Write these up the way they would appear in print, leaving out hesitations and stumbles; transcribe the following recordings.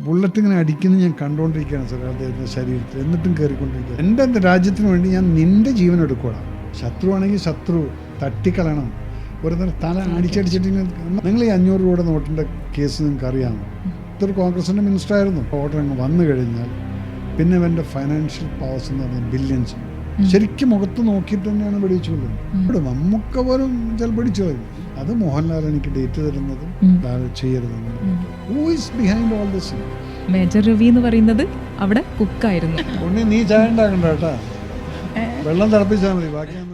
Bullet ഇങ്ങനെ അടിക്കുന്നത് ഞാൻ കണ്ടുകൊണ്ടിരിക്കുകയാണ് സാർ അദ്ദേഹത്തിൻ്റെ ശരീരത്തിൽ, എന്നിട്ടും കയറിക്കൊണ്ടിരിക്കുക. എൻ്റെ രാജ്യത്തിന് വേണ്ടി ഞാൻ നിൻ്റെ ജീവൻ എടുക്കണം. ശത്രുവാണെങ്കിൽ ശത്രു തട്ടിക്കളയണം. ഒരു നേരം തല അടിച്ചടിച്ചിട്ട് നിങ്ങൾ ഈ 500 രൂപയുടെ നോട്ടിൻ്റെ കേസ് നിങ്ങൾക്ക് അറിയാമോ? ഇതൊരു കോൺഗ്രസിൻ്റെ മിനിസ്റ്റർ ആയിരുന്നു. ഓർഡർ അങ്ങ് വന്നു കഴിഞ്ഞാൽ പിന്നെ അവൻ്റെ ഫൈനാൻഷ്യൽ പവേഴ്സ് എന്ന് പറഞ്ഞാൽ ബില്യൺസ്. ശരിക്കും മുഖത്ത് നോക്കിയിട്ട് തന്നെയാണ് പിടിച്ചു കൊള്ളുന്നത്. ഇവിടെ നമുക്ക് പോലും ചിലപ്പോൾ പിടിച്ചു കളയും. അത് മോഹൻലാൽ എനിക്ക് ഡേറ്റ് തരുന്നതും ചെയ്യരുതെന്ന്. Who is behind all this? Major Ravi എന്ന് പറയുന്നത് അവിടെ കുക്കായിരുന്നു. ഉണ്ണി നീ ചായ ഉണ്ടാക്കണ്ട കേട്ടാ, വെള്ളം തിളപ്പിച്ചാൽ മതി. ബാക്കിയൊന്നും.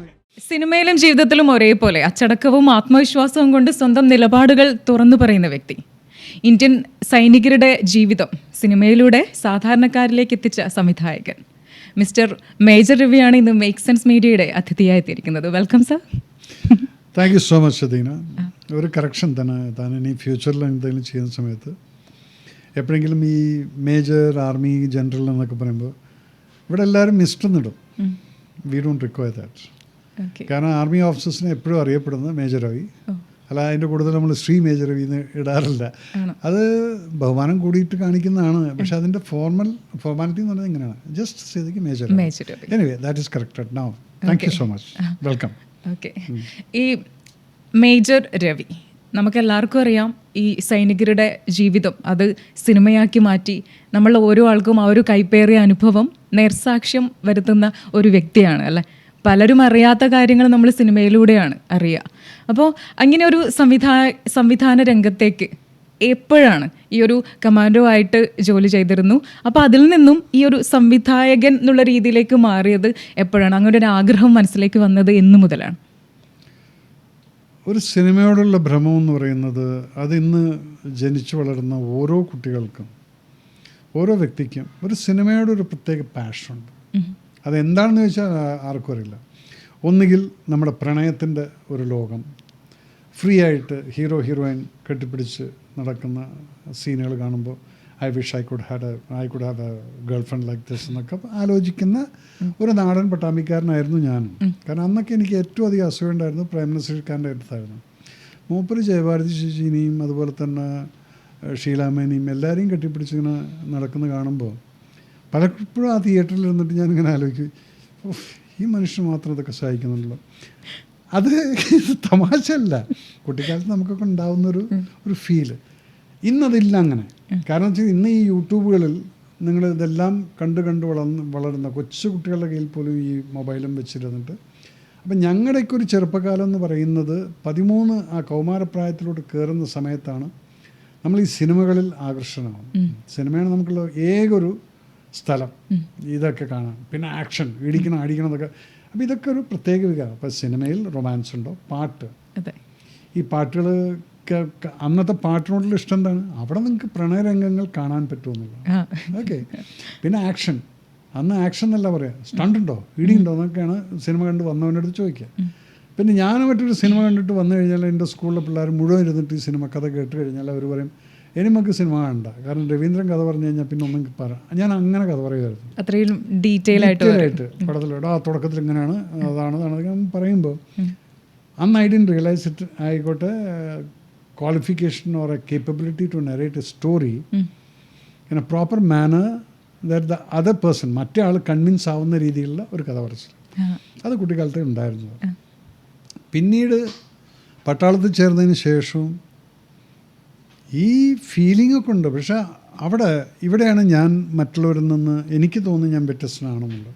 സിനിമയിലും ജീവിതത്തിലും ഒരേപോലെ അച്ചടക്കവും ആത്മവിശ്വാസവും കൊണ്ട് സ്വന്തം നിലപാടുകൾ തുറന്നു പറയുന്ന വ്യക്തി. ഇന്ത്യൻ സൈനികരുടെ ജീവിതം സിനിമയിലൂടെ സാധാരണക്കാരിലേക്ക് എത്തിച്ച സംവിധായകൻ മിസ്റ്റർ മേജർ രവിയാണ് ഇന്ന് മേക്ക് സെൻസ് മീഡിയയുടെ അതിഥിയായി എത്തിയിരിക്കുന്നത്. Welcome sir. Thank you so much Adeena. ഒരു കറക്ഷൻ തന്നെ, താൻ ഇനി ഫ്യൂച്ചറിൽ എന്തെങ്കിലും ചെയ്യുന്ന സമയത്ത് എപ്പോഴെങ്കിലും ഈ മേജർ, ആർമി, ജനറൽ എന്നൊക്കെ പറയുമ്പോൾ ഇവിടെ എല്ലാവരും മിസ്റ്റർ എന്നിടും. We don't require that. കാരണം ആർമി ഓഫീസേഴ്സിനെ എപ്പോഴും അറിയപ്പെടുന്നത് മേജർ രവി, അല്ല അതിൻ്റെ കൂടുതൽ നമ്മൾ ശ്രീ മേജർ രവി എന്ന് ഇടാറില്ല. അത് ബഹുമാനം കൂടിയിട്ട് കാണിക്കുന്നതാണ്. പക്ഷെ അതിൻ്റെ ഫോർമാലിറ്റി എന്ന് പറഞ്ഞാൽ ഇങ്ങനെയാണ്, ജസ്റ്റ് ചെയ്തേക്ക് major Ravi. Anyway that is corrected now. Thank you so much. Welcome. Okay, ഈ മേജർ രവി നമുക്കെല്ലാവർക്കും അറിയാം. ഈ സൈനികരുടെ ജീവിതം അത് സിനിമയാക്കി മാറ്റി നമ്മൾ ഓരോ ആൾക്കും ആ ഒരു കൈപ്പേറിയ അനുഭവം നേർസാക്ഷ്യം വരുത്തുന്ന ഒരു വ്യക്തിയാണ് അല്ലേ. പലരും അറിയാത്ത കാര്യങ്ങൾ നമ്മൾ സിനിമയിലൂടെയാണ് അറിയുക. അപ്പോൾ അങ്ങനെ ഒരു സംവിധാന രംഗത്തേക്ക് എപ്പോഴാണ് ഈ ഒരു കമാൻഡോ ആയിട്ട് ജോലി ചെയ്തിരുന്നു, അപ്പോൾ അതിൽ നിന്നും ഈ ഒരു സംവിധായകൻ എന്നുള്ള രീതിയിലേക്ക് മാറിയത് എപ്പോഴാണ്? അങ്ങനെ ഒരു ആഗ്രഹം മനസ്സിലേക്ക് വന്നത് എന്നു മുതലാണ്? ഒരു സിനിമയോടുള്ള ഭ്രമം എന്ന് പറയുന്നത് അത് ഇന്ന് ജനിച്ചു വളരുന്ന ഓരോ കുട്ടികൾക്കും, ഓരോ വ്യക്തിക്കും ഒരു സിനിമയോടൊരു പ്രത്യേക പാഷനുണ്ട്. അതെന്താണെന്ന് ചോദിച്ചാൽ ആർക്കും അറിയില്ല. ഒന്നുകിൽ നമ്മുടെ പ്രണയത്തിൻ്റെ ഒരു ലോകം, ഫ്രീ ആയിട്ട് ഹീറോ ഹീറോയിൻ കെട്ടിപ്പിടിച്ച് നടക്കുന്ന സീനുകൾ കാണുമ്പോൾ I wish I could have A girl friend like this എന്നൊക്കെ ആലോചിക്കുന്ന ഒരു നാടൻ പട്ടാമ്പിക്കാരനായിരുന്നു ഞാനും. കാരണം അന്നൊക്കെ എനിക്ക് ഏറ്റവും അധികം അസുഖം ഉണ്ടായിരുന്നു പ്രൈം മിനിസ്റ്റർ ഖാൻ്റെ അടുത്തായിരുന്നു. മൂപ്പര് ജയഭാരതി ചേച്ചിനെയും അതുപോലെ തന്നെ ഷീലാമേനെയും എല്ലാവരെയും കെട്ടിപ്പിടിച്ചിങ്ങനെ നടക്കുന്ന കാണുമ്പോൾ പലപ്പോഴും ആ തിയേറ്ററിൽ ഇരുന്നിട്ട് ഞാനിങ്ങനെ ആലോചിക്കും, ഈ മനുഷ്യൻ മാത്രം ഇതൊക്കെ സഹായിക്കുന്നുണ്ടല്ലോ. അത് തമാശയല്ല, കുട്ടിക്കാലത്ത് നമുക്കൊക്കെ ഉണ്ടാവുന്നൊരു ഫീല്. ഇന്നതില്ല അങ്ങനെ. കാരണം വെച്ചാൽ ഇന്ന് ഈ യൂട്യൂബുകളിൽ നിങ്ങൾ ഇതെല്ലാം കണ്ട് വളരുന്ന കൊച്ചു കുട്ടികളുടെ കയ്യിൽ പോലും ഈ മൊബൈലും വെച്ചിരുന്നിട്ട്, അപ്പം ഞങ്ങളുടെയൊക്കെ ഒരു ചെറുപ്പകാലം എന്ന് പറയുന്നത് 13 ആ കൗമാരപ്രായത്തിലോട്ട് കയറുന്ന സമയത്താണ് നമ്മൾ ഈ സിനിമകളിൽ ആകർഷണമാവും. സിനിമയാണ് നമുക്കുള്ള ഏകൊരു സ്ഥലം ഇതൊക്കെ കാണാം. പിന്നെ ആക്ഷൻ, ഇടിക്കണം അടിക്കണം എന്നൊക്കെ. അപ്പോൾ ഇതൊക്കെ ഒരു പ്രത്യേക വികാരം. അപ്പോൾ സിനിമയിൽ റൊമാൻസ് ഉണ്ടോ, പാട്ട്, ഈ പാട്ടുകൾ അന്നത്തെ പാട്ടിനോടുള്ള ഇഷ്ടം എന്താണ്? അവിടെ നിങ്ങൾക്ക് പ്രണയരംഗങ്ങൾ കാണാൻ പറ്റുമെന്നുള്ളത്. ഓക്കെ. പിന്നെ ആക്ഷൻ, അന്ന് ആക്ഷൻ എന്നല്ല പറയാം, സ്റ്റണ്ട് ഉണ്ടോ, ഇടിയുണ്ടോ എന്നൊക്കെയാണ് സിനിമ കണ്ട് വന്നവൻ്റെ അടുത്ത് ചോദിക്കുക. പിന്നെ ഞാൻ മറ്റൊരു സിനിമ കണ്ടിട്ട് വന്നു കഴിഞ്ഞാൽ എൻ്റെ സ്കൂളിലെ പിള്ളേർ മുഴുവൻ ഇരുന്നിട്ട് ഈ സിനിമ കഥ കേട്ട് കഴിഞ്ഞാൽ അവർ പറയും ഇനി നമുക്ക് സിനിമ കണ്ട, കാരണം രവീന്ദ്രൻ കഥ പറഞ്ഞു കഴിഞ്ഞാൽ പിന്നെ ഒന്നും പറയാം. ഞാൻ അങ്ങനെ കഥ പറയുമായിരുന്നു, അത്രയും ഡീറ്റെയിൽ ആയിട്ട് പടത്തിലോട്ട്. ആ തുടക്കത്തിൽ ഇങ്ങനെയാണ്, അതാണ് പറയുമ്പോൾ അന്ന് ഐ ഡിഡ്ന്റ് റിയലൈസ് ഇറ്റ്. ആയിക്കോട്ടെ, qualification or a capability to narrate a story in a proper manner that the other person, മറ്റേ ആൾ കൺവിൻസ് ആവുന്ന രീതിയിലുള്ള ഒരു കഥ പറച്ചിൽ, അത് കുട്ടിക്കാലത്ത് ഉണ്ടായിരുന്നു. പിന്നീട് പട്ടാളത്തിൽ ചേർന്നതിന് ശേഷവും ഈ ഫീലിംഗ് ഒക്കെ ഉണ്ട്. പക്ഷേ ഇവിടെയാണ് ഞാൻ മറ്റുള്ളവരിൽ നിന്ന് എനിക്ക് തോന്നുന്നു ഞാൻ വ്യത്യസ്തനാണെന്നുള്ളത്.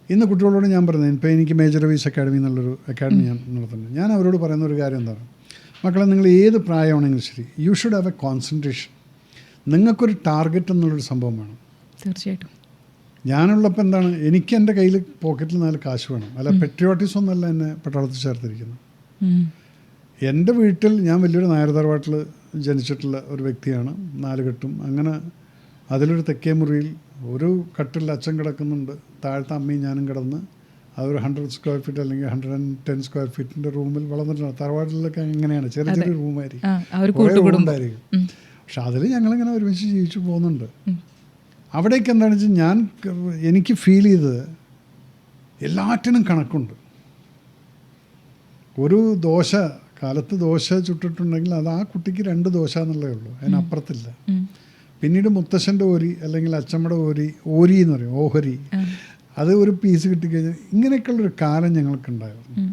ഇന്ന് കുട്ടികളോട് ഞാൻ പറയുന്നത്, ഇപ്പോൾ എനിക്ക് മേജർ രവീസ് അക്കാഡമി എന്നുള്ളൊരു അക്കാഡമി ഞാൻ നടത്തുന്നുണ്ട്. ഞാൻ അവരോട് പറയുന്ന ഒരു കാര്യം എന്താണ്, മക്കളെ നിങ്ങൾ ഏത് പ്രായമാണെങ്കിലും ശരി, you should have A concentration. നിങ്ങൾക്കൊരു ടാർഗറ്റ് എന്നുള്ളൊരു സംഭവം വേണം. തീർച്ചയായിട്ടും. ഞാനുള്ളപ്പോൾ എന്താണ്, എനിക്ക് എൻ്റെ കയ്യിൽ പോക്കറ്റിൽ 4 കാശ് വേണം. അല്ല പെട്രിയോട്ടിസം ഒന്നല്ല എന്നെ പട്ടാളത്തിൽ ചേർത്തിരിക്കുന്നത്. എൻ്റെ വീട്ടിൽ ഞാൻ വലിയൊരു നായർ തറവാട്ടിൽ ജനിച്ചിട്ടുള്ള ഒരു വ്യക്തിയാണ്. 4 കെട്ടും. അങ്ങനെ അതിലൊരു തെക്കേ മുറിയിൽ ഒരു കട്ടിൽ അച്ഛൻ കിടക്കുന്നുണ്ട്, താഴത്തെ അമ്മയും ഞാനും കിടന്ന് അതൊരു 100 സ്ക്വയർ ഫീറ്റ് അല്ലെങ്കിൽ 110 സ്ക്വയർ ഫീറ്റിൻ്റെ റൂമിൽ വളർന്നിട്ടുണ്ട്. തറവാട്ടിലൊക്കെ എങ്ങനെയാണ്, ചെറിയ ചെറിയ റൂമായിരിക്കും, ഉണ്ടായിരിക്കും. പക്ഷെ അതിൽ ഞങ്ങളിങ്ങനെ ഒരുമിച്ച് ജീവിച്ചു പോകുന്നുണ്ട്. അവിടേക്ക് എന്താണെന്ന് വെച്ചാൽ എനിക്ക് ഫീൽ ചെയ്തത് എല്ലാറ്റിനും കണക്കുണ്ട്. ഒരു ദോശ കാലത്ത് ദോശ ചുട്ടിട്ടുണ്ടെങ്കിൽ അത് ആ കുട്ടിക്ക് 2 ദോശ എന്നുള്ളതേ ഉള്ളൂ, അതിനപ്പുറത്തില്ല. പിന്നീട് മുത്തശ്ശൻ്റെ ഓരി അല്ലെങ്കിൽ അച്ചമ്മയുടെ ഓരി എന്ന് പറയും, ഓഹരി, അത് ഒരു പീസ് കിട്ടിക്കഴിഞ്ഞാൽ ഇങ്ങനെയൊക്കെയുള്ളൊരു കാലം ഞങ്ങൾക്കുണ്ടായിരുന്നു.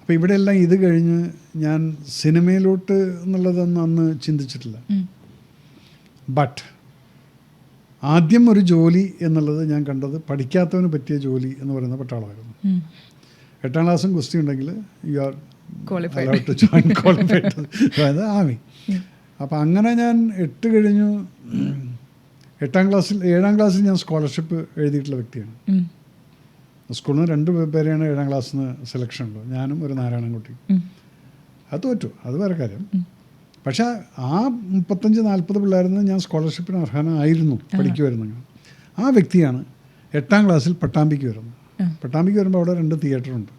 അപ്പോൾ ഇവിടെയെല്ലാം ഇത് കഴിഞ്ഞ് ഞാൻ സിനിമയിലോട്ട് എന്നുള്ളതൊന്നും അന്ന് ചിന്തിച്ചിട്ടില്ല. ബട്ട് ആദ്യം ഒരു ജോലി എന്നുള്ളത് ഞാൻ കണ്ടത് പഠിക്കാത്തവന് പറ്റിയ ജോലി എന്ന് പറയുന്ന പട്ടാളമായിരുന്നു. 8ാം ക്ലാസ്സും ഗുസ്തി ഉണ്ടെങ്കിൽ you are allowed to join qualified, അതായത് ആർമി. അപ്പോൾ അങ്ങനെ ഞാൻ 8 കഴിഞ്ഞു. 7ാം ക്ലാസ്സിൽ ഞാൻ സ്കോളർഷിപ്പ് എഴുതിയിട്ടുള്ള വ്യക്തിയാണ്. സ്കൂളിൽ നിന്ന് 2 പേരെയാണ് 7ാം ക്ലാസ്സിൽ നിന്ന് സെലക്ഷൻ ഉള്ളൂ, ഞാനും ഒരു നാരായണൻകുട്ടി. അത് തോറ്റു, അത് വേറെ കാര്യം. പക്ഷേ ആ 35-40 പിള്ളേരിൽ നിന്ന് ഞാൻ സ്കോളർഷിപ്പിന് അർഹനായിരുന്നു, പഠിക്കുമായിരുന്നു. ആ വ്യക്തിയാണ് 8ാം ക്ലാസ്സിൽ പട്ടാമ്പിക്ക് വരുന്നത്. പട്ടാമ്പിക്ക് വരുമ്പോൾ അവിടെ 2 തിയേറ്ററുണ്ട്.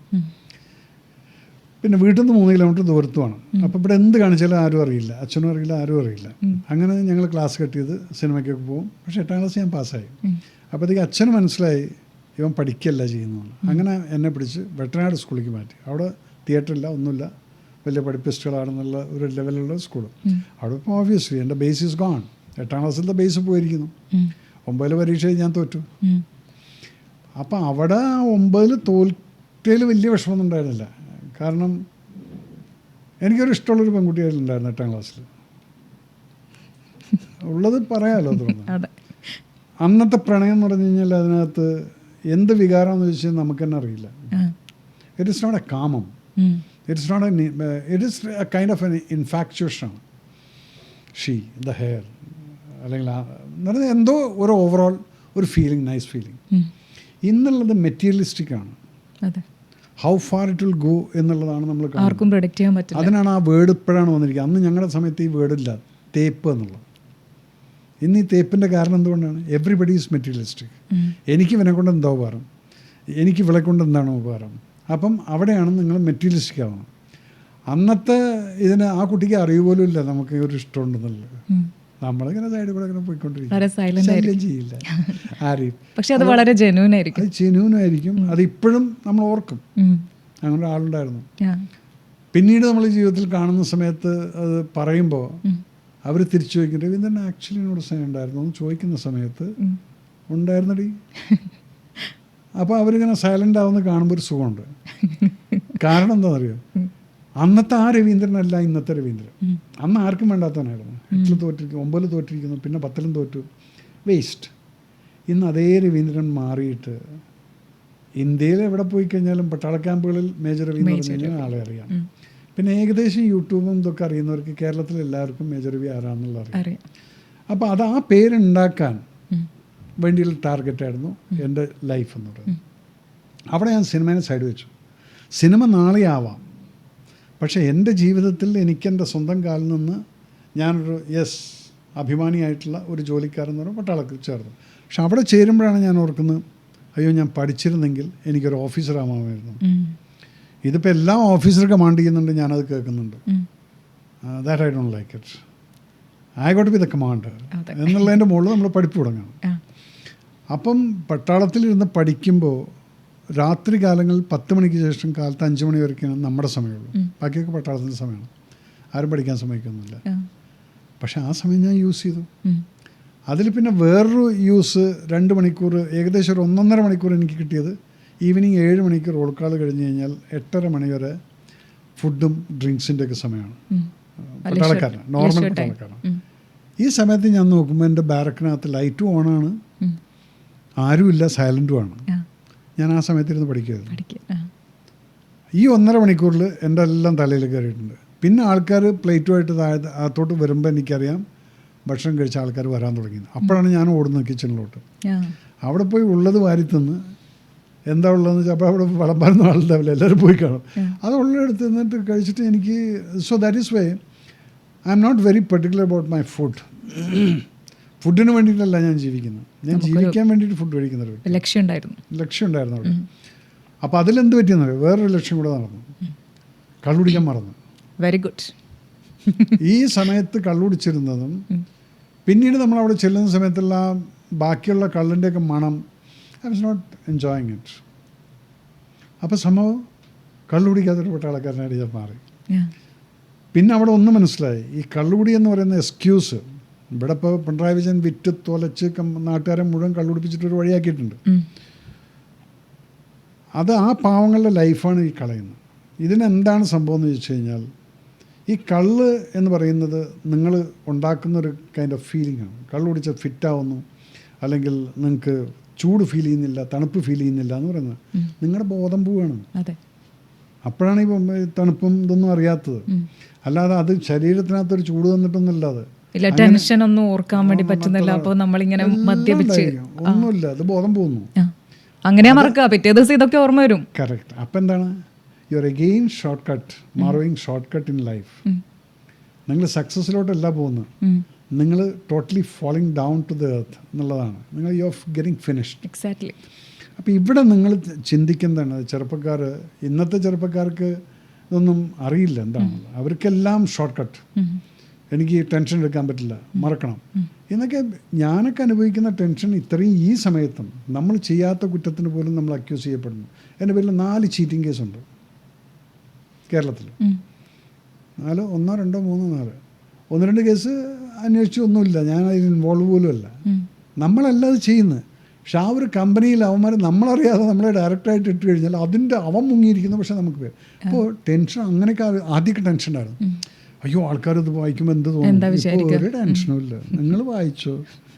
പിന്നെ വീട്ടിൽ നിന്ന് 3 കിലോമീറ്റർ ദൂരത്തുമാണ്. അപ്പോൾ ഇവിടെ എന്ത് കാണിച്ചാലും ആരും അറിയില്ല, അച്ഛനും അറിയില്ല, ആരും അറിയില്ല. അങ്ങനെ ഞങ്ങൾ ക്ലാസ് കട്ട് ചെയ്ത് സിനിമയ്ക്കൊക്കെ പോകും. പക്ഷേ 8ാം ക്ലാസ് ഞാൻ പാസ്സായി. അപ്പോഴത്തേക്ക് അച്ഛന് മനസ്സിലായി ഇവൻ പഠിക്കല്ല ചെയ്യുന്നതാണ്. അങ്ങനെ എന്നെ പിടിച്ച് വെട്ടനാട് സ്കൂളിലേക്ക് മാറ്റി. അവിടെ തിയേറ്ററില്ല, ഒന്നുമില്ല, വലിയ പഠിപ്പിസ്റ്റുകളാണെന്നുള്ള ഒരു ലെവലുള്ള സ്കൂൾ. അവിടെ ഇപ്പോൾ ഓബ്വിയസ്ലി എൻ്റെ ബേസ് ഈസ് ഗോൺ. 8ാം ക്ലാസ്സിലത്തെ ബേസ് പോയിരിക്കുന്നു. 9 പരീക്ഷയിൽ ഞാൻ തോറ്റു. അപ്പം അവിടെ 9 തോറ്റയിൽ വലിയ വിഷമമൊന്നും ഉണ്ടായിരുന്നില്ല. കാരണം എനിക്കൊരു ഇഷ്ടമുള്ളൊരു പെൺകുട്ടി അതിലുണ്ടായിരുന്നു 8ാം ക്ലാസ്സിൽ. ഉള്ളത് പറയാമല്ലോ. തോന്നുന്നു അന്നത്തെ പ്രണയം എന്ന് പറഞ്ഞു കഴിഞ്ഞാൽ അതിനകത്ത് എന്ത് വികാരമെന്ന് ചോദിച്ചാൽ നമുക്ക് തന്നെ അറിയില്ല. ഇറ്റ് ഇസ് നോട്ട് എ കാമം, it is a kind of an ഇൻഫാക്ച്വേഷനാണ്. ദ ഹെയർ അല്ലെങ്കിൽ എന്ന് പറഞ്ഞാൽ എന്തോ ഒരു ഓവറോൾ ഒരു ഫീലിംഗ്, നൈസ് ഫീലിംഗ്. ഇന്നുള്ളത് മെറ്റീരിയലിസ്റ്റിക് ആണ്. How far it will go എന്നുള്ളതാണ് നമ്മൾ ആർക്കും പ്രൊഡക്റ്റ് ചെയ്യാൻ പറ്റില്ല. അതിനാണ് ആ വേർഡ് ഇപ്പോഴാണ് വന്നിരിക്കുന്നത്. അന്ന് ഞങ്ങളുടെ സമയത്ത് ഈ വേർഡില്ല, തേപ്പ് എന്നുള്ളത്. ഇന്ന് ഈ തേപ്പിൻ്റെ കാരണം എന്തുകൊണ്ടാണ്? Everybody is materialistic. എനിക്ക് ഇവനെ കൊണ്ട് എന്താ ഉപകാരം, എനിക്ക് ഇവളെ കൊണ്ട് എന്താണ് ഉപകാരം. അപ്പം അവിടെയാണ് നിങ്ങൾ മെറ്റീരിയലിസ്റ്റിക് ആവണം. അന്നത്തെ ഇതിന് ആ കുട്ടിക്ക് അറിയുപോലും ഇല്ല നമുക്ക് ഒരു ഇഷ്ടമുണ്ടെന്നുള്ളത്. നമ്മളിങ്ങനെ സൈഡിൽ കൂടെ ഇങ്ങനെ പോയിക്കൊണ്ടിരിക്കും, ചെയ്യില്ല ആരെയും. പക്ഷെ അത് വളരെ ജെന്യൂനായിരിക്കും. അത് ഇപ്പോഴും നമ്മൾ ഓർക്കും. അങ്ങനെ ആളുണ്ടായിരുന്നു. പിന്നീട് നമ്മൾ ജീവിതത്തിൽ കാണുന്ന സമയത്ത് അത് പറയുമ്പോൾ അവർ തിരിച്ചു ചോദിക്കും, രവീന്ദ്രൻ ആക്ച്വലി എന്നോട് സ്നേഹം ഉണ്ടായിരുന്നു എന്ന് ചോദിക്കുന്ന സമയത്ത് ഉണ്ടായിരുന്നടി. അപ്പോൾ അവരിങ്ങനെ സൈലൻ്റ് ആവുന്ന കാണുമ്പോൾ ഒരു സുഖമുണ്ട്. കാരണം എന്താണെന്നറിയോ, അന്നത്തെ ആ രവീന്ദ്രനല്ല ഇന്നത്തെ രവീന്ദ്രൻ. അന്ന് ആർക്കും വേണ്ടാത്തവനായിരുന്നു. 8 തോറ്റിരിക്കുന്നു, 9 തോറ്റിരിക്കുന്നു, പിന്നെ 10 തോറ്റു, വേസ്റ്റ്. ഇന്ന് അതേ രവീന്ദ്രൻ മാറിയിട്ട് ഇന്ത്യയിൽ എവിടെ പോയി കഴിഞ്ഞാലും പട്ടാള ക്യാമ്പുകളിൽ മേജർ രവി എന്ന് പറഞ്ഞു കഴിഞ്ഞാൽ ആളെ അറിയാം. പിന്നെ ഏകദേശം യൂട്യൂബും ഇതൊക്കെ അറിയുന്നവർക്ക് കേരളത്തിൽ എല്ലാവർക്കും മേജർ രവി ആരാണെന്നുള്ള അറിയാം. അപ്പോൾ അത് ആ പേരുണ്ടാക്കാൻ വേണ്ടിയുള്ള ടാർഗറ്റായിരുന്നു എൻ്റെ ലൈഫ് എന്ന് പറയുന്നത്. അവിടെ ഞാൻ സിനിമേനെ സൈഡ് വെച്ചു. സിനിമ നാളെ ആവാം, പക്ഷേ എൻ്റെ ജീവിതത്തിൽ എനിക്കെൻ്റെ സ്വന്തം കാലിൽ നിന്ന് ഞാനൊരു അഭിമാനിയായിട്ടുള്ള ഒരു ജോലിക്കാരൻ എന്ന് പറയുമ്പോൾ പട്ടാളത്തിൽ ചേർന്നു. പക്ഷെ അവിടെ ചേരുമ്പോഴാണ് ഞാൻ ഓർക്കുന്നത്, അയ്യോ ഞാൻ പഠിച്ചിരുന്നെങ്കിൽ എനിക്കൊരു ഓഫീസർ ആവാമായിരുന്നു. ഇതിപ്പോൾ എല്ലാ ഓഫീസർ കമാൻഡ് ചെയ്യുന്നുണ്ട്, ഞാനത് കേൾക്കുന്നുണ്ട്. That I don't like it. I got B the commander എന്നുള്ളതിൻ്റെ മുകളിൽ നമ്മൾ പഠിപ്പ് തുടങ്ങണം. അപ്പം പട്ടാളത്തിലിരുന്ന് പഠിക്കുമ്പോൾ രാത്രി കാലങ്ങളിൽ 10 മണിക്ക് ശേഷം കാലത്ത് 5 മണി വരെയൊക്കെയാണ് നമ്മുടെ സമയമുള്ളൂ. ബാക്കിയൊക്കെ പട്ടാളത്തിൻ്റെ സമയമാണ്, ആരും പഠിക്കാൻ സമയക്കൊന്നുമില്ല. പക്ഷെ ആ സമയം ഞാൻ യൂസ് ചെയ്തു. അതിൽ പിന്നെ വേറൊരു യൂസ് 2 മണിക്കൂർ, ഏകദേശം ഒരു 1.5 മണിക്കൂർ എനിക്ക് കിട്ടിയത് ഈവനിങ് 7 മണിക്ക് റോൾ കാൾ കഴിഞ്ഞ് കഴിഞ്ഞാൽ 8:30 മണി വരെ ഫുഡും ഡ്രിങ്ക്സിൻ്റെ ഒക്കെ സമയമാണ്. പട്ടാളക്കാരൻ, നോർമൽ പട്ടാളക്കാരൻ. ഈ സമയത്ത് ഞാൻ നോക്കുമ്പോൾ എൻ്റെ ബാരക്കിനകത്ത് ലൈറ്റും ഓണാണ്, ആരുമില്ല, സൈലൻറ്റുമാണ്. ഞാൻ ആ സമയത്തിരുന്ന് പഠിക്കുമായിരുന്നു. ഈ 1.5 മണിക്കൂറിൽ എൻ്റെ എല്ലാം തലയിൽ കയറിയിട്ടുണ്ട്. പിന്നെ ആൾക്കാർ പ്ലേറ്റുമായിട്ട് അകത്തോട്ട് വരുമ്പോൾ എനിക്കറിയാം ഭക്ഷണം കഴിച്ച ആൾക്കാർ വരാൻ തുടങ്ങിയത്. അപ്പോഴാണ് ഞാൻ ഓടുന്നത് കിച്ചണിലോട്ട്. അവിടെ പോയി ഉള്ളത് വാരി തിന്ന്, എന്താ ഉള്ളതെന്ന് വെച്ചാൽ അപ്പോൾ അവിടെ വിളമ്പാനൊന്നും ആളുണ്ടാവില്ല, എല്ലാവരും പോയി കാണും. അത് ഉള്ളെടുത്ത് നിന്നിട്ട് കഴിച്ചിട്ട് എനിക്ക് that is way I am not very particular about my food. ഫുഡിന് വേണ്ടിയിട്ടല്ല ഞാൻ ജീവിക്കുന്നത്, ഞാൻ ജീവിക്കാൻ വേണ്ടിയിട്ട് ഫുഡ് കഴിക്കുന്നൊരു ലക്ഷ്യം ഉണ്ടായിരുന്നു അവിടെ. അപ്പോൾ അതിലെന്ത് പറ്റിയെന്നറിയോ, വേറൊരു ലക്ഷ്യം കൂടെ നടന്നു. കള്ളുടിക്കാൻ മറന്നു. Very good. ഈ സമയത്ത് കള്ളുടിച്ചിരുന്നതും പിന്നീട് നമ്മളവിടെ ചെല്ലുന്ന സമയത്തെല്ലാം ബാക്കിയുള്ള കള്ളിൻ്റെയൊക്കെ മണം, I was not enjoying it. അപ്പോൾ സംഭവം കള്ളുടിക്കാത്തൊരു പട്ടാളക്കാരനായിട്ട് ഞാൻ മാറി. പിന്നെ അവിടെ ഒന്ന് മനസ്സിലായി, ഈ കള്ളുകുടി എന്ന് പറയുന്ന എക്സ്ക്യൂസ് ഇവിടെ ഇപ്പോൾ പിണറായി വിജയൻ വിറ്റ് തൊലച്ച് നാട്ടുകാരെ മുഴുവൻ കള്ളുപിടിപ്പിച്ചിട്ടൊരു വഴിയാക്കിയിട്ടുണ്ട്. അത് ആ പാവങ്ങളുടെ ലൈഫാണ് ഈ കളയുന്നത്. ഇതിനെന്താണ് സംഭവം എന്ന് ചോദിച്ചു കഴിഞ്ഞാൽ, ഈ കള്ള് എന്ന് പറയുന്നത് നിങ്ങൾ ഉണ്ടാക്കുന്നൊരു കൈൻഡ് ഓഫ് ഫീലിംഗ് ആണ്. കള്ള് കുടിച്ചാൽ ഫിറ്റാവുന്നു, അല്ലെങ്കിൽ നിങ്ങൾക്ക് ചൂട് ഫീൽ ചെയ്യുന്നില്ല, തണുപ്പ് ഫീൽ ചെയ്യുന്നില്ല എന്ന് പറയുന്നത് നിങ്ങളുടെ ബോധം പോവുകയാണ്. അപ്പോഴാണ് ഈ തണുപ്പും ഇതൊന്നും അറിയാത്തത്. അല്ലാതെ അത് ശരീരത്തിനകത്തൊരു ചൂട് തന്നിട്ടൊന്നുമില്ലാതെ ടെൻഷൻ ഒന്നും ഓർക്കാൻ വേണ്ടി പറ്റുന്നില്ല. അപ്പോൾ നമ്മളിങ്ങനെ മദ്യപിച്ച് ഒന്നുമില്ല, അത് ബോധം പോകുന്നു. അങ്ങനെ മറക്കുക, പിറ്റേ ദിവസം ഇതൊക്കെ ഓർമ്മ വരും. കറക്റ്റ്. അപ്പം എന്താണ്, you are again short cut, മാറോയിങ് ഷോർട്ട് കട്ട് ഇൻ ലൈഫ്. നിങ്ങൾ സക്സസ്സിലോട്ടല്ല പോകുന്നത്, നിങ്ങൾ totally falling down to the earth എന്നുള്ളതാണ്. നിങ്ങൾ you are getting finished. Exactly. അപ്പോൾ ഇവിടെ നിങ്ങൾ ചിന്തിക്കുന്നതാണ്, ചെറുപ്പക്കാർ, ഇന്നത്തെ ചെറുപ്പക്കാർക്ക് ഇതൊന്നും അറിയില്ല എന്താണെന്നുള്ളത്. അവർക്കെല്ലാം ഷോർട്ട് കട്ട്. എനിക്ക് ടെൻഷൻ എടുക്കാൻ പറ്റില്ല, മറക്കണം എന്നൊക്കെ. ഞാനൊക്കെ അനുഭവിക്കുന്ന ടെൻഷൻ ഇത്രയും ഈ സമയത്തും നമ്മൾ ചെയ്യാത്ത കുറ്റത്തിന് പോലും നമ്മൾ അക്യൂസ് ചെയ്യപ്പെടുന്നു. എൻ്റെ പേരിൽ 4 ചീറ്റിംഗ് കേസുണ്ട് കേരളത്തിൽ. 4, 1, 2, 3, 4. 1-2 കേസ് അന്വേഷിച്ച് ഒന്നുമില്ല, ഞാൻ അതിൽ ഇൻവോൾവ് പോലും അല്ല. നമ്മളല്ല അത് ചെയ്യുന്നത്. പക്ഷെ ആ ഒരു കമ്പനിയിൽ അവന്മാർ നമ്മളറിയാതെ നമ്മളെ ഡയറക്റ്റായിട്ട് ഇട്ട് കഴിഞ്ഞാൽ അതിൻ്റെ അവൻ മുങ്ങിയിരിക്കുന്നു. പക്ഷെ നമുക്ക് പേര് അപ്പോൾ ടെൻഷൻ, അങ്ങനെയൊക്കെ ആദ്യമൊക്കെ ടെൻഷൻ ഉണ്ടായിരുന്നു. അയ്യോ, ആൾക്കാരത് വായിക്കുമ്പോൾ എന്ത് തോന്നുന്നു? ഇപ്പോൾ ഒരു ടെൻഷനും ഇല്ല, നിങ്ങൾ വായിച്ചോ,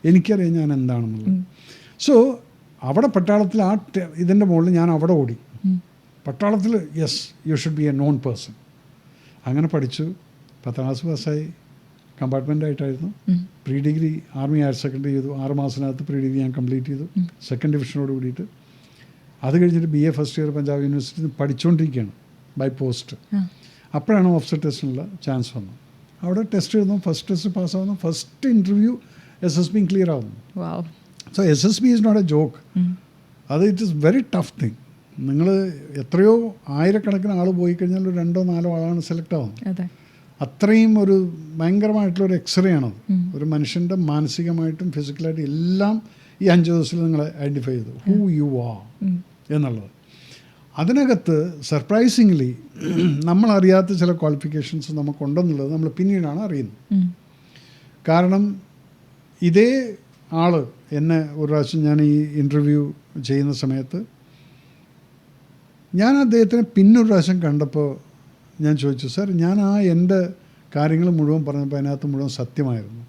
എനിക്കറിയാം ഞാൻ എന്താണെന്നുള്ളത്. സോ അവിടെ പട്ടാളത്തിൽ ഇതിൻ്റെ മുകളിൽ ഞാൻ അവിടെ ഓടി. പട്ടാളത്തിൽ yes, U should B A non person. അങ്ങനെ പഠിച്ചു. 10ാം ക്ലാസ് പാസ്സായി. കമ്പാർട്ട്മെൻ്റ് ആയിട്ടായിരുന്നു. Pre degree army higher secondary ചെയ്തു. 6 മാസത്തിനകത്ത് പ്രീ ഡിഗ്രി ഞാൻ കംപ്ലീറ്റ് ചെയ്തു, 2nd ഡിവിഷനോട് കൂടിയിട്ട്. അത് കഴിഞ്ഞിട്ട് BA ഫസ്റ്റ് ഇയർ പഞ്ചാബ് യൂണിവേഴ്സിറ്റിയിൽ പഠിച്ചുകൊണ്ടിരിക്കുകയാണ് ബൈ പോസ്റ്റ്. അപ്പോഴാണ് ഓഫീസർ ടെസ്റ്റിനുള്ള ചാൻസ് വന്നത്. അവിടെ ടെസ്റ്റ് എഴുതുന്നു, ഫസ്റ്റ് ടെസ്റ്റ് പാസ്സാവുന്നു, ഫസ്റ്റ് ഇൻ്റർവ്യൂ SSB ക്ലിയർ ആവുന്നു. So SSB is not a joke. അത് it is very tough thing. നിങ്ങൾ എത്രയോ ആയിരക്കണക്കിന് ആൾ പോയി കഴിഞ്ഞാൽ ഒരു 2-4 ആളാണ് സെലക്ട് ആവുന്നത്. അത്രയും ഒരു ഭയങ്കരമായിട്ടുള്ളൊരു എക്സ്റേ ആണത്. ഒരു മനുഷ്യൻ്റെ മാനസികമായിട്ടും ഫിസിക്കലായിട്ടും എല്ലാം ഈ 5 ദിവസത്തിൽ നിങ്ങൾ ഐഡൻറ്റിഫൈ ചെയ്തു ഹൂ യു ആർ എന്നുള്ളത്. അതിനകത്ത് സർപ്രൈസിംഗ്ലി നമ്മളറിയാത്ത ചില ക്വാളിഫിക്കേഷൻസ് നമുക്കുണ്ടെന്നുള്ളത് നമ്മൾ പിന്നീടാണ് അറിയുന്നത്. കാരണം ഇതേ ആൾ എന്നെ ഒരു പ്രാവശ്യം ഞാൻ ഈ ഇൻ്റർവ്യൂ ചെയ്യുന്ന സമയത്ത് ഞാൻ അദ്ദേഹത്തിനെ പിന്നൊരു പ്രാവശ്യം കണ്ടപ്പോൾ ഞാൻ ചോദിച്ചു, സാർ ഞാൻ എൻ്റെ കാര്യങ്ങൾ മുഴുവൻ പറഞ്ഞപ്പോൾ അതിനകത്ത് മുഴുവൻ സത്യമായിരുന്നു.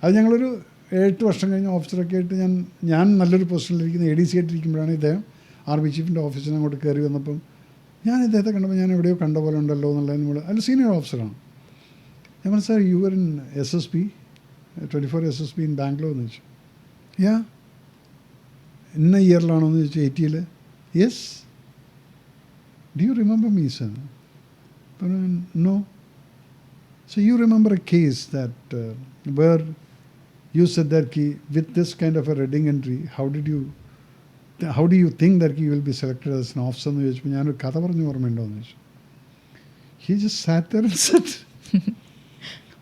അത് ഞങ്ങളൊരു 8 വർഷം കഴിഞ്ഞ് ഓഫീസറൊക്കെ ആയിട്ട് ഞാൻ നല്ലൊരു പൊസിഷനിലിരിക്കുന്ന ADC ആയിട്ടിരിക്കുമ്പോഴാണ് ഇദ്ദേഹം ആർമി ചീഫിൻ്റെ ഓഫീസിൽ അങ്ങോട്ട് കയറി വന്നപ്പം ഞാൻ ഇദ്ദേഹത്തെ കണ്ടപ്പോൾ ഞാൻ എവിടെയോ കണ്ട പോലെ ഉണ്ടല്ലോ എന്നുള്ളതിന് നമ്മൾ അതിൽ സീനിയർ ഓഫീസറാണ്. ഞാൻ പറഞ്ഞു, sir you are in SSB 24 SSB in Bangalore എന്ന് ചോദിച്ചു. യാ, ഇന്ന ഇയറിലാണോ എന്ന് ചോദിച്ചു. 80-ൽ. Yes. Do you remember me sir? No. So you remember a case that where you said that with this kind of a reading entry, how do you think that you will be selected as an officer? എന്ന് ചോദിച്ചപ്പോൾ ഞാനൊരു കഥ പറഞ്ഞ് ഓർമ്മയുണ്ടോ എന്ന് ചോദിച്ചു. He just sat there and said.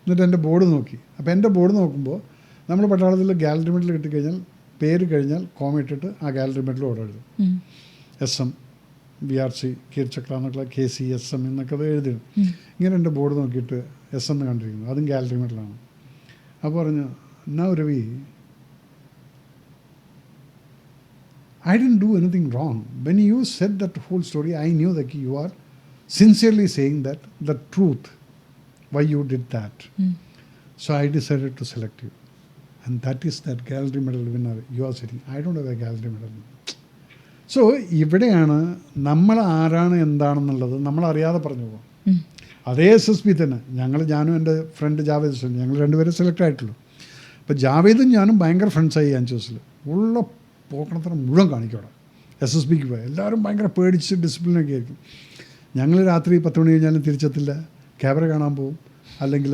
എന്നിട്ട് എൻ്റെ ബോർഡ് നോക്കി. അപ്പോൾ എൻ്റെ ബോർഡ് നോക്കുമ്പോൾ നമ്മൾ പട്ടാളത്തിൽ ഗാലറി മെഡൽ കിട്ടിക്കഴിഞ്ഞാൽ പേര് കഴിഞ്ഞാൽ കോമ ഇട്ടിട്ട് ആ ഗാലറി മെഡൽ ഓർഡർ എഴുതും. SM BRC കീർച്ചക്ര എന്നൊക്കെ KC SM എന്നൊക്കെ അത് എഴുതിയിടും. ഇങ്ങനെ എൻ്റെ ബോർഡ് നോക്കിയിട്ട് S എന്ന് കണ്ടിരിക്കുന്നു, അതും ഗാലറി മെഡലാണ്. അപ്പോൾ പറഞ്ഞു, now Ravi, I didn't do anything wrong. When you said that whole story, I knew that you are sincerely saying that the truth, why you did that. So I decided to select you. And that is that gallery medal winner you are sitting. I don't have a gallery medal. So ഇവിടെയാണ് നമ്മൾ ആരാണ് എന്താണെന്നുള്ളത് നമ്മളറിയാതെ പറഞ്ഞു പോകും. അതേ SSB തന്നെ ഞാനും എൻ്റെ ഫ്രണ്ട് ജാവേദ് ഹുസൈൻ, ഞങ്ങൾ 2 പേരെ സെലക്ട് ആയിട്ടുള്ളൂ. അപ്പോൾ ജാവേദും ഞാനും ഭയങ്കര ഫ്രണ്ട്സായി 5 ദിവസത്തിൽ. ഉള്ള പോക്കണത്തിന് മുഴുവൻ കാണിക്കോടെ SSBക്ക് പോയി. എല്ലാവരും ഭയങ്കര പേടിച്ച് ഡിസിപ്ലിനൊക്കെ ആയിരിക്കും. ഞങ്ങൾ രാത്രി 10 മണി കഴിഞ്ഞാലും തിരിച്ചെത്തില്ല, ക്യാമറ കാണാൻ പോവും, അല്ലെങ്കിൽ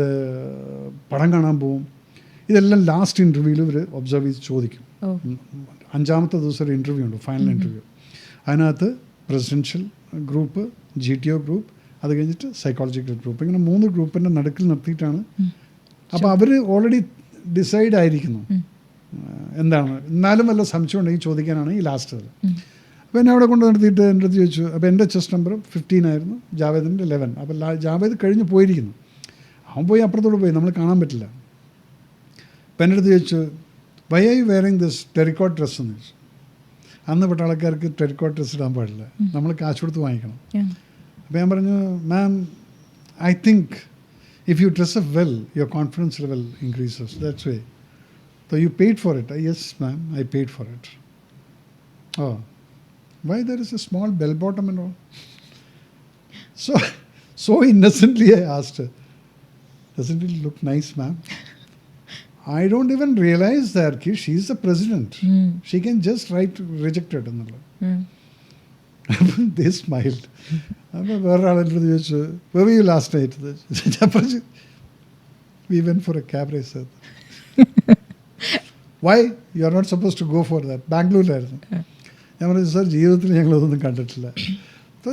പടം കാണാൻ പോവും. ഇതെല്ലാം ലാസ്റ്റ് ഇൻ്റർവ്യൂവിൽ ഇവർ ഒബ്സർവ് ചെയ്ത് ചോദിക്കും. 5ാമത്തെ ദിവസം ഒരു ഇൻ്റർവ്യൂ ഉണ്ട്, ഫൈനൽ ഇൻ്റർവ്യൂ. അതിനകത്ത് പ്രസിഡൻഷ്യൽ ഗ്രൂപ്പ്, GTO ഗ്രൂപ്പ്, അത് കഴിഞ്ഞിട്ട് സൈക്കോളജിക്കൽ ഗ്രൂപ്പ്, ഇങ്ങനെ 3 ഗ്രൂപ്പിൻ്റെ നടുക്കിൽ നിർത്തിയിട്ടാണ്. അപ്പോൾ അവർ ഓൾറെഡി ഡിസൈഡ് ആയിരിക്കുന്നു എന്താണ്. എന്നാലും വല്ല സംശയം ഉണ്ടെങ്കിൽ ചോദിക്കാനാണ് ഈ ലാസ്റ്റ്. അപ്പോൾ എന്നെ അവിടെ കൊണ്ട് നിർത്തിയിട്ട് എൻ്റെ അടുത്ത് ചോദിച്ചു. അപ്പോൾ എൻ്റെ ചെസ്റ്റ് നമ്പർ 15 ആയിരുന്നു, ജാവേദിൻ്റെ 11. അപ്പോൾ ജാവേദ് കഴിഞ്ഞ് പോയിരിക്കുന്നു. അവൻ പോയി അപ്പുറത്തോട്ട് പോയി, നമ്മൾ കാണാൻ പറ്റില്ല. അപ്പം എൻ്റെ അടുത്ത് ചോദിച്ചു, why are you wearing this terrycot dress എന്ന് ചോദിച്ചു. അന്ന് പട്ടാളക്കാർക്ക് ടെറിക്കോട്ട് ഡ്രസ്സ് ഇടാൻ പാടില്ല, നമ്മൾ കാശ് കൊടുത്ത് വാങ്ങിക്കണം. അപ്പോൾ ഞാൻ പറഞ്ഞു, ma'am, I think if you dress up well your confidence level increases, that's way. So you paid for it? Yes, ma'am, I paid for it. Oh, why there is a small bell bottom and all? So innocently I asked her, doesn't it look nice, ma'am? I don't even realize that she is the president. She can just write rejected. They smiled. Where were you last night? We went for a cab race. Why? You are not supposed to go for that. ബാംഗ്ലൂരിലായിരുന്നു. ഞാൻ പറഞ്ഞു, sir ജീവിതത്തിൽ ഞങ്ങളതൊന്നും കണ്ടിട്ടില്ല. അപ്പോൾ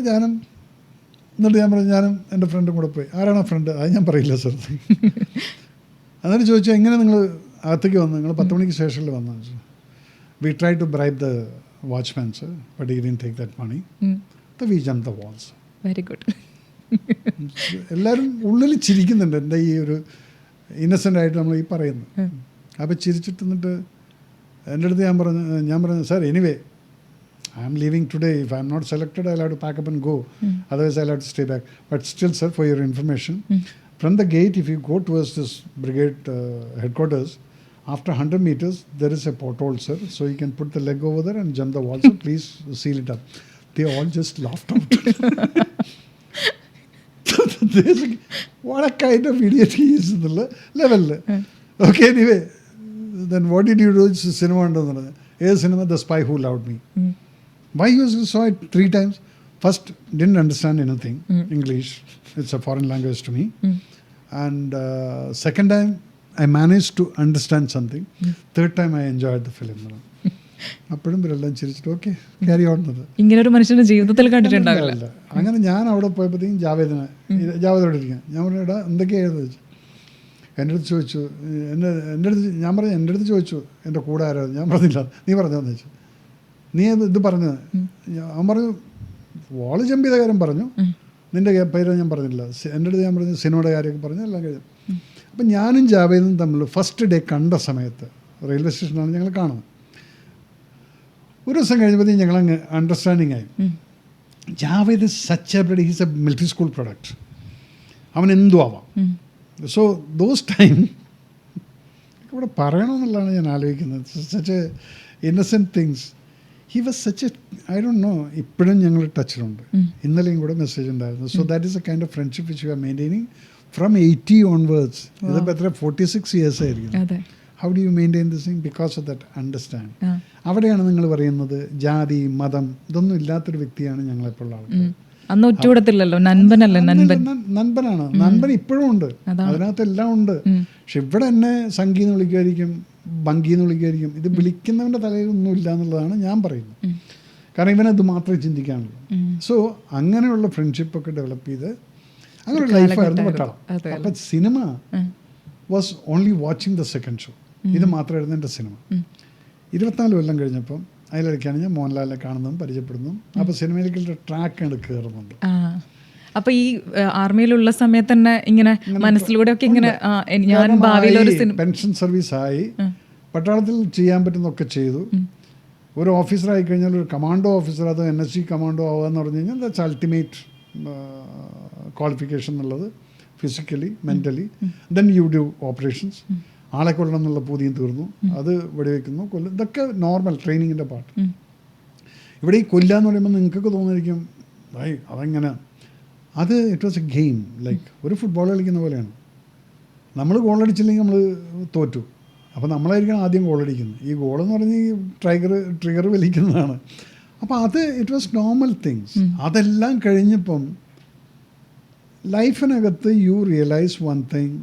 എന്നിട്ട് ഞാൻ പറഞ്ഞു, ഞാനും എൻ്റെ ഫ്രണ്ടും കൂടെ പോയി. ആരാണ് ഫ്രണ്ട്? അത് ഞാൻ പറയില്ല സാർ. എന്നിട്ട് ചോദിച്ചു, എങ്ങനെ നിങ്ങൾ അകത്തേക്ക് വന്നു? നിങ്ങൾ 10 മണിക്ക് ശേഷമല്ലേ വന്നു? We try to bribe the watchman sir, but he didn't take that money. So we jump the walls. Very good. എല്ലാവരും ഉള്ളിൽ ചിരിക്കുന്നുണ്ട്, എൻ്റെ ഈ ഒരു ഇന്നസെൻ്റ് ആയിട്ട് നമ്മൾ ഈ പറയുന്നു. അപ്പോൾ ചിരിച്ചിട്ട് എന്നിട്ട് എൻ്റെ അടുത്ത് ഞാൻ പറഞ്ഞു, sir, anyway I am leaving today. If I am not selected I have to pack up and go, otherwise I have to stay back. But still sir, for your information, from the gate if you go towards this brigade headquarters, after 100 meters there is a porthole, sir, so you can put the leg over there and jump the wall, so please seal it up. They all just laughed out. What a kind of idiot he is in the level. Okay, anyway, then what did you do? It's cinema. Cinema, The Spy Who Loved Me. Why you saw it 3 times? First, didn't understand anything, English. It's a foreign language to me. And second time, I managed to understand something. Third time, I enjoyed the film. അപ്പോഴും ഇവരെല്ലാം ചിരിച്ചിട്ട് okay carry on. ഇങ്ങനൊരു മനുഷ്യന്റെ ജീവിതത്തിൽ കണ്ടിട്ടുണ്ടാവില്ല. അങ്ങനെ ഞാൻ അവിടെ പോയപ്പോഴത്തേക്കും ജാവേദോടെ ഇരിക്കാം. ഞാൻ പറഞ്ഞു, എടാ എന്തൊക്കെയായിരുന്നു ചോദിച്ചു. എൻ്റെ അടുത്ത് ചോദിച്ചു, എൻ്റെ അടുത്ത് ചോദിച്ചു എൻ്റെ കൂടെ ആരായിരുന്നു. ഞാൻ പറഞ്ഞില്ല. നീ പറഞ്ഞതെന്ന് ചോദിച്ചു. നീ ഇത് പറഞ്ഞത്? അവൻ പറഞ്ഞു, വാള് ജമ്പ് ചെയ്ത കാര്യം പറഞ്ഞു, നിൻ്റെ പേര് ഞാൻ പറഞ്ഞില്ല. എൻ്റെ അടുത്ത് ഞാൻ പറഞ്ഞു സിനിമയുടെ കാര്യമൊക്കെ പറഞ്ഞു, എല്ലാം കഴിഞ്ഞു. അപ്പം ഞാനും ജാവേദും തമ്മിൽ ഫസ്റ്റ് ഡേ കണ്ട സമയത്ത് റെയിൽവേ സ്റ്റേഷനിലാണ് ഞങ്ങൾ കാണുന്നത്. ഒരു ദിവസം കഴിഞ്ഞപ്പോഴത്തേക്കും ഞങ്ങളങ്ങ് അണ്ടർസ്റ്റാൻഡിങ് ആയി. Javed such A bloody, he's A military school product. അവൻ എന്തു ആവാം. സോ ദോസ് ടൈം ഇവിടെ പറയണമെന്നുള്ളതാണ് ഞാൻ ആലോചിക്കുന്നത്. Such A innocent things. He was such A, I don't no, ഇപ്പോഴും ഞങ്ങൾ ടച്ചിലുണ്ട്. ഇന്നലെയും കൂടെ മെസ്സേജ് ഉണ്ടായിരുന്നു. So that is A kind of friendship which you are maintaining from 80 onwards. ഇതിപ്പോൾ എത്ര 46 years ആയിരിക്കും. How do you maintain this thing? Because of that understand. അവിടെയാണ് നിങ്ങൾ പറയുന്നത് ജാതി മതം ഇതൊന്നും ഇല്ലാത്തൊരു വ്യക്തിയാണ് ഞങ്ങളെപ്പോഴുള്ള ആൾക്കാർ. അന്ന് ഒറ്റുകൂടത്തില്ലല്ലോ. നൻപനാണ്. നൻപൻ ഇപ്പോഴും ഉണ്ട്, അതിനകത്ത് എല്ലാം ഉണ്ട്. പക്ഷെ ഇവിടെ എന്നെ സംഗീന്ന് വിളിക്കുമായിരിക്കും, ഭംഗിന്ന് വിളിക്കുമായിരിക്കും. ഇത് വിളിക്കുന്നവൻ്റെ തലയിൽ ഒന്നും ഇല്ല എന്നുള്ളതാണ് ഞാൻ പറയുന്നത്. കാരണം ഇവനത് മാത്രമേ ചിന്തിക്കാനുള്ളൂ. സോ അങ്ങനെയുള്ള ഫ്രണ്ട്ഷിപ്പൊക്കെ ഡെവലപ്പ് ചെയ്ത് അങ്ങനെ ഒരു ലൈഫായിരുന്നു പട്ടാളം. അപ്പം cinema was only watching the second show. ഇത് മാത്രമായിരുന്നു എൻ്റെ സിനിമ. 24 കൊല്ലം കഴിഞ്ഞപ്പം അതിലിടയ്ക്കാണ് ഞാൻ മോഹൻലാലിനെ കാണുന്നതും പരിചയപ്പെടുന്നതും. അപ്പോൾ സിനിമയിലേക്കുള്ള ട്രാക്ക് ആണ് കയറുന്നുണ്ട്. അപ്പോൾ ഈ ആർമിയിലുള്ള സമയത്ത് തന്നെ ഇങ്ങനെ മനസ്സിലൂടെ ഒക്കെ ഇങ്ങനെ ഞാൻ ഭാവിയിലൊരു പെൻഷൻ സർവീസായി പട്ടാളത്തിൽ ചെയ്യാൻ പറ്റുന്നതൊക്കെ ചെയ്തു. ഒരു ഓഫീസറായി കഴിഞ്ഞാൽ ഒരു കമാൻഡോ ഓഫീസർ, അത് NSG കമാൻഡോ ആവുക എന്ന് പറഞ്ഞു കഴിഞ്ഞാൽ ദാറ്റ്സ് അൾട്ടിമേറ്റ് ക്വാളിഫിക്കേഷൻ എന്നുള്ളത്. Physically mentally then you do operations. ആളെ കൊല്ലണം എന്നുള്ള പൂതിയും തീർന്നു. അത് വെടിവെക്കുന്നു, കൊല്ലും, ഇതൊക്കെ നോർമൽ ട്രെയിനിങ്ങിൻ്റെ പാർട്ട്. ഇവിടെ ഈ കൊല്ലുക എന്ന് പറയുമ്പോൾ നിങ്ങൾക്കൊക്കെ തോന്നിയിരിക്കും അതെങ്ങനെ. അത് it was A game. Like ഒരു ഫുട്ബോൾ കളിക്കുന്ന പോലെയാണ്. നമ്മൾ ഗോളടിച്ചില്ലെങ്കിൽ നമ്മൾ തോറ്റു. അപ്പോൾ നമ്മളായിരിക്കണം ആദ്യം ഗോളടിക്കുന്നത്. ഈ ഗോളെന്ന് പറഞ്ഞ് ഈ ട്രിഗർ വലിക്കുന്നതാണ്. അപ്പോൾ അത് ഇറ്റ് വാസ് നോർമൽ തിങ്സ്. അതെല്ലാം കഴിഞ്ഞപ്പം ലൈഫിനകത്ത് യു റിയലൈസ് വൺ തിങ്,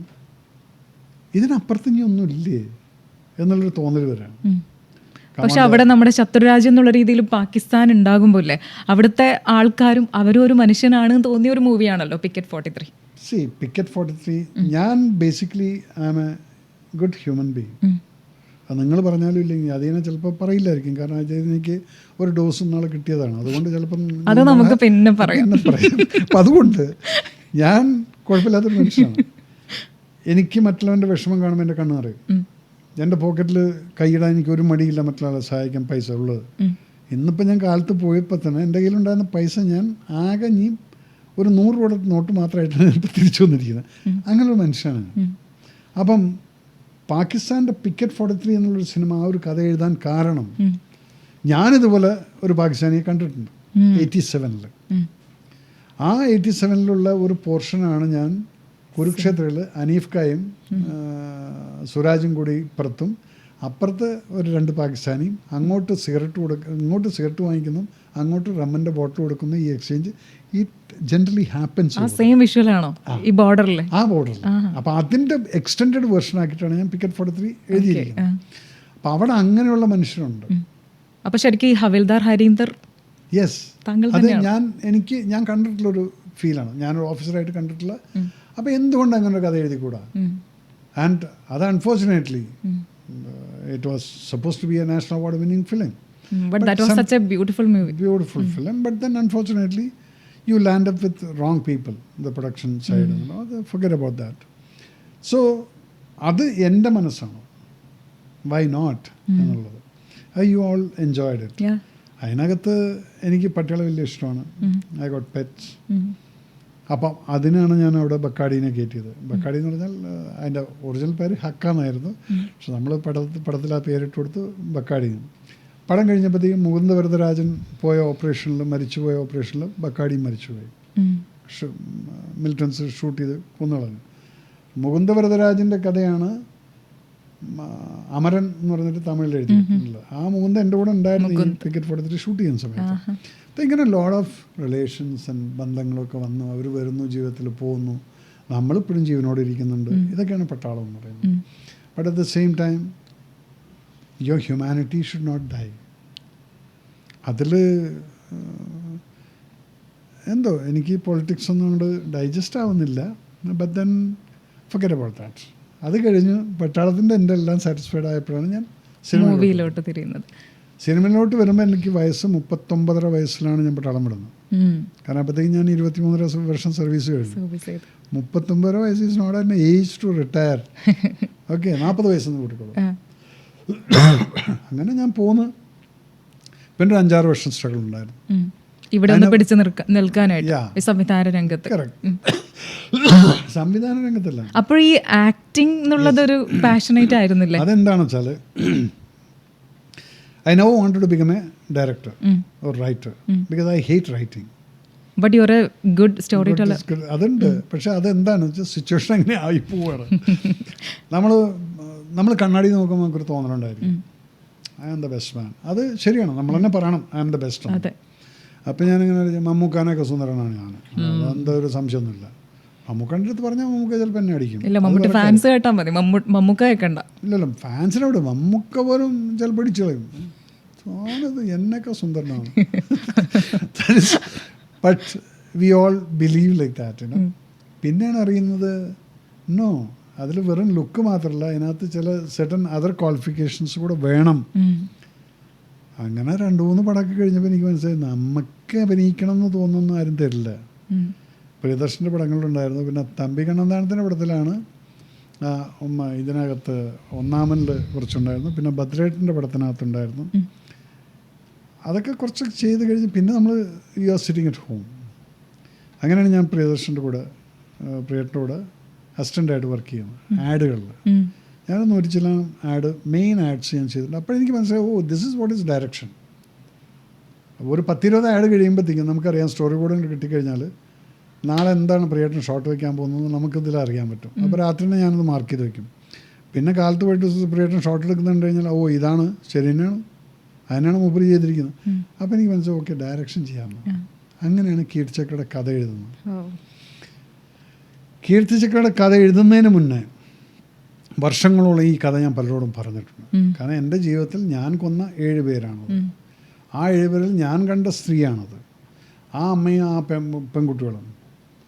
ഇതിനപ്പുറത്ത് ഇനി ഒന്നുമില്ലേ എന്നുള്ളൊരു തോന്നൽ വരാണ്. പക്ഷെ അവിടെ നമ്മുടെ ശത്രുരാജ്യം എന്നുള്ള രീതിയിൽ പാകിസ്ഥാൻ ഉണ്ടാകുമ്പോൾ അല്ലേ അവിടുത്തെ ആൾക്കാരും അവരും ഒരു മനുഷ്യനാണ് തോന്നിയ ഒരു മൂവിയാണല്ലോ പിക്കറ്റ് 43. പിക്കറ്റ് 43 ഞാൻ basically I am a good human being. അത് നിങ്ങൾ പറഞ്ഞാലും ഇല്ലെങ്കിൽ അതിനെ ചിലപ്പോൾ പറയില്ലായിരിക്കും. കാരണം എനിക്ക് ഒരു ഡോസ് നാളെ കിട്ടിയതാണ്. അതുകൊണ്ട് ചിലപ്പം അത് നമുക്ക് പിന്നെ പറയാം. അപ്പം അതുകൊണ്ട് ഞാൻ കുഴപ്പമില്ലാത്തൊരു മനുഷ്യനാണ്. എനിക്ക് മറ്റുള്ളവൻ്റെ വിഷമം കാണുമ്പോൾ എൻ്റെ കണ്ണ് നിറയും. എൻ്റെ പോക്കറ്റിൽ കൈയിടാൻ എനിക്ക് ഒരു മടിയില്ല മറ്റുള്ളവരെ സഹായിക്കാൻ പൈസ ഉള്ളത്. ഇന്നിപ്പോൾ ഞാൻ കാലത്ത് പോയപ്പോൾ തന്നെ എൻ്റെ കയ്യിലുണ്ടായിരുന്ന പൈസ ഞാൻ ആകെ ഒരു 100 രൂപയുടെ നോട്ട് മാത്രമായിട്ടാണ് ഇപ്പോൾ തിരിച്ചു വന്നിരിക്കുന്നത്. അങ്ങനൊരു മനുഷ്യനാണ്. അപ്പം പാകിസ്ഥാൻ്റെ പിക്കറ്റ് 43 എന്നുള്ളൊരു സിനിമ ആ ഒരു കഥ എഴുതാൻ കാരണം ഞാനിതുപോലെ ഒരു പാകിസ്ഥാനിയെ കണ്ടിട്ടുണ്ട് 87-ൽ. ആ 87-ലുള്ള ഒരു പോർഷനാണ് ഞാൻ കുരുക്ഷേത്രയിൽ അനീഫ് ഖായും സുരാജും കൂടി ഇപ്പുറത്തും, അപ്പുറത്ത് ഒരു 2 പാകിസ്ഥാനിയും അങ്ങോട്ട് ഇങ്ങോട്ട് സിഗരറ്റ് വാങ്ങിക്കുന്നു, അങ്ങോട്ട് റമ്മൻ്റെ ബോട്ടിൽ കൊടുക്കുന്നു. ഈ എക്സ്ചേഞ്ച് ഈ ജനറലി ഹാപ്പൻസ് സെയിം വിഷ്വലാണോ ഈ ബോർഡറിൽ? ആ ബോർഡറിൽ. അപ്പോൾ അതിൻ്റെ എക്സ്റ്റെൻഡഡ് വേർഷൻ ആക്കിയിട്ടാണ് ഞാൻ പിക്കറ്റ് 43 എഴുതിയിരിക്കുന്നത്. അപ്പോൾ അവിടെ അങ്ങനെയുള്ള മനുഷ്യരുണ്ട്. അപ്പോൾ ശരിക്കും ഈ ഹവിൽദാർ ഹരീന്ദർ യെസ്, അത് ഞാൻ കണ്ടിട്ടുള്ളൊരു ഫീലാണ്. ഞാനൊരു ഓഫീസറായിട്ട് കണ്ടിട്ടുള്ള. അപ്പോൾ എന്തുകൊണ്ട് അങ്ങനെ ഒരു കഥ എഴുതിക്കൂടാ? ആൻഡ് അത് unfortunately it was supposed to be a national award winning film, but that was such a beautiful film, but then unfortunately you land up with wrong people, the production side, forget about that. So adu ende manasanu, why not ennulladu. You all enjoyed it. അതിനകത്ത് എനിക്ക് പട്ടികളെ വലിയ ഇഷ്ടമാണ്. I got pets. അപ്പം അതിനാണ് ഞാൻ അവിടെ ബക്കാടീനെ കയറ്റിയത്. ബക്കാടി എന്ന് പറഞ്ഞാൽ അതിൻ്റെ ഒറിജിനൽ പേര് ഹക്ക എന്നായിരുന്നു. പക്ഷെ നമ്മൾ പടത്തിൽ ആ പേരിട്ട് കൊടുത്ത് ബക്കാടി. പടം കഴിഞ്ഞപ്പോഴത്തേക്കും മുകുന്ദവരദരാജൻ മരിച്ചുപോയ ഓപ്പറേഷനിൽ ബക്കാടിയും മരിച്ചുപോയി. മിലിറ്റൻസ് ഷൂട്ട് ചെയ്ത് കൊന്നുകളഞ്ഞു. മുകുന്ദവരദരാജൻ്റെ കഥയാണ് അമരൻ എന്ന് പറഞ്ഞിട്ട് തമിഴിൽ എഴുതിയിട്ടുള്ളത്. ആ മുകുന്ദ എൻ്റെ കൂടെ ഉണ്ടായിരുന്നു ഈ പിക്കറ്റ് 43 ഷൂട്ട് ചെയ്യുന്ന സമയത്ത്. അപ്പോൾ ഇങ്ങനെ ലോഡ് ഓഫ് റിലേഷൻസ് ആൻഡ് ബന്ധങ്ങളൊക്കെ വന്നു. അവർ വരുന്നു, ജീവിതത്തിൽ പോകുന്നു, നമ്മളിപ്പോഴും ജീവനോട് ഇരിക്കുന്നുണ്ട്. ഇതൊക്കെയാണ് പട്ടാളം എന്ന് പറയുന്നത്. But at the same time your humanity should not die. അതിൽ എന്തോ എനിക്ക് പൊളിറ്റിക്സ് ഒന്നും കൊണ്ട് ഡൈജസ്റ്റ് ആവുന്നില്ല. But then forget about that. അത് കഴിഞ്ഞ് പട്ടാളത്തിൻ്റെ എൻ്റെ എല്ലാം സാറ്റിസ്ഫൈഡ് ആയപ്പോഴാണ് ഞാൻ സിനിമയിലോട്ട് തിരിയുന്നത്. സിനിമയിലോട്ട് വരുമ്പോൾ എനിക്ക് 39.5 വയസ്സിലാണ് ഞാൻ പട്ടാളം വിടുന്നത്. കാരണം അപ്പോഴത്തേക്കും ഞാൻ 23 വർഷം സർവീസ് കഴിഞ്ഞു. 39 വയസ്സ് is not an age to retire. Okay, 40 വയസ്സെന്ന് കൂട്ടിക്കോളൂ. അങ്ങനെ ഞാൻ പോന്ന്. പിന്നെ ഒരു 5-6 വർഷം സ്ട്രഗിൾ ഉണ്ടായിരുന്നു ഇവിടെ പിടിച്ചു നിൽക്കാനായിട്ട് സംവിധാന രംഗത്ത്. സംവിധാന രംഗത്തല്ല. അപ്പോൾ ഈ ആക്ടിംഗ് എന്നുള്ളതൊരു പാഷനേറ്റ് ആയിരുന്നില്ലേ? അതെന്താണെന്ന് വെച്ചാൽ I never wanted to become a director or writer because I hate writing. But you're a good storyteller. അതുണ്ട്. പക്ഷെ അതെന്താണെന്ന് വെച്ചാൽ സിറ്റുവേഷൻ അങ്ങനെ ആയിപ്പോവാണ്. നമ്മൾ കണ്ണാടി നോക്കുമ്പോൾ നമുക്കൊരു തോന്നലുണ്ടായിരിക്കും I am the best man. അത് ശരിയാണ്, നമ്മൾ തന്നെ പറയണം ഐ ആം ദ ബെസ്റ്റ്. അപ്പം ഞാനിങ്ങനെ മമ്മൂക്കാനൊക്കെ സുന്ദരനാണ് ഞാൻ. അതെന്താ ഒരു സംശയമൊന്നുമില്ല. മമ്മൂക്കാൻ്റെ അടുത്ത് പറഞ്ഞാൽ മമ്മൂക്ക ചിലപ്പോൾ എന്നെ അടിക്കും. ഫാൻസ് കേട്ടാൽ മതി, മമ്മൂക്ക കേൾക്കണ്ട. ഇല്ലല്ലോ, ഫാൻസിനോട് മമ്മൂക്ക പോലും ചിലപ്പോൾ അടിച്ചു കളയും. അത് എന്നൊക്കെ സുന്ദരനാണ്. But we all believe like that. പിന്നെയാണ് അറിയുന്നത് നോ, അതിൽ വെറും ലുക്ക് മാത്രമല്ല, അതിനകത്ത് ചില സെർട്ടൺ അതർ ക്വാളിഫിക്കേഷൻസ് കൂടെ വേണം. അങ്ങനെ 2-3 പടമൊക്കെ കഴിഞ്ഞപ്പോൾ എനിക്ക് മനസ്സിലായി നമുക്ക് അഭിനയിക്കണം എന്ന് തോന്നുന്നു ആരും തരില്ല. പ്രിയദർശൻ്റെ പടങ്ങളിലുണ്ടായിരുന്നു. പിന്നെ തമ്പി കണ്ണന്താനത്തിൻ്റെ പടത്തിലാണ് ഇതിനകത്ത് ഒന്നാമനിൽ കുറച്ചുണ്ടായിരുന്നു. പിന്നെ ഭദ്രേട്ടൻ്റെ പടത്തിനകത്തുണ്ടായിരുന്നു. അതൊക്കെ കുറച്ച് ചെയ്ത് കഴിഞ്ഞ് പിന്നെ നമ്മൾ you are sitting at home. അങ്ങനെയാണ് ഞാൻ പ്രിയദർശൻ്റെ കൂടെ പ്രിയട്ടൻ്റെ കൂടെ അസിസ്റ്റൻ്റായിട്ട് വർക്ക് ചെയ്യുന്നത്. ആഡുകളിൽ ഞാനൊന്നും ഒരിച്ചില്ല മെയിൻ ആഡ്സ് ഞാൻ ചെയ്തിട്ടുണ്ട്. അപ്പോഴെനിക്ക് മനസ്സിലായി this is what is direction. ഒരു 10-20 ആഡ് കഴിയുമ്പോഴത്തേക്കും നമുക്കറിയാം സ്റ്റോറി ബോർഡ് കിട്ടിക്കഴിഞ്ഞാൽ നാളെ എന്താണ് പ്രിയേട്ടൻ ഷോട്ട് വയ്ക്കാൻ പോകുന്നത് നമുക്കിതിൽ അറിയാൻ പറ്റും. അപ്പോൾ രാത്രി തന്നെ ഞാനത് മാർക്ക് ചെയ്ത് വയ്ക്കും. പിന്നെ കാലത്ത് പോയിട്ട് പ്രിയേട്ടൻ ഷോട്ട് എടുക്കുന്നുണ്ട് കഴിഞ്ഞാൽ ഇതാണ് ശരി തന്നെയാണ്, അതിനാണ് മൂപ്പര് ചെയ്തിരിക്കുന്നത്. അപ്പോൾ എനിക്ക് മനസ്സിലായി ഓക്കെ ഡയറക്ഷൻ ചെയ്യാമെന്ന്. അങ്ങനെയാണ് കീർത്തിചക്രയുടെ കഥ എഴുതുന്നത്. കീർത്തിചക്രയുടെ കഥ എഴുതുന്നതിന് മുന്നേ വർഷങ്ങളോളം ഈ കഥ ഞാൻ പലരോടും പറഞ്ഞിട്ടുണ്ട്. കാരണം എൻ്റെ ജീവിതത്തിൽ ഞാൻ കൊന്ന 7 പേരാണത്. ആ 7 പേരിൽ ഞാൻ കണ്ട സ്ത്രീയാണത്. ആ അമ്മയും ആ പെൺകുട്ടികളും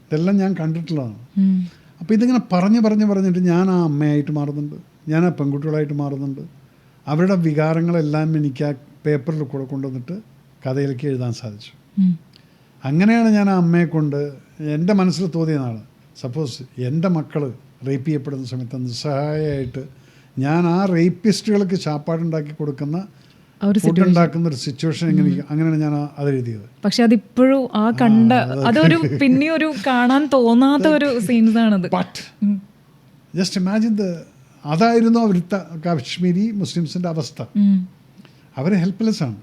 ഇതെല്ലാം ഞാൻ കണ്ടിട്ടുള്ളതാണ്. അപ്പോൾ ഇതിങ്ങനെ പറഞ്ഞിട്ട് ഞാൻ ആ അമ്മയായിട്ട് മാറുന്നുണ്ട്, ഞാൻ ആ പെൺകുട്ടികളായിട്ട് മാറുന്നുണ്ട്. അവരുടെ വികാരങ്ങളെല്ലാം എനിക്ക് ആ പേപ്പറിൽ കൂടെ കൊണ്ടുവന്നിട്ട് കഥയിലേക്ക് എഴുതാൻ സാധിച്ചു. അങ്ങനെയാണ് ഞാൻ ആ അമ്മയെ കൊണ്ട് എൻ്റെ മനസ്സിൽ തോന്നിയതാണ് സപ്പോസ് എൻ്റെ മക്കൾ റേപ്പ് ചെയ്യപ്പെടുന്ന സമയത്ത് നിസ്സഹായമായിട്ട് ഞാൻ ആ റേപ്പിസ്റ്റുകൾക്ക് ചാപ്പാടുണ്ടാക്കി കൊടുക്കുന്ന ഫുഡ് ഉണ്ടാക്കുന്ന ഒരു സിറ്റുവേഷൻ അങ്ങനെയാണ് ഞാൻ അത് എഴുതിയത്. പക്ഷെ അതിപ്പോഴും ആ കണ്ട അതൊരു പിന്നെ ഒരു കാണാൻ തോന്നാത്ത ഒരു സീൻസ് ആണത്. ബട്ട് ജസ്റ്റ് ഇമാജിൻ അതായിരുന്നു അവർ കാശ്മീരി മുസ്ലിംസിൻ്റെ അവസ്ഥ. അവർ ഹെൽപ്ലെസ് ആണ്.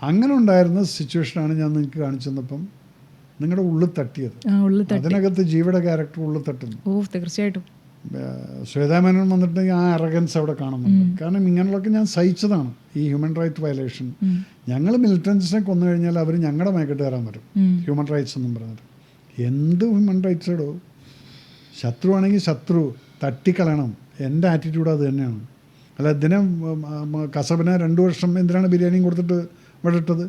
അങ്ങനെ ഉണ്ടായിരുന്ന സിറ്റുവേഷനാണ് ഞാൻ നിങ്ങൾക്ക് കാണിച്ചു തന്നപ്പം നിങ്ങളുടെ ഉള്ളിൽ തട്ടിയത്. അതിനകത്ത് ജീവയുടെ ക്യാരക്ടർ ഉള്ളിൽ തട്ടുന്നു. ഓ തീർച്ചയായിട്ടും. ശ്വേതാമേനോൻ വന്നിട്ടുണ്ടെങ്കിൽ ആ അറഗൻസ് അവിടെ കാണുന്നുണ്ട്. കാരണം ഇങ്ങനെയുള്ളതൊക്കെ ഞാൻ സഹിച്ചതാണ്. ഈ ഹ്യൂമൻ റൈറ്റ് വയലേഷൻ, ഞങ്ങൾ മിലിറ്റൻസിനെ കൊന്നു കഴിഞ്ഞാൽ അവർ ഞങ്ങളുടെ മേക്കിട്ട് കയറാൻ വരും. ഹ്യൂമൻ റൈറ്റ്സ് എന്നും പറഞ്ഞിട്ട് എന്ത് ഹ്യൂമൻ റൈറ്റ്സ് ഇടോ? ശത്രുവാണെങ്കിൽ ശത്രു തട്ടിക്കളയണം. എൻ്റെ ആറ്റിറ്റ്യൂഡ് അത് തന്നെയാണ്. അല്ല ഇതിനെ കസബിനെ 2 വർഷം എന്തിനാണ് ബിരിയാണിയും കൊടുത്തിട്ട് ഇവിടെ ഇട്ടത്?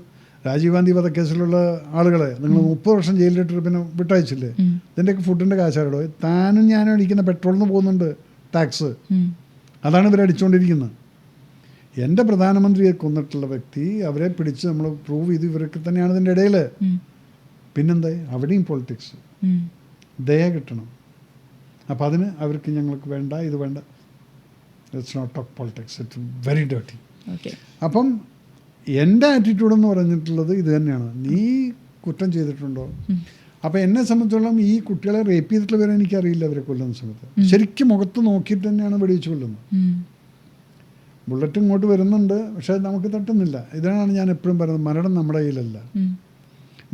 രാജീവ് ഗാന്ധി വധക്കേസിലുള്ള ആളുകളെ നിങ്ങൾ 30 വർഷം ജയിലിലിട്ട് പിന്നെ വിട്ടയച്ചില്ലേ? ഇതിൻ്റെയൊക്കെ ഫുഡിൻ്റെ കാശാരടോ? താനും ഞാനും അടിക്കുന്ന പെട്രോളിന് പോകുന്നുണ്ട് ടാക്സ്. അതാണ് ഇവരടിച്ചുകൊണ്ടിരിക്കുന്നത്. എൻ്റെ പ്രധാനമന്ത്രിയെ കൊന്നിട്ടുള്ള വ്യക്തി, അവരെ പിടിച്ച് നമ്മൾ പ്രൂവ് ചെയ്ത് ഇവരൊക്കെ തന്നെയാണ് ഇതിൻ്റെ ഇടയിൽ. പിന്നെന്താ? അവിടെയും പൊളിറ്റിക്സ് ദയ കിട്ടണം. അപ്പം അതിന് അവർക്ക് ഞങ്ങൾക്ക് വേണ്ട, ഇത് വേണ്ട. It's not talk politics, it's very dirty. അപ്പം എൻ്റെ ആറ്റിറ്റ്യൂഡ് എന്ന് പറഞ്ഞിട്ടുള്ളത് ഇത് തന്നെയാണ്. നീ കുറ്റം ചെയ്തിട്ടുണ്ടോ? അപ്പോൾ എന്നെ സംബന്ധിച്ചോളം ഈ കുട്ടികളെ റേപ്പ് ചെയ്തിട്ടുള്ള പേരെ എനിക്കറിയില്ല. അവരെ കൊല്ലുന്ന സമയത്ത് ശരിക്കും മുഖത്ത് നോക്കിയിട്ട് തന്നെയാണ് വെടിവെച്ച് കൊല്ലുന്നത്. ബുള്ളറ്റ് ഇങ്ങോട്ട് വരുന്നുണ്ട്, പക്ഷെ നമുക്ക് തട്ടുന്നില്ല. ഇതാണ് ഞാൻ എപ്പോഴും പറയുന്നത്, മരണം നമ്മുടെ കയ്യിലല്ല.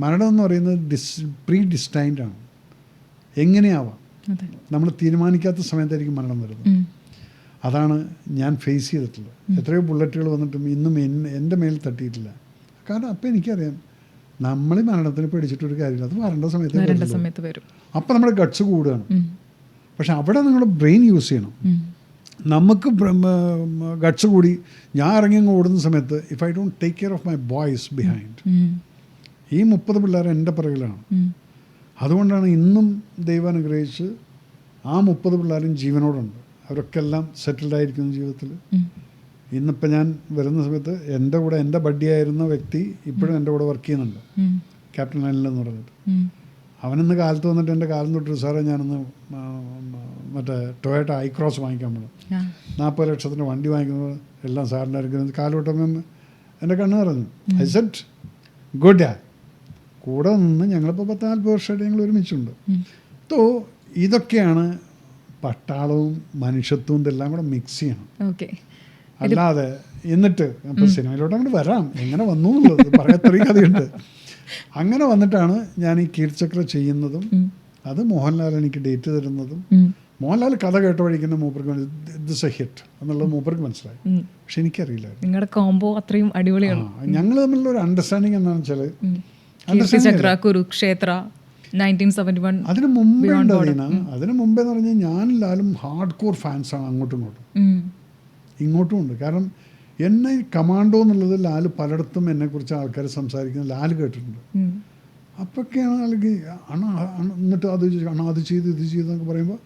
മരണം എന്ന് പറയുന്നത് പ്രീ ഡിസ്റ്റൈൻഡ് ആണ്. എങ്ങനെയാവാം, നമ്മൾ തീരുമാനിക്കാത്ത സമയത്തായിരിക്കും മരണം വരുന്നത്. അതാണ് ഞാൻ ഫേസ് ചെയ്തിട്ടുള്ളത്. എത്രയോ ബുള്ളറ്റുകൾ വന്നിട്ടും ഇന്നും എൻ്റെ മേൽ തട്ടിയിട്ടില്ല. കാരണം അപ്പം എനിക്കറിയാം നമ്മൾ മരണത്തിന് പേടിച്ചിട്ടൊരു കാര്യമില്ല. അത് വരേണ്ട സമയത്ത് വരും. അപ്പം നമ്മുടെ ഗട്ട്സ് കൂടുകയാണ്. പക്ഷെ അവിടെ നിങ്ങൾ ബ്രെയിൻ യൂസ് ചെയ്യണം. നമുക്ക് ഗട്ട്സ് കൂടി ഞാൻ ഇറങ്ങി ഓടുന്ന സമയത്ത് if I don't take care of my boys behind, ഈ 30 പിള്ളേർ എൻ്റെ പിറകിലാണ്. അതുകൊണ്ടാണ് ഇന്നും ദൈവം അനുഗ്രഹിച്ച് ആ 30 പിള്ളേരും ജീവനോടുണ്ട്. അവരൊക്കെ എല്ലാം സെറ്റിൽഡ് ആയിരിക്കുന്നു ജീവിതത്തിൽ. ഇന്നിപ്പോൾ ഞാൻ വരുന്ന സമയത്ത് എൻ്റെ കൂടെ എൻ്റെ ബഡ്ഡിയായിരുന്ന വ്യക്തി ഇപ്പോഴും എൻ്റെ കൂടെ വർക്ക് ചെയ്യുന്നുണ്ട്, ക്യാപ്റ്റൻ അനിൽ എന്ന് പറഞ്ഞിട്ട്. അവനിന്ന് കാലത്ത് വന്നിട്ട് എൻ്റെ കാലം തൊട്ട് സാറേ ഞാനൊന്ന് മറ്റേ ടൊയോട്ട ഐക്രോസ് വാങ്ങിക്കാൻ പോകണം, 40 ലക്ഷത്തിൻ്റെ വണ്ടി വാങ്ങിക്കുന്നത് എല്ലാം സാറിൻ്റെ ആയിരിക്കും. കാലുകൊട്ടം എൻ്റെ കണ്ണ് നിറഞ്ഞു. I said good. കൂടെ നിന്ന് ഞങ്ങളിപ്പോൾ 10-40 വർഷമായിട്ട് ഞങ്ങൾ ഒരുമിച്ചുണ്ട്. തോ ഇതൊക്കെയാണ് പട്ടാളവും മനുഷ്യത്വവും ഇതെല്ലാം കൂടെ മിക്സ് ചെയ്യണം. അല്ലാതെ എന്നിട്ട് ഇപ്പോൾ സിനിമയിലോട്ട് അങ്ങോട്ട് വരാം, എങ്ങനെ വന്നു എന്നുള്ളത് പറയാൻ അത്രയും കഥയുണ്ട്. അങ്ങനെ വന്നിട്ടാണ് ഞാൻ ഈ കീർച്ചക്ര ചെയ്യുന്നതും അത് മോഹൻലാൽ എനിക്ക് ഡേറ്റ് തരുന്നതും. മോഹൻലാൽ കഥ കേട്ട വഴിക്കുന്ന മൂപ്പർക്ക് ദിസ് എ ഹിറ്റ് എന്നുള്ളത് മൂപ്പർക്ക് മനസ്സിലായി. പക്ഷെ എനിക്കറിയില്ല. നിങ്ങളുടെ കോംബോ അത്രയും അടിപൊളിയാണ്. ഞങ്ങൾ തമ്മിലുള്ള ഒരു അണ്ടർസ്റ്റാൻഡിങ് എന്താണെന്ന് വെച്ചാൽ കുരുക്ഷേത്ര 1971 അതിന് മുമ്പേ അതിന് മുമ്പേ എന്ന് പറഞ്ഞാൽ ഞാൻ ലാലും ഹാർഡ് കോർ ഫാൻസാണ്. അങ്ങോട്ടും ഇങ്ങോട്ടും ഉണ്ട്. കാരണം എന്നെ കമാൻഡോ എന്നുള്ളത് ലാല് പലയിടത്തും എന്നെക്കുറിച്ച് ആൾക്കാർ സംസാരിക്കുന്നത് ലാല് കേട്ടിട്ടുണ്ട്. അപ്പൊക്കെയാണ് അല്ലെങ്കിൽ എന്നിട്ട് അത് ചെയ്ത് ഇത് ചെയ്തെന്നൊക്കെ പറയുമ്പോൾ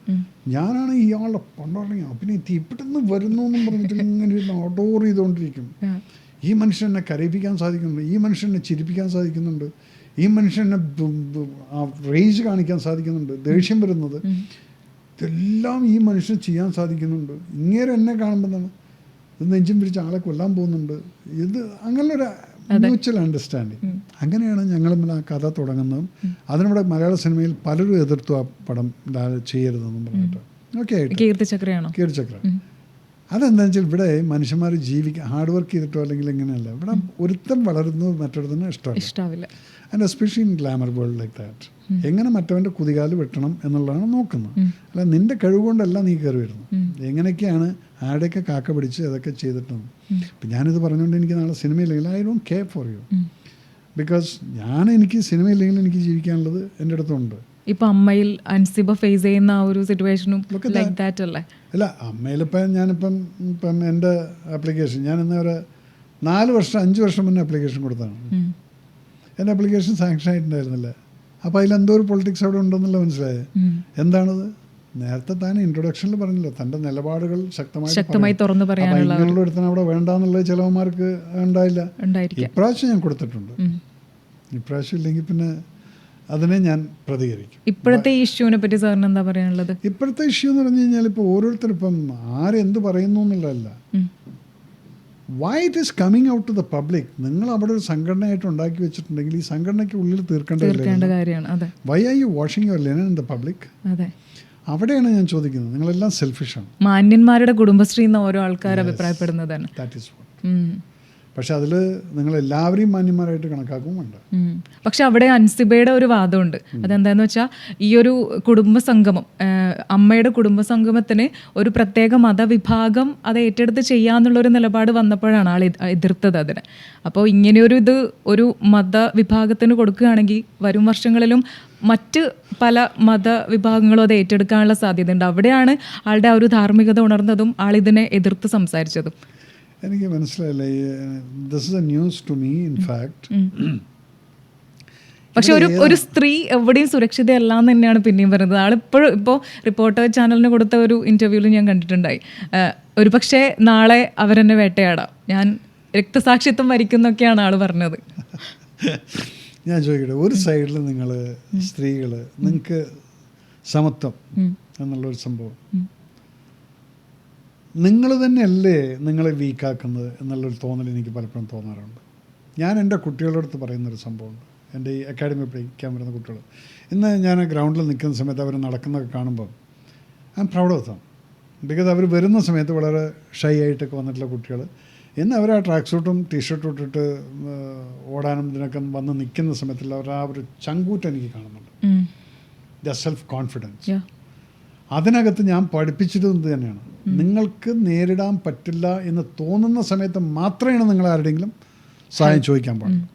ഞാനാണ് ഇയാളുടെ പണ്ടുണ്ടെങ്കിൽ പിന്നെ തീപ്പിട്ടെന്ന് വരുന്നു എന്നും പറഞ്ഞിട്ട് ഇങ്ങനെ ഇരുന്ന് ഓട്ടോർ ചെയ്തുകൊണ്ടിരിക്കും. ഈ മനുഷ്യനെ കരയിപ്പിക്കാൻ സാധിക്കുന്നുണ്ട്, ഈ മനുഷ്യനെ ചിരിപ്പിക്കാൻ സാധിക്കുന്നുണ്ട്, ഈ മനുഷ്യനെ റേജ് കാണിക്കാൻ സാധിക്കുന്നുണ്ട്, ദേഷ്യം വരുന്നത് ഇതെല്ലാം ഈ മനുഷ്യൻ ചെയ്യാൻ സാധിക്കുന്നുണ്ട്. ഇങ്ങനെ എന്നെ കാണുമ്പോൾ തന്നെ ഇത് നെഞ്ചും പിടിച്ച് ആളെ കൊല്ലാൻ പോകുന്നുണ്ട്. ഇത് അങ്ങനെയൊരു മ്യൂച്വൽ അണ്ടർസ്റ്റാൻഡിങ്. അങ്ങനെയാണ് ഞങ്ങൾ ആ കഥ തുടങ്ങുന്നതും. അതിനവിടെ മലയാള സിനിമയിൽ പലരും എതിർത്തു ആ പടം ചെയ്യരുതെന്നും പറഞ്ഞിട്ട്. ഓക്കെ, കീർത്തിചക്ര. അതെന്താണെന്ന് വെച്ചാൽ ഇവിടെ മനുഷ്യന്മാർ ഹാർഡ് വർക്ക് ചെയ്തിട്ടോ അല്ലെങ്കിൽ എങ്ങനെയല്ല, ഇവിടെ ഒരുത്തൻ വളരുന്നത് മറ്റൊരുത്തന് ഇഷ്ടമില്ല. And especially in glamour world like that. എങ്ങനെ മറ്റവൻ്റെ കുതികാല് വെട്ടണം എന്നുള്ളതാണ് നോക്കുന്നത്. അല്ല നിൻ്റെ കഴിവുകൊണ്ടല്ല നീ കയറി വരുന്നു. എങ്ങനെയൊക്കെയാണ് ആരുടെയൊക്കെ കാക്ക പിടിച്ച് അതൊക്കെ ചെയ്തിട്ടാണ്. ഇപ്പം ഞാനിത് പറഞ്ഞുകൊണ്ട് എനിക്ക് നാളെ സിനിമയില്ലെങ്കിൽ I don't care for you, because എനിക്ക് സിനിമയില്ലെങ്കിലും എനിക്ക് ജീവിക്കാനുള്ളത് എൻ്റെ അടുത്തുണ്ട്. ഇപ്പം അമ്മയിൽ അൻസിബ ഫേസ് ചെയ്യുന്ന ആ ഒരു സിറ്റുവേഷനും ലൈക്ക് ദാറ്റ് അല്ലേ? അല്ല, അമ്മയിലിപ്പം ഞാനിപ്പം എൻ്റെ ആപ്ലിക്കേഷൻ ഞാൻ ഇന്ന് ഒരു 5 വർഷം മുന്നേ ആപ്ലിക്കേഷൻ കൊടുത്താണ്. എൻ്റെ ആപ്ലിക്കേഷൻ സാങ്ഷൻ ആയിട്ടുണ്ടായിരുന്നില്ല. അപ്പോൾ അതിലെന്തോ ഒരു പൊളിറ്റിക്സ് അവിടെ ഉണ്ടെന്നുള്ള മനസ്സിലായത്. എന്താണത്? നേരത്തെ താൻ ഇൻട്രൊഡക്ഷനിൽ പറഞ്ഞല്ലോ തൻ്റെ നിലപാടുകൾ ശക്തമായി തുറന്നു പറയാനുള്ള ഇങ്ങനെയുള്ള ഒരുത്തന അവിടെ വേണ്ടാന്നുള്ളത് ചിലവന്മാർക്ക് ഉണ്ടായില്ല. ഇപ്രാവശ്യം ഞാൻ കൊടുത്തിട്ടുണ്ട്. ഇപ്രാവശ്യം ഇല്ലെങ്കിൽ പിന്നെ അതിനെ ഞാൻ പ്രതികരിക്കും. ഇപ്പോഴത്തെ ഈ ഇഷ്യൂവിനെ പറ്റി സാറിന് എന്താ പറയാനുള്ളത്? ഇപ്പോഴത്തെ ഇഷ്യൂ എന്ന് പറഞ്ഞു കഴിഞ്ഞാൽ ഇപ്പോൾ ഓരോരുത്തരും ഇപ്പം ആരെന്ത് പറയുന്നു എന്നുള്ളതല്ല, why it is coming out to the public. നിങ്ങൾ അവിടെ ഒരു സംഘടനയായിട്ട് ഉണ്ടാക്കി വെച്ചിട്ടുണ്ടെങ്കിൽ ഈ സംഘടനയ്ക്ക് ഉള്ളിൽ തീർക്കേണ്ട കാര്യമാണ്. Why are you washing your linen in the public? അതെ, അവിടെയാണ് ഞാൻ ചോദിക്കുന്നത്. നിങ്ങളെല്ലാം സെൽഫിഷാണ്. മാന്യന്മാരുടെ കുടുംബശ്രീ എന്ന ഓരോ ആൾക്കാർ അഭിപ്രായപ്പെടുന്നതാണ്. That is what. പക്ഷെ അതിൽ നിങ്ങൾ എല്ലാവരെയും മാന്യന്മാരായിട്ട് കണക്കാക്കും വേണ്ട. പക്ഷെ അവിടെ അൻസിബയുടെ ഒരു വാദമുണ്ട്. അതെന്താന്ന് വെച്ചാൽ ഈ ഒരു കുടുംബസംഗമം, അമ്മയുടെ കുടുംബസംഗമത്തിന് ഒരു പ്രത്യേക മതവിഭാഗം അത് ഏറ്റെടുത്ത് ചെയ്യാന്നുള്ളൊരു നിലപാട് വന്നപ്പോഴാണ് ആൾ എതിർത്തത് അതിന്. അപ്പോൾ ഇങ്ങനെയൊരു ഇത് ഒരു മതവിഭാഗത്തിന് കൊടുക്കുകയാണെങ്കിൽ വരും വർഷങ്ങളിലും മറ്റ് പല മതവിഭാഗങ്ങളും അത് ഏറ്റെടുക്കാനുള്ള സാധ്യതയുണ്ട്. അവിടെയാണ് ആളുടെ ആ ഒരു ധാർമ്മികത ഉണർന്നതും ആളിതിനെ എതിർത്ത് സംസാരിച്ചതും. എനിക്ക് മനസ്സിലായില്ല. This is a news to me in fact. പക്ഷെ ഒരു സ്ത്രീ എവിടെയും സുരക്ഷിതയല്ല എന്ന് തന്നെയാണ് പിന്നെയും പറയുന്നത്. ആളിപ്പോഴും ഇപ്പോൾ റിപ്പോർട്ടർ ചാനലിന് കൊടുത്ത ഒരു ഇൻ്റർവ്യൂവിൽ ഞാൻ കണ്ടിട്ടുണ്ടായി, ഒരു പക്ഷേ നാളെ അവരെന്നെ വേട്ടയാടാം, ഞാൻ രക്തസാക്ഷിത്വം വരിക്കുന്നൊക്കെയാണ് ആൾ പറഞ്ഞത്. ഞാൻ ചോദിക്കട്ടെ, ഒരു സൈഡിൽ നിങ്ങൾ സ്ത്രീകൾ, നിങ്ങൾക്ക് സമത്വം എന്നുള്ളൊരു സംഭവം, നിങ്ങൾ തന്നെയല്ലേ നിങ്ങളെ വീക്കാക്കുന്നത് എന്നുള്ളൊരു തോന്നൽ എനിക്ക് പലപ്പോഴും തോന്നാറുണ്ട്. ഞാൻ എൻ്റെ കുട്ടികളുടെ അടുത്ത് പറയുന്നൊരു സംഭവമുണ്ട്. എൻ്റെ ഈ അക്കാഡമി പഠിക്കാൻ വരുന്ന കുട്ടികൾ, ഇന്ന് ഞാൻ ഗ്രൗണ്ടിൽ നിൽക്കുന്ന സമയത്ത് അവർ നടക്കുന്നതൊക്കെ കാണുമ്പോൾ I am proud of them. Because അവർ വരുന്ന സമയത്ത് വളരെ ഷൈ ആയിട്ടൊക്കെ വന്നിട്ടുള്ള കുട്ടികൾ, ഇന്ന് അവർ ആ ട്രാക്ക് സൂട്ടും ടീഷർട്ടും ഇട്ടിട്ട് ഓടാനും ഇതിനൊക്കെ വന്ന് നിൽക്കുന്ന സമയത്തുള്ള അവർ ആ ഒരു ചങ്കൂറ്റം എനിക്ക് കാണുന്നുണ്ട്. The self confidence. അതിനകത്ത് ഞാൻ പഠിപ്പിച്ചത് ഇത് തന്നെയാണ്. നിങ്ങൾക്ക് നേരിടാൻ പറ്റില്ല എന്ന് തോന്നുന്ന സമയത്ത് മാത്രമേ നിങ്ങൾ ആരുടെയെങ്കിലും സഹായം ചോദിക്കാൻ പാടുള്ളൂ.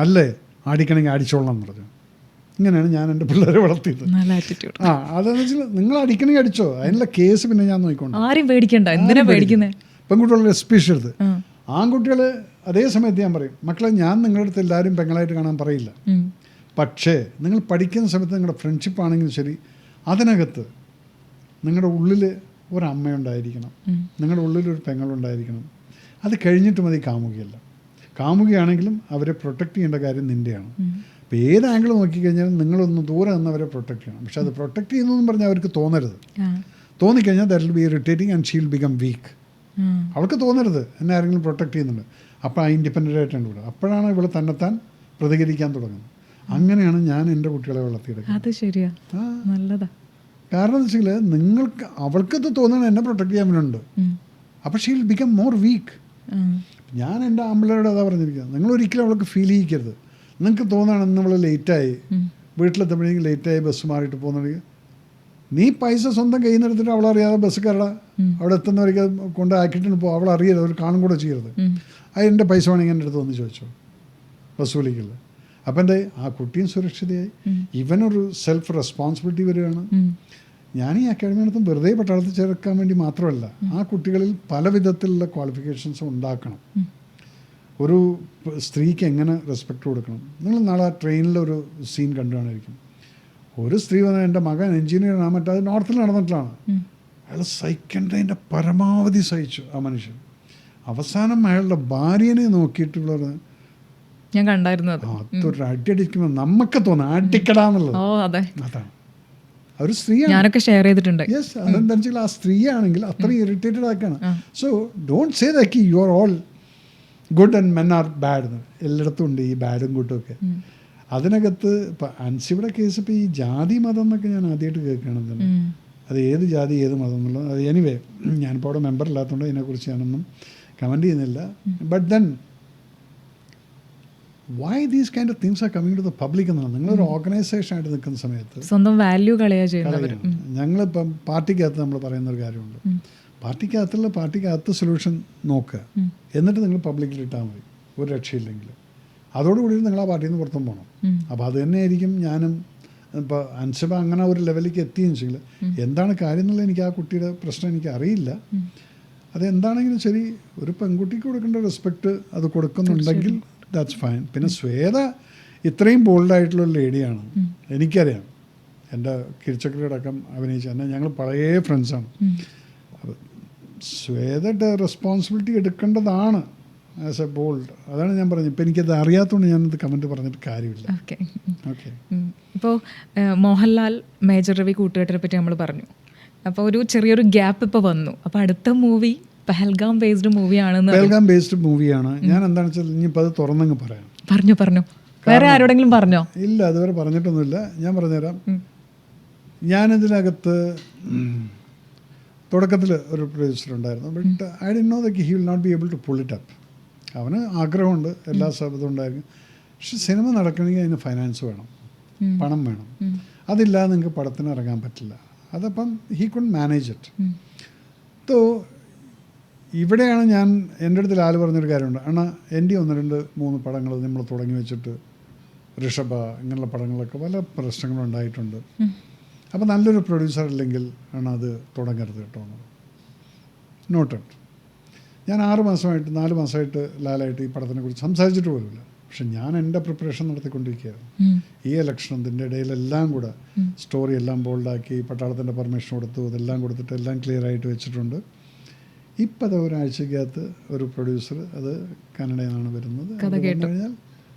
അല്ലേ അടിക്കണമെങ്കിൽ അടിച്ചോളണം എന്ന് പറഞ്ഞു. ഇങ്ങനെയാണ് ഞാൻ എൻ്റെ പിള്ളേരെ വളർത്തിയത്. അതെന്ന് വെച്ചാൽ നിങ്ങൾ അടിക്കണമെങ്കിൽ അടിച്ചോ, അതിനുള്ള കേസ് പിന്നെ ഞാൻ നോക്കിക്കൊണ്ട്. ആരും പേടിക്കണ്ട, എന്തിനാ പേടിക്കുന്നത്? പെൺകുട്ടികളുടെ എസ്പീഷ്യരുത്. ആൺകുട്ടികൾ അതേ സമയത്ത് ഞാൻ പറയും, മക്കളെ ഞാൻ നിങ്ങളുടെ അടുത്ത് എല്ലാവരും പെങ്ങളായിട്ട് കാണാൻ പറയില്ല, പക്ഷേ നിങ്ങൾ പഠിക്കുന്ന സമയത്ത് നിങ്ങളുടെ ഫ്രണ്ട്ഷിപ്പ് ആണെങ്കിലും ശരി, അതിനകത്ത് നിങ്ങളുടെ ഉള്ളിൽ ഒരമ്മയുണ്ടായിരിക്കണം, നിങ്ങളുടെ ഉള്ളിലൊരു പെങ്ങളുണ്ടായിരിക്കണം. അത് കഴിഞ്ഞിട്ട് മതി കാമുകിയല്ല. കാമുകിയാണെങ്കിലും അവരെ പ്രൊട്ടക്റ്റ് ചെയ്യേണ്ട കാര്യം നിൻ്റെയാണ്. അപ്പോൾ ഏത് ആംഗിൾ നോക്കിക്കഴിഞ്ഞാലും നിങ്ങളൊന്ന് ദൂരെ നിന്ന് അവരെ പ്രൊട്ടക്റ്റ് ചെയ്യണം. പക്ഷെ അത് പ്രൊട്ടക്റ്റ് ചെയ്യുന്നതെന്ന് പറഞ്ഞാൽ അവർക്ക് തോന്നരുത്. തോന്നിക്കഴിഞ്ഞാൽ that will be irritating and she will become weak. അവൾക്ക് തോന്നരുത് എന്നെ ആരെങ്കിലും പ്രൊട്ടക്റ്റ് ചെയ്യുന്നുണ്ട്. അപ്പോൾ ആ ഇൻഡിപെൻഡൻ്റ് ആയിട്ടാണ് ഇവിടെ. അപ്പോഴാണ് ഇവൾ തന്നെത്താൻ പ്രതികരിക്കാൻ തുടങ്ങുന്നത്. അങ്ങനെയാണ് ഞാൻ എൻ്റെ കുട്ടികളെ വളർത്തിയെടുക്കുന്നത്. അത് ശരിയാ, നല്ലതാ. കാരണം എന്ന് വെച്ചാൽ നിങ്ങൾക്ക് അവൾക്കത് തോന്നണം എന്നെ പ്രൊട്ടക്റ്റ് ചെയ്യാൻ വേണ്ടിയുണ്ട്. അപ്പോൾ she will become more weak. ഞാൻ എൻ്റെ ആമ്പിളരോട് അതാ പറഞ്ഞിരിക്കുന്നത്, നിങ്ങൾ ഒരിക്കലും അവൾക്ക് ഫീൽ ചെയ്യിക്കരുത്. നിങ്ങൾക്ക് തോന്നുകയാണ് നമ്മൾ ലേറ്റായി, വീട്ടിലെത്തുമ്പോഴേക്കും ലേറ്റായി ബസ് മാറിയിട്ട് പോകുന്നുണ്ടെങ്കിൽ നീ പൈസ സ്വന്തം കയ്യിൽ നിന്ന് എടുത്തിട്ട് അവളറിയാതെ ബസ് കയറടാ, അവിടെ എത്തുന്നവരേക്ക് കൊണ്ട് ആക്കിയിട്ടുണ്ട് പോകും. അവളറിയരുത്, അവർ കാണും കൂടെ ചെയ്യരുത്. അതിൻ്റെ പൈസ വേണമെങ്കിൽ എൻ്റെ അടുത്ത് വന്ന് ചോദിച്ചോ, ബസ് വിളിക്കില്ല. അപ്പം എൻ്റെ ആ കുട്ടിയും സുരക്ഷിതയായി, ഇവനൊരു സെൽഫ് റെസ്പോൺസിബിലിറ്റി വരികയാണ്. ഞാൻ ഈ അക്കാഡമിനകത്തും വെറുതെ പട്ടാളത്തിൽ ചേർക്കാൻ വേണ്ടി മാത്രമല്ല, ആ കുട്ടികളിൽ പല വിധത്തിലുള്ള ക്വാളിഫിക്കേഷൻസ് ഉണ്ടാക്കണം. ഒരു സ്ത്രീക്ക് എങ്ങനെ റെസ്പെക്റ്റ് കൊടുക്കണം. നിങ്ങൾ നാളെ ആ ട്രെയിനിലൊരു സീൻ കണ്ടുകാണിരിക്കും. ഒരു സ്ത്രീ വന്നാൽ എൻ്റെ മകൻ എൻജിനീയറാണ്, മറ്റത് നോർത്തിൽ നടന്നിട്ടാണ്. അയാൾ സഹിക്കേണ്ടതിൻ്റെ പരമാവധി സഹിച്ചു ആ മനുഷ്യൻ. അവസാനം അയാളുടെ ഭാര്യനെ നോക്കിയിട്ടുള്ളത് ഞാൻ കണ്ടായിരുന്നു. അതൊരു അടിക്കുമ്പോൾ നമുക്ക് തോന്നാം അടിക്കടാന്നുള്ളത്. അതാണ് ഒരു സ്ത്രീയാണ്. ഞാനൊക്കെ ഷെയർ ചെയ്തിട്ടുണ്ട്. യെസ്, അതെന്താ വെച്ചാൽ ആ സ്ത്രീയാണെങ്കിൽ അത്രയും ഇറിറ്റേറ്റഡ് ആക്കാണ്. So don't say that you are all good and men are bad. എല്ലായിടത്തും ഉണ്ട് ഈ ബാഡും ഗുഡും ഒക്കെ. അതിനകത്ത് ഇപ്പം അൻസിയുടെ കേസ് ഇപ്പോൾ ഈ ജാതി മതം എന്നൊക്കെ ഞാൻ ആദ്യമായിട്ട് കേൾക്കുകയാണെന്ന് തന്നെ. അത് ഏത് ജാതി ഏത് മതം എന്നുള്ളത് അത് എനിവേ ഞാനിപ്പോൾ അവിടെ മെമ്പർ ഇല്ലാത്തതുകൊണ്ട് ഇതിനെക്കുറിച്ച് ഞാനൊന്നും കമൻറ്റ് ചെയ്യുന്നില്ല. But then why these kind of things are coming to the public എന്നാണ്. നിങ്ങളൊരു ഓർഗനൈസേഷൻ ആയിട്ട് നിൽക്കുന്ന സമയത്ത് സ്വന്തം വാല്യൂ കളയാണ്. ഞങ്ങളിപ്പം പാർട്ടിക്കകത്ത് നമ്മൾ പറയുന്നൊരു കാര്യമുണ്ട്, പാർട്ടിക്കകത്ത് സൊല്യൂഷൻ നോക്കുക, എന്നിട്ട് നിങ്ങൾ പബ്ലിക്കിൽ ഇട്ടാൽ മതി. ഒരു രക്ഷയില്ലെങ്കിൽ അതോടുകൂടി നിങ്ങൾ ആ പാർട്ടിയിൽ നിന്ന് പുറത്തും പോകണം. അപ്പോൾ അത് തന്നെയായിരിക്കും ഞാനും. ഇപ്പോൾ അൻസിബ അങ്ങനെ ഒരു ലെവലിലേക്ക് എത്തിയെന്ന് വെച്ചാൽ എന്താണ് കാര്യം എന്നുള്ളത് എനിക്ക് ആ കുട്ടിയുടെ പ്രശ്നം എനിക്ക് അറിയില്ല. അതെന്താണെങ്കിലും ശരി, ഒരു പെൺകുട്ടിക്ക് കൊടുക്കേണ്ട റെസ്പെക്റ്റ് അത് കൊടുക്കുന്നുണ്ടെങ്കിൽ ദാറ്റ്സ് ഫൈൻ. പിന്നെ ശ്വേത ഇത്രയും ബോൾഡായിട്ടുള്ളൊരു ലേഡിയാണ്. എനിക്കറിയാം, എൻ്റെ കിരിച്ചക്കരടക്കം അഭിനയിച്ച എന്നെ ഞങ്ങൾ പഴയ ഫ്രണ്ട്സാണ്. ശ്വേതയുടെ റെസ്പോൺസിബിലിറ്റി എടുക്കേണ്ടതാണ് ആസ് എ ബോൾഡ്. അതാണ് ഞാൻ പറഞ്ഞത്. ഇപ്പം എനിക്കത് അറിയാത്തതുകൊണ്ട് ഞാനത് കമൻറ്റ് പറഞ്ഞിട്ട് കാര്യമില്ല. ഓക്കെ. ഓക്കെ. ഇപ്പോൾ മോഹൻലാൽ മേജർ രവി കൂട്ടുകെട്ടിനെ പറ്റി നമ്മൾ പറഞ്ഞു. അപ്പോൾ ഒരു ചെറിയൊരു ഗ്യാപ്പ് ഇപ്പോൾ വന്നു. അപ്പോൾ അടുത്ത മൂവി പെഹൽഗാം ബേസ്ഡ് മൂവിയാണെന്ന്. പെഹൽഗാം ബേസ്ഡ് മൂവിയാണ്. ഞാൻ എന്താണെന്ന് വെച്ചാൽ ഇനിയിപ്പോൾ അത് തുറന്നങ്ങ് പറയാം. പറഞ്ഞു വേറെ ആരോടെങ്കിലും പറഞ്ഞോ? ഇല്ല, അതുവരെ പറഞ്ഞിട്ടൊന്നുമില്ല. ഞാൻ പറഞ്ഞുതരാം. ഞാനിതിനകത്ത് തുടക്കത്തിൽ ഒരു പ്രൊഡ്യൂസർ ഉണ്ടായിരുന്നു. But I did know that he will not be able to pull it up. അവന് ആഗ്രഹമുണ്ട്, എല്ലാ സാധ്യതയും ഉണ്ടായിരിക്കും. പക്ഷെ സിനിമ നടക്കണമെങ്കിൽ അതിന് ഫൈനാൻസ് വേണം, പണം വേണം. അതില്ലാതെ നിങ്ങൾക്ക് പടത്തിന് ഇറങ്ങാൻ പറ്റില്ല. അതപ്പം ഹി കുഡ് മാനേജ് ഇറ്റ്. തോ ഇവിടെയാണ് ഞാൻ എൻ്റെ അടുത്ത് ലാൽ പറഞ്ഞൊരു കാര്യമുണ്ട്. അണ്ണാ എൻ്റെ 1, 2, 3 പടങ്ങൾ നമ്മൾ തുടങ്ങി വെച്ചിട്ട് ഋഷഭ ഇങ്ങനെയുള്ള പടങ്ങളൊക്കെ പല പ്രശ്നങ്ങളും ഉണ്ടായിട്ടുണ്ട്. അപ്പോൾ നല്ലൊരു പ്രൊഡ്യൂസർ ഇല്ലെങ്കിൽ ആണ് അത് തുടങ്ങരുത് കേട്ടോ. നോട്ടഡ്. ഞാൻ 4 മാസമായിട്ട് ലാലായിട്ട് ഈ പടത്തിനെ കുറിച്ച് സംസാരിച്ചിട്ട് പോലുമില്ല. പക്ഷെ ഞാൻ എൻ്റെ പ്രിപ്പറേഷൻ നടത്തിക്കൊണ്ടിരിക്കുകയായിരുന്നു. ഈ ഇലക്ഷൻ ഇതിൻ്റെ ഇടയിലെല്ലാം കൂടെ സ്റ്റോറി എല്ലാം ബോൾഡാക്കി പട്ടാളത്തിൻ്റെ പെർമിഷൻ കൊടുത്തു, അതെല്ലാം കൊടുത്തിട്ട് എല്ലാം ക്ലിയർ ആയിട്ട് വെച്ചിട്ടുണ്ട്. ഇപ്പം അത് ഒരാഴ്ചക്കകത്ത് ഒരു പ്രൊഡ്യൂസർ, അത് കന്നഡയിൽ നിന്നാണ് വരുന്നത്, അത് വന്നു കഴിഞ്ഞാൽ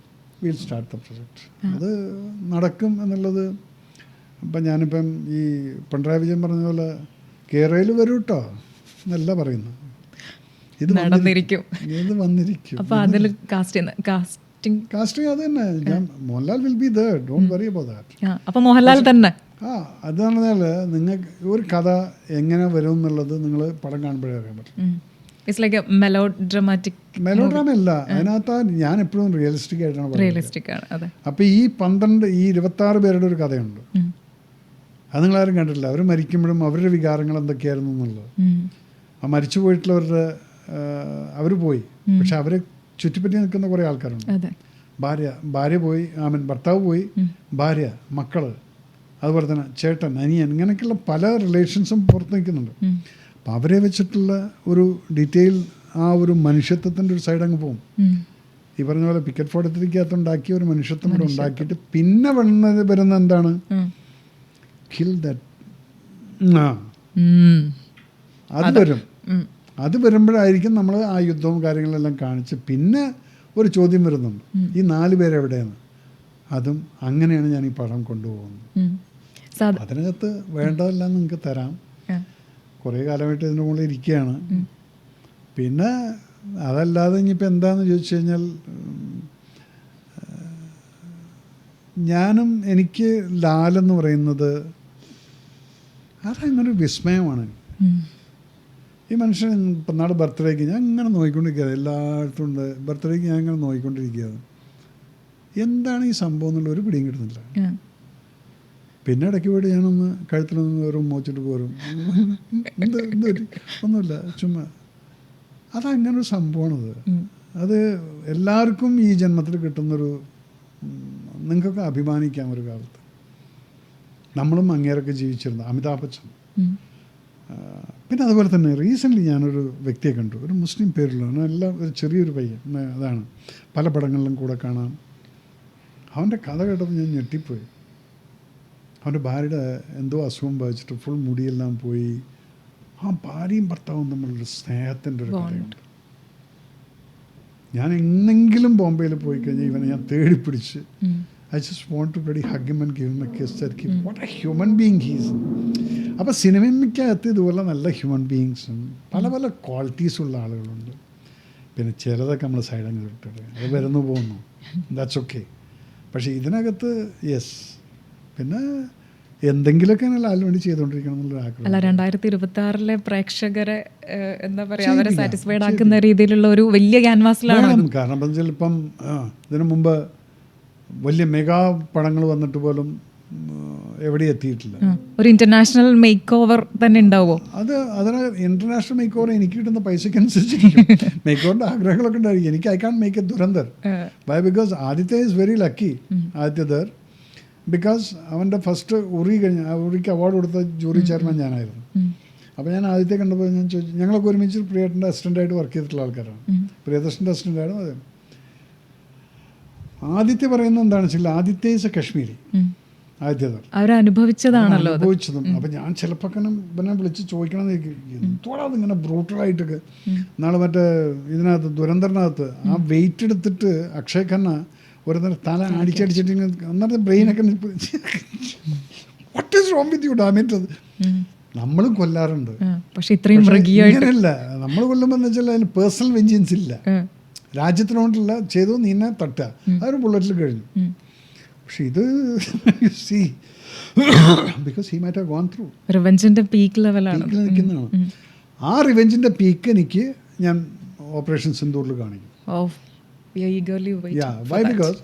വിൽ സ്റ്റാർട്ട് ദ പ്രൊജക്റ്റ്. അത് നടക്കും എന്നുള്ളത്. ഇപ്പം ഞാനിപ്പം ഈ പിണറായി വിജയൻ പറഞ്ഞ പോലെ കേരളയിൽ വരും കേട്ടോ എന്നല്ല പറയുന്നത്. ഇത് വന്നിരിക്കും. കാസ്റ്റിംഗ് അത് തന്നെ. ഞാൻ Mohanlal will be there, don't worry about that. അപ്പോൾ മോഹൻലാൽ തന്നെ അതെന്ന് പറഞ്ഞാൽ നിങ്ങൾക്ക് ഒരു കഥ എങ്ങനെ വരും എന്നുള്ളത് നിങ്ങൾ പടം കാണുമ്പോഴേ അറിയാൻ പറ്റും. മെലോഡ്രാമ അല്ല, അതിനകത്ത് ഞാൻ എപ്പോഴും റിയലിസ്റ്റിക് ആയിട്ടാണ് പറയുന്നത്. അപ്പോൾ ഈ 26 പേരുടെ ഒരു കഥയുണ്ട്. അത് നിങ്ങളാരും കണ്ടിട്ടില്ല. അവർ മരിക്കുമ്പോഴും അവരുടെ വികാരങ്ങൾ എന്തൊക്കെയായിരുന്നു എന്നുള്ളത്. ആ മരിച്ചു പോയിട്ടുള്ളവരുടെ അവർ പോയി, പക്ഷെ അവരെ ചുറ്റിപ്പറ്റി നിൽക്കുന്ന കുറേ ആൾക്കാരുണ്ട്. ഭാര്യ പോയി, ഭർത്താവ് പോയി, ഭാര്യ, മക്കള്, അതുപോലെ തന്നെ ചേട്ടൻ, അനിയൻ, ഇങ്ങനെയൊക്കെയുള്ള പല റിലേഷൻസും പുറത്ത് നിൽക്കുന്നുണ്ട്. അപ്പം അവരെ വെച്ചിട്ടുള്ള ഒരു ഡീറ്റെയിൽ, ആ ഒരു മനുഷ്യത്വത്തിൻ്റെ ഒരു സൈഡ് അങ്ങ് പോകും. ഈ പറഞ്ഞ പോലെ പിക്കറ്റ് ഫോർട്ടിക്കകത്ത് ഉണ്ടാക്കിയ ഒരു മനുഷ്യത്വം കൂടെ ഉണ്ടാക്കിയിട്ട് പിന്നെ വരുന്ന എന്താണ്, കിൽ ദാറ്റ്. അത് വരും. അത് വരുമ്പോഴായിരിക്കും നമ്മൾ ആ യുദ്ധവും കാര്യങ്ങളെല്ലാം കാണിച്ച് പിന്നെ ഒരു ചോദ്യം വരുന്നുണ്ട്, ഈ 4 പേരെവിടെയാണ്. അതും അങ്ങനെയാണ് ഞാൻ ഈ പടം കൊണ്ടുപോകുന്നത്. അതിനകത്ത് വേണ്ടതെല്ലാം നിങ്ങൾക്ക് തരാം. കുറേ കാലമായിട്ട് ഇതിൻ്റെ മുകളിൽ ഇരിക്കുകയാണ്. പിന്നെ അതല്ലാതെ ഇനിയിപ്പോൾ എന്താണെന്ന് ചോദിച്ചു കഴിഞ്ഞാൽ, ഞാനും എനിക്ക് ലാലെന്ന് പറയുന്നത് അതങ്ങനൊരു വിസ്മയമാണ്. ഈ മനുഷ്യൻ ഇപ്പം നാളെ ബർത്ത്ഡേക്ക് ഞാൻ ഇങ്ങനെ നോക്കിക്കൊണ്ടിരിക്കുകയാണ്, എല്ലായിടത്തും ഉണ്ട് ബർത്ത്ഡേക്ക് ഞാൻ ഇങ്ങനെ നോക്കിക്കൊണ്ടിരിക്കുകയാണ്. എന്താണ് ഈ സംഭവം എന്നുള്ള ഒരു പിടിയും കിട്ടുന്നില്ല. പിന്നെ ഇടയ്ക്ക് പോയിട്ട് ഞാനൊന്ന് കഴുത്തിലൊന്ന് ഒരു മോച്ചിട്ട് പോരും, ഒന്നുമില്ല, ചുമ്മാ. അതങ്ങനൊരു സംഭവമാണത്. അത് എല്ലാവർക്കും ഈ ജന്മത്തിൽ കിട്ടുന്നൊരു, നിങ്ങൾക്കൊക്കെ അഭിമാനിക്കാം ഒരു കാലത്ത്. നമ്മളും അങ്ങേരൊക്കെ ജീവിച്ചിരുന്നു, അമിതാഭ് ബച്ചൻ. പിന്നെ അതുപോലെ തന്നെ റീസെൻ്റ്ലി ഞാനൊരു വ്യക്തിയെ കണ്ടു, ഒരു മുസ്ലിം പേരുള്ള എല്ലാം ഒരു ചെറിയൊരു പയ്യൻ. അതാണ് പല പടങ്ങളിലും കൂടെ കാണാം. അവൻ്റെ കഥ കേട്ടപ്പോൾ ഞാൻ ഞെട്ടിപ്പോയി. അവൻ്റെ ഭാര്യയുടെ എന്തോ അസുഖം ബാധിച്ചിട്ട് ഫുൾ മുടിയെല്ലാം പോയി. ആ ഭാര്യയും ഭർത്താവും തമ്മിലൊരു സ്നേഹത്തിൻ്റെ ഒരു കഥയുണ്ട്. ഞാൻ എന്നെങ്കിലും ബോംബെയിൽ പോയി കഴിഞ്ഞാൽ ഇവനെ ഞാൻ തേടി പിടിച്ച് I just want to really hug him and give him a kiss. What a human being he is. അപ്പോൾ സിനിമയ്ക്കകത്ത് ഇതുപോലെ നല്ല ഹ്യൂമൻ ബീയിങ്സും പല പല ക്വാളിറ്റീസ് ഉള്ള ആളുകളുണ്ട്. പിന്നെ ചിലതൊക്കെ നമ്മൾ സൈഡങ്ങ് ഇട്ടിട്ട് അത് വരുന്നു പോകുന്നു, ദാറ്റ്സ് ഓക്കെ. പക്ഷേ ഇതിനകത്ത് യെസ്, പിന്നെ എന്തെങ്കിലുമൊക്കെ ലാലിന് വേണ്ടി ചെയ്തുകൊണ്ടിരിക്കണം എന്നുള്ളൊരു ആഗ്രഹം. അല്ല, 2026 പ്രേക്ഷകരെ എന്താ പറയുക, അവരെ സാറ്റിസ്ഫൈഡ് ആക്കുന്ന രീതിയിലുള്ള ഒരു വലിയ ക്യാൻവാസിലാണ്. കാരണം എന്താ വെച്ചാൽ ഇപ്പം ഇതിനു മുമ്പ് വലിയ മെഗാ പടങ്ങൾ വന്നിട്ട് പോലും എവിടെ എത്തിയിട്ടില്ല. ഒരു ഇന്റർനാഷണൽ മേക്ക് ഓവർ തന്നെ ഉണ്ടാവുമോ? അതിന് ഇന്റർനാഷണൽ മേക്ക് ഓവർ എനിക്ക് കിട്ടുന്ന പൈസയ്ക്ക് അനുസരിച്ചിരിക്കും. മേക്ക് ഓവറിൻ്റെ ആഗ്രഹങ്ങളൊക്കെ ഉണ്ടായിരിക്കും. എനിക്ക് I can make a Dhurandhar. Why? Because Aditya is very lucky. Aditya Dhar, because അവൻ്റെ ഫസ്റ്റ് ഉറിക്ക് അവാർഡ് കൊടുത്ത ജൂറി ചെയർമാൻ ഞാനായിരുന്നു. അപ്പോൾ ഞാൻ ആദിത്യ കണ്ടപ്പോൾ ഞാൻ ചോദിച്ചു, ഞങ്ങളൊക്കെ ഒരുമിച്ച് പ്രിയേട്ടൻ്റെ അസിസ്റ്റൻ്റായിട്ട് വർക്ക് ചെയ്തിട്ടുള്ള ആൾക്കാരാണ്. പ്രിയദർശൻ്റെ അസിസ്റ്റൻ്റായിരുന്നു അതെ. ആദിത്യ പറയുന്നത് എന്താണെന്ന് വെച്ചാൽ, ആദിത്യ ഈസ് എ കശ്മീരി. ആദ്യതർ അവരനുഭവിച്ചതാണല്ലോ അത്. അനുഭവിച്ചതും. അപ്പം ഞാൻ ചിലപ്പോൾ പിന്നെ വിളിച്ച് ചോദിക്കണം എന്തോടാ അതിങ്ങനെ ബ്രൂട്ടലായിട്ടൊക്കെ. നാളെ മറ്റേ ഇതിനകത്ത് ദുരന്തറിനകത്ത് ആ വെയിറ്റ് എടുത്തിട്ട് അക്ഷയ് ഖന്ന ഒരു തല അടിച്ചടിച്ചിട്ട് അന്നേരത്തെ ബ്രെയിനൊക്കെ what is wrong with you damn it. അത് നമ്മളും കൊല്ലാറുണ്ട്, പക്ഷെ ഇത്രയും ഇങ്ങനെയല്ല. നമ്മൾ കൊല്ലുമ്പോൾ എന്ന് വെച്ചാൽ അതിന് പേഴ്സണൽ വെഞ്ചൻസ് ഇല്ല, രാജ്യത്തിനോട്ടില്ല, ചെയ്തു നീന്നെ തട്ടുക, അതൊരു ബുള്ളറ്റിൽ കഴിഞ്ഞു. പക്ഷെ ഇത് see because he might have gone through റിവെഞ്ചിന്റെ പീക്ക് ലെവലാണ് നിൽക്കുന്നതാണ്. ആ റിവെഞ്ചിന്റെ പീക്ക് എനിക്ക് ഞാൻ ഓപ്പറേഷൻ സിന്ദൂറിൽ കാണിക്കും. വൈ ബിക്കോസ്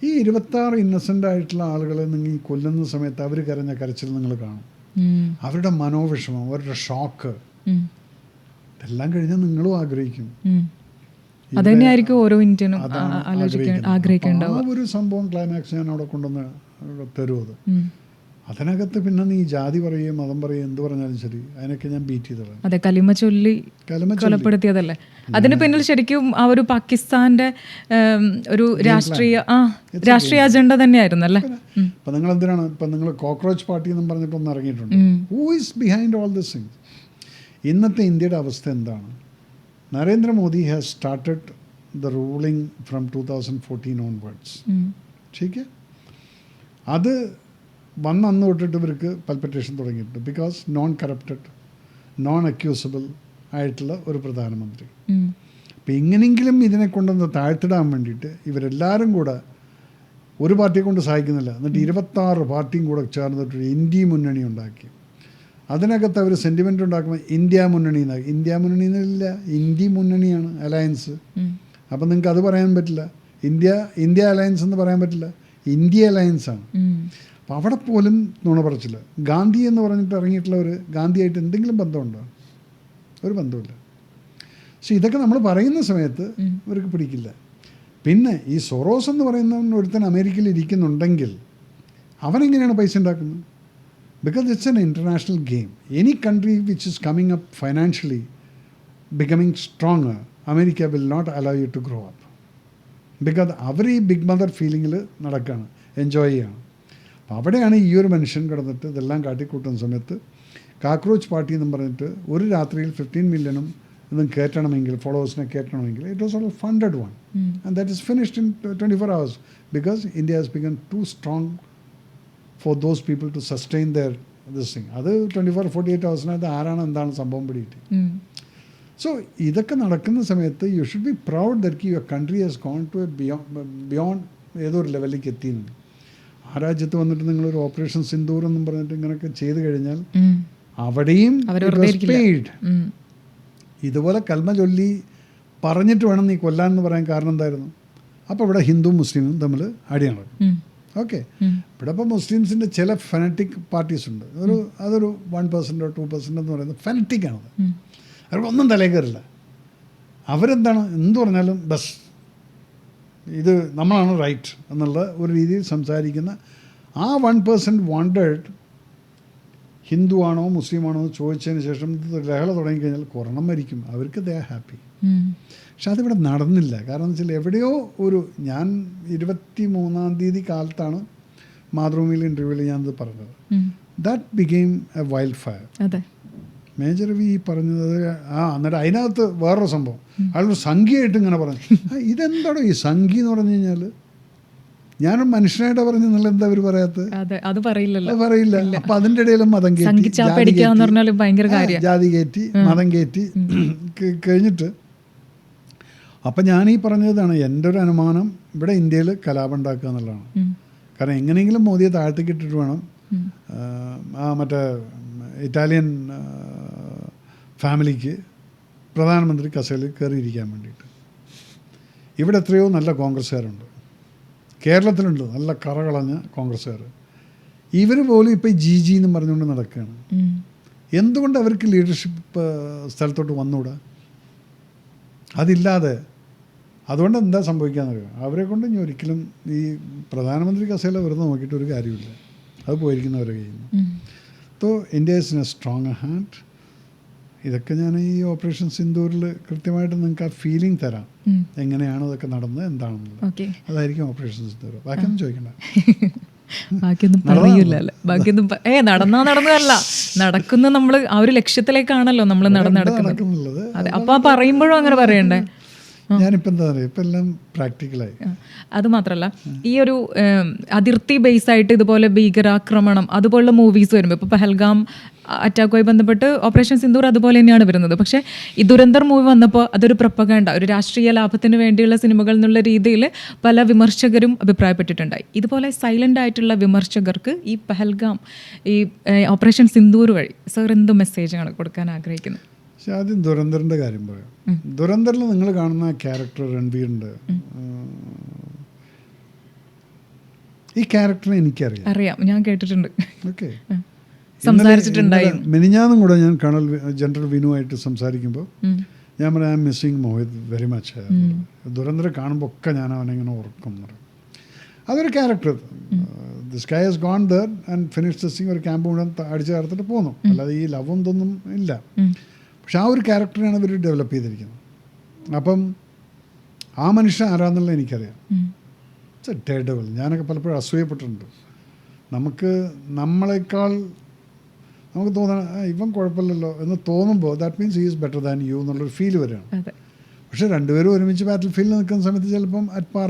ഈ 26 ഇന്നസെൻ്റ് ആയിട്ടുള്ള ആളുകളെ നിങ്ങൾ ഈ കൊല്ലുന്ന സമയത്ത് അവർ കരഞ്ഞ കരച്ചിൽ നിങ്ങൾ കാണും. അവരുടെ മനോവിഷമം, അവരുടെ ഷോക്ക്, ഇതെല്ലാം കഴിഞ്ഞാൽ നിങ്ങളും ആഗ്രഹിക്കും. അതന്നെയായിരിക്കും ഓരോ ഇന്ത്യനും ആഗ്രഹിക്കേണ്ടത്. ആ ഒരു സംഭവം ക്ലൈമാക്സ് ഞാൻ അവിടെ കൊണ്ടുവന്ന് തരും. അത് അതിനകത്ത് പിന്നെ നീ ജാതി പറയുകയും മതം പറയുകയും എന്ത് പറഞ്ഞാലും ശരി, അതിനൊക്കെ ഞാൻ ബീറ്റ് ചെയ്തതാണ്. അതെ, കലിമ ചൊല്ലി കൊലപ്പെടുത്തിയതല്ലേ. അതിന് പിന്നിൽ ശരിക്കും ആ ഒരു പാകിസ്ഥാന്റെ ഒരു രാഷ്ട്രീയ അജണ്ട തന്നെയായിരുന്നു അല്ലേ. ഇപ്പം നിങ്ങൾ എന്തിനാണ് ഇപ്പം നിങ്ങൾ കോക്രോച്ച് പാർട്ടി എന്നും പറഞ്ഞിട്ടൊന്ന് ഇറങ്ങിയിട്ടുണ്ട്. Who is behind all this things? ഇന്നത്തെ ഇന്ത്യയുടെ അവസ്ഥ എന്താണ്? Narendra Modi has started the ruling from 2014 onwards. ശരിക്കും അത് അന്ന് തൊട്ടിട്ട് ഇവർക്ക് പൽപ്പിറ്റേഷൻ തുടങ്ങിയിട്ടുണ്ട്. ബിക്കോസ് നോൺ കറപ്റ്റഡ്, നോൺ അക്യൂസബിൾ ആയിട്ടുള്ള ഒരു പ്രധാനമന്ത്രി. അപ്പം ഇങ്ങനെയെങ്കിലും ഇതിനെ കൊണ്ടൊന്ന് താഴ്ത്തിടാൻ വേണ്ടിയിട്ട് ഇവരെല്ലാവരും കൂടെ ഒരു പാർട്ടിയെ കൊണ്ട് സഹായിക്കുന്നില്ല, എന്നിട്ട് 26 പാർട്ടിയും കൂടെ ചേർന്നിട്ടൊരു ഇന്ത്യ മുന്നണി ഉണ്ടാക്കി. അതിനകത്ത് അവർ സെൻറ്റിമെൻ്റ് ഉണ്ടാക്കുമ്പോൾ ഇന്ത്യ മുന്നണി എന്നാക്കി. ഇന്ത്യ മുന്നണി എന്നില്ല, ഇന്ത്യ മുന്നണിയാണ് അലയൻസ്. അപ്പം നിങ്ങൾക്ക് അത് പറയാൻ പറ്റില്ല. ഇന്ത്യ അലയൻസ് എന്ന് പറയാൻ പറ്റില്ല, ഇന്ത്യ അലയൻസാണ്. അപ്പോൾ അവിടെ പോലും നുണ പറച്ചില്ല. ഗാന്ധി എന്ന് പറഞ്ഞിട്ട് ഇറങ്ങിയിട്ടുള്ളവർ ഗാന്ധിയായിട്ട് എന്തെങ്കിലും ബന്ധമുണ്ടോ? ഒരു ബന്ധമില്ല. പക്ഷെ ഇതൊക്കെ നമ്മൾ പറയുന്ന സമയത്ത് ഇവർക്ക് പിടിക്കില്ല. പിന്നെ ഈ സൊറോസ് എന്ന് പറയുന്ന ഒരുത്തൻ അമേരിക്കയിൽ ഇരിക്കുന്നുണ്ടെങ്കിൽ അവനെങ്ങനെയാണ് പൈസ ഉണ്ടാക്കുന്നത്? Because it's an international game. Any country which is coming up financially becoming strong, America will not allow you to grow up. Because അവർ ഈ ബിഗ് മദർ ഫീലിങ്ങിൽ നടക്കുകയാണ്, എൻജോയ് ചെയ്യാണ്. അപ്പോൾ അവിടെയാണ് ഈ ഒരു മനുഷ്യൻ കിടന്നിട്ട് ഇതെല്ലാം കാട്ടിക്കൂട്ടുന്ന സമയത്ത് കാക്രോച്ച് പാർട്ടി എന്നും പറഞ്ഞിട്ട് ഒരു രാത്രിയിൽ 15 മില്യണും ഇതും കയറ്റണമെങ്കിൽ, ഫോളോവേഴ്സിനെ കയറ്റണമെങ്കിൽ it was all funded one and that is finished in 24 hours because India has become too strong for those people to sustain their this thing. അത് 24-48 hours ആരാണ് എന്താണ് സംഭവം പിടിയിട്ട്. സോ ഇതൊക്കെ നടക്കുന്ന സമയത്ത് you should be proud that your country has gone to beyond ഏതൊരു ലെവലിലേക്ക് എത്തിയെന്ന്. ആ രാജ്യത്ത് വന്നിട്ട് നിങ്ങളൊരു ഓപ്പറേഷൻ സിന്ദൂർ എന്നും പറഞ്ഞിട്ട് ഇങ്ങനെയൊക്കെ ചെയ്തു കഴിഞ്ഞാൽ അവിടെയും പെയ്ഡ്. ഇതുപോലെ കൽമ ചൊല്ലി പറഞ്ഞിട്ട് വേണം നീ കൊല്ലാനെന്ന് പറയാൻ കാരണം എന്തായിരുന്നു? അപ്പോൾ ഇവിടെ ഹിന്ദു മുസ്ലിമും തമ്മിൽ അടി നടക്കും. ഓക്കെ, ഇവിടെ ഇപ്പോൾ മുസ്ലിംസിൻ്റെ ചില ഫെനറ്റിക് പാർട്ടീസ് ഉണ്ട്. അതൊരു 1% 2% എന്ന് പറയുന്നത് ഫെനറ്റിക്കാണത്. അവർക്കൊന്നും തലേ കയറില്ല. അവരെന്താണ് എന്ത് പറഞ്ഞാലും ബസ് ഇത് നമ്മളാണ് റൈറ്റ് എന്നുള്ള ഒരു രീതിയിൽ സംസാരിക്കുന്ന ആ 1% വാണ്ടഡ് ഹിന്ദു ആണോ മുസ്ലിം ആണോ എന്ന് ചോദിച്ചതിന് ശേഷം ലഹള തുടങ്ങിക്കഴിഞ്ഞാൽ കൊറോണം മരിക്കും, അവർക്ക് ദേ ആർ ഹാപ്പി. പക്ഷെ അതിവിടെ നടന്നില്ല. കാരണം എന്ന് വെച്ചാൽ എവിടെയോ ഒരു ഞാൻ 23-ാം തീയതി കാലത്താണ് മാതൃഭൂമിയിൽ ഇൻ്റർവ്യൂവിൽ ഞാനത് പറഞ്ഞത്. That became A wild fire. Major Ravi പറഞ്ഞത് എന്നിട്ട് അതിനകത്ത് വേറൊരു സംഭവം അയാളൊരു സംഖ്യയായിട്ട് ഇങ്ങനെ പറഞ്ഞു. ഇതെന്താണോ ഈ സംഖ്യ എന്ന് പറഞ്ഞു കഴിഞ്ഞാൽ ഞാനൊരു മനുഷ്യനായിട്ട് പറഞ്ഞു എന്നുള്ള എന്താ അവർ പറയാത്തത്? അത് പറയില്ല. അപ്പം അതിൻ്റെ ഇടയിലും മതം കയറ്റി, ജാതി കയറ്റി, മതം കയറ്റി കഴിഞ്ഞിട്ട് അപ്പം ഞാനീ പറഞ്ഞതാണ് എൻ്റെ ഒരു അനുമാനം ഇവിടെ ഇന്ത്യയിൽ കലാപം ഉണ്ടാക്കുക എന്നുള്ളതാണ്. കാരണം എങ്ങനെയെങ്കിലും മോദിയെ താഴത്തേക്ക് ഇട്ടിട്ട് വേണം മറ്റേ ഇറ്റാലിയൻ ഫാമിലിക്ക് പ്രധാനമന്ത്രി കസേരയിൽ കയറിയിരിക്കാൻ വേണ്ടിയിട്ട്. ഇവിടെ എത്രയോ നല്ല കോൺഗ്രസ്സുകാരുണ്ട്, കേരളത്തിലുണ്ട് നല്ല കറകളഞ്ഞ കോൺഗ്രസ്സുകാർ. ഇവർ പോലും ഇപ്പോൾ ജി എന്നും പറഞ്ഞുകൊണ്ട് നടക്കുകയാണ്. എന്തുകൊണ്ട് അവർക്ക് ലീഡർഷിപ്പ് സ്ഥലത്തോട്ട് വന്നുകൂടാ? അതില്ലാതെ അതുകൊണ്ട് എന്താ സംഭവിക്കാന്നറിയോ? അവരെ കൊണ്ട് ഇനി ഒരിക്കലും ഈ പ്രധാനമന്ത്രി കസേല വെറുതെ നോക്കിയിട്ട് ഒരു കാര്യമില്ല, അത് പോയിരിക്കുന്നവരെ കഴിയുന്നു. So India is in A strong hand. ഇതൊക്കെ ഞാൻ ഈ ഓപ്പറേഷൻ സിന്ദൂരിൽ കൃത്യമായിട്ട് നിങ്ങൾക്ക് ആ ഫീലിംഗ് തരാം, എങ്ങനെയാണ് ഇതൊക്കെ നടന്നത് എന്താണെന്നുള്ളത്. അതായിരിക്കും ഓപ്പറേഷൻ സിന്ദൂർ. ബാക്കിയൊന്നും ചോദിക്കണ്ട. ബാക്കിയൊന്നും പറയൂല അല്ലേ, ബാക്കിയൊന്നും നടന്നതല്ല, നടക്കുന്ന നമ്മൾ ആ ഒരു ലക്ഷ്യത്തിലേക്കാണല്ലോ നമ്മൾ നടക്കുന്നത്. നടക്കുന്നുള്ളത്. അതെ, അപ്പൊ പറയുമ്പോഴും അങ്ങനെ പറയണ്ടേ? ഞാനിപ്പോൾ എന്താ പറയുക, ഇപ്പം എല്ലാം പ്രാക്ടിക്കലായി. അത് മാത്രമല്ല, ഈ ഒരു അതിർത്തി ബേസ് ആയിട്ട് ഇതുപോലെ ഭീകരാക്രമണം അതുപോലുള്ള മൂവീസ് വരുമ്പോൾ, ഇപ്പോൾ പഹൽഗാം അറ്റാക്കുമായി ബന്ധപ്പെട്ട് ഓപ്പറേഷൻ സിന്ദൂർ അതുപോലെ തന്നെയാണ് വരുന്നത്. പക്ഷേ ഈ ദുരന്തർ മൂവി വന്നപ്പോൾ അതൊരു പ്രൊപ്പഗാൻഡ, ഒരു രാഷ്ട്രീയ ലാഭത്തിന് വേണ്ടിയുള്ള സിനിമകൾ എന്നുള്ള രീതിയിൽ പല വിമർശകരും അഭിപ്രായപ്പെട്ടിട്ടുണ്ടായി. ഇതുപോലെ സൈലൻ്റ് ആയിട്ടുള്ള വിമർശകർക്ക് ഈ പഹൽഗാം, ഈ ഓപ്പറേഷൻ സിന്ദൂർ വഴി സർ എന്ത് മെസ്സേജാണ് കൊടുക്കാൻ ആഗ്രഹിക്കുന്നത്? പക്ഷെ ആദ്യം ദുരന്തറിൻ്റെ കാര്യം പറയാം. ദുരന്തറിൽ നിങ്ങൾ കാണുന്ന ക്യാരക്ടർ രൺബീറിൻ്റെ, ഈ ക്യാരക്ടറിനെ എനിക്കറിയാം, അറിയാം, ഞാൻ കേട്ടിട്ടുണ്ട്, ഓക്കെ, സംസാരിച്ചിട്ടുണ്ടായി. മിനിഞ്ഞാന്നും കൂടെ ഞാൻ ജനറൽ വിനുവായിട്ട് സംസാരിക്കുമ്പോൾ ഞാൻ പറയാം, I am missing Mohit very much. ദുരന്തരെ കാണുമ്പോൾ ഒക്കെ ഞാൻ അവനെങ്ങനെ ഓർക്കും എന്ന് പറയും. അതൊരു character, this guy has gone there and finish this thing, ഒരു ക്യാമ്പ് മുഴുവൻ അടിച്ചു ചേർത്തിട്ട് പോന്നു. അല്ലാതെ ഈ ലവും ഇതൊന്നും ഇല്ല. പക്ഷെ ആ ഒരു ക്യാരക്ടറാണ് ഇവർ ഡെവലപ്പ് ചെയ്തിരിക്കുന്നത്. അപ്പം ആ മനുഷ്യൻ ആരാന്നുള്ളത് എനിക്കറിയാം. It's a debatable. ഞാനൊക്കെ പലപ്പോഴും അസൂയപ്പെട്ടിട്ടുണ്ട്. നമ്മളെക്കാൾ നമുക്ക് തോന്നണം ഇവൻ കുഴപ്പമില്ലല്ലോ എന്ന് തോന്നുമ്പോൾ that means he is better than you എന്നുള്ളൊരു ഫീൽ വരികയാണ്. പക്ഷേ രണ്ടുപേരും ഒരുമിച്ച് ബാറ്റിൽ ഫീൽഡിൽ നിൽക്കുന്ന സമയത്ത് ചിലപ്പം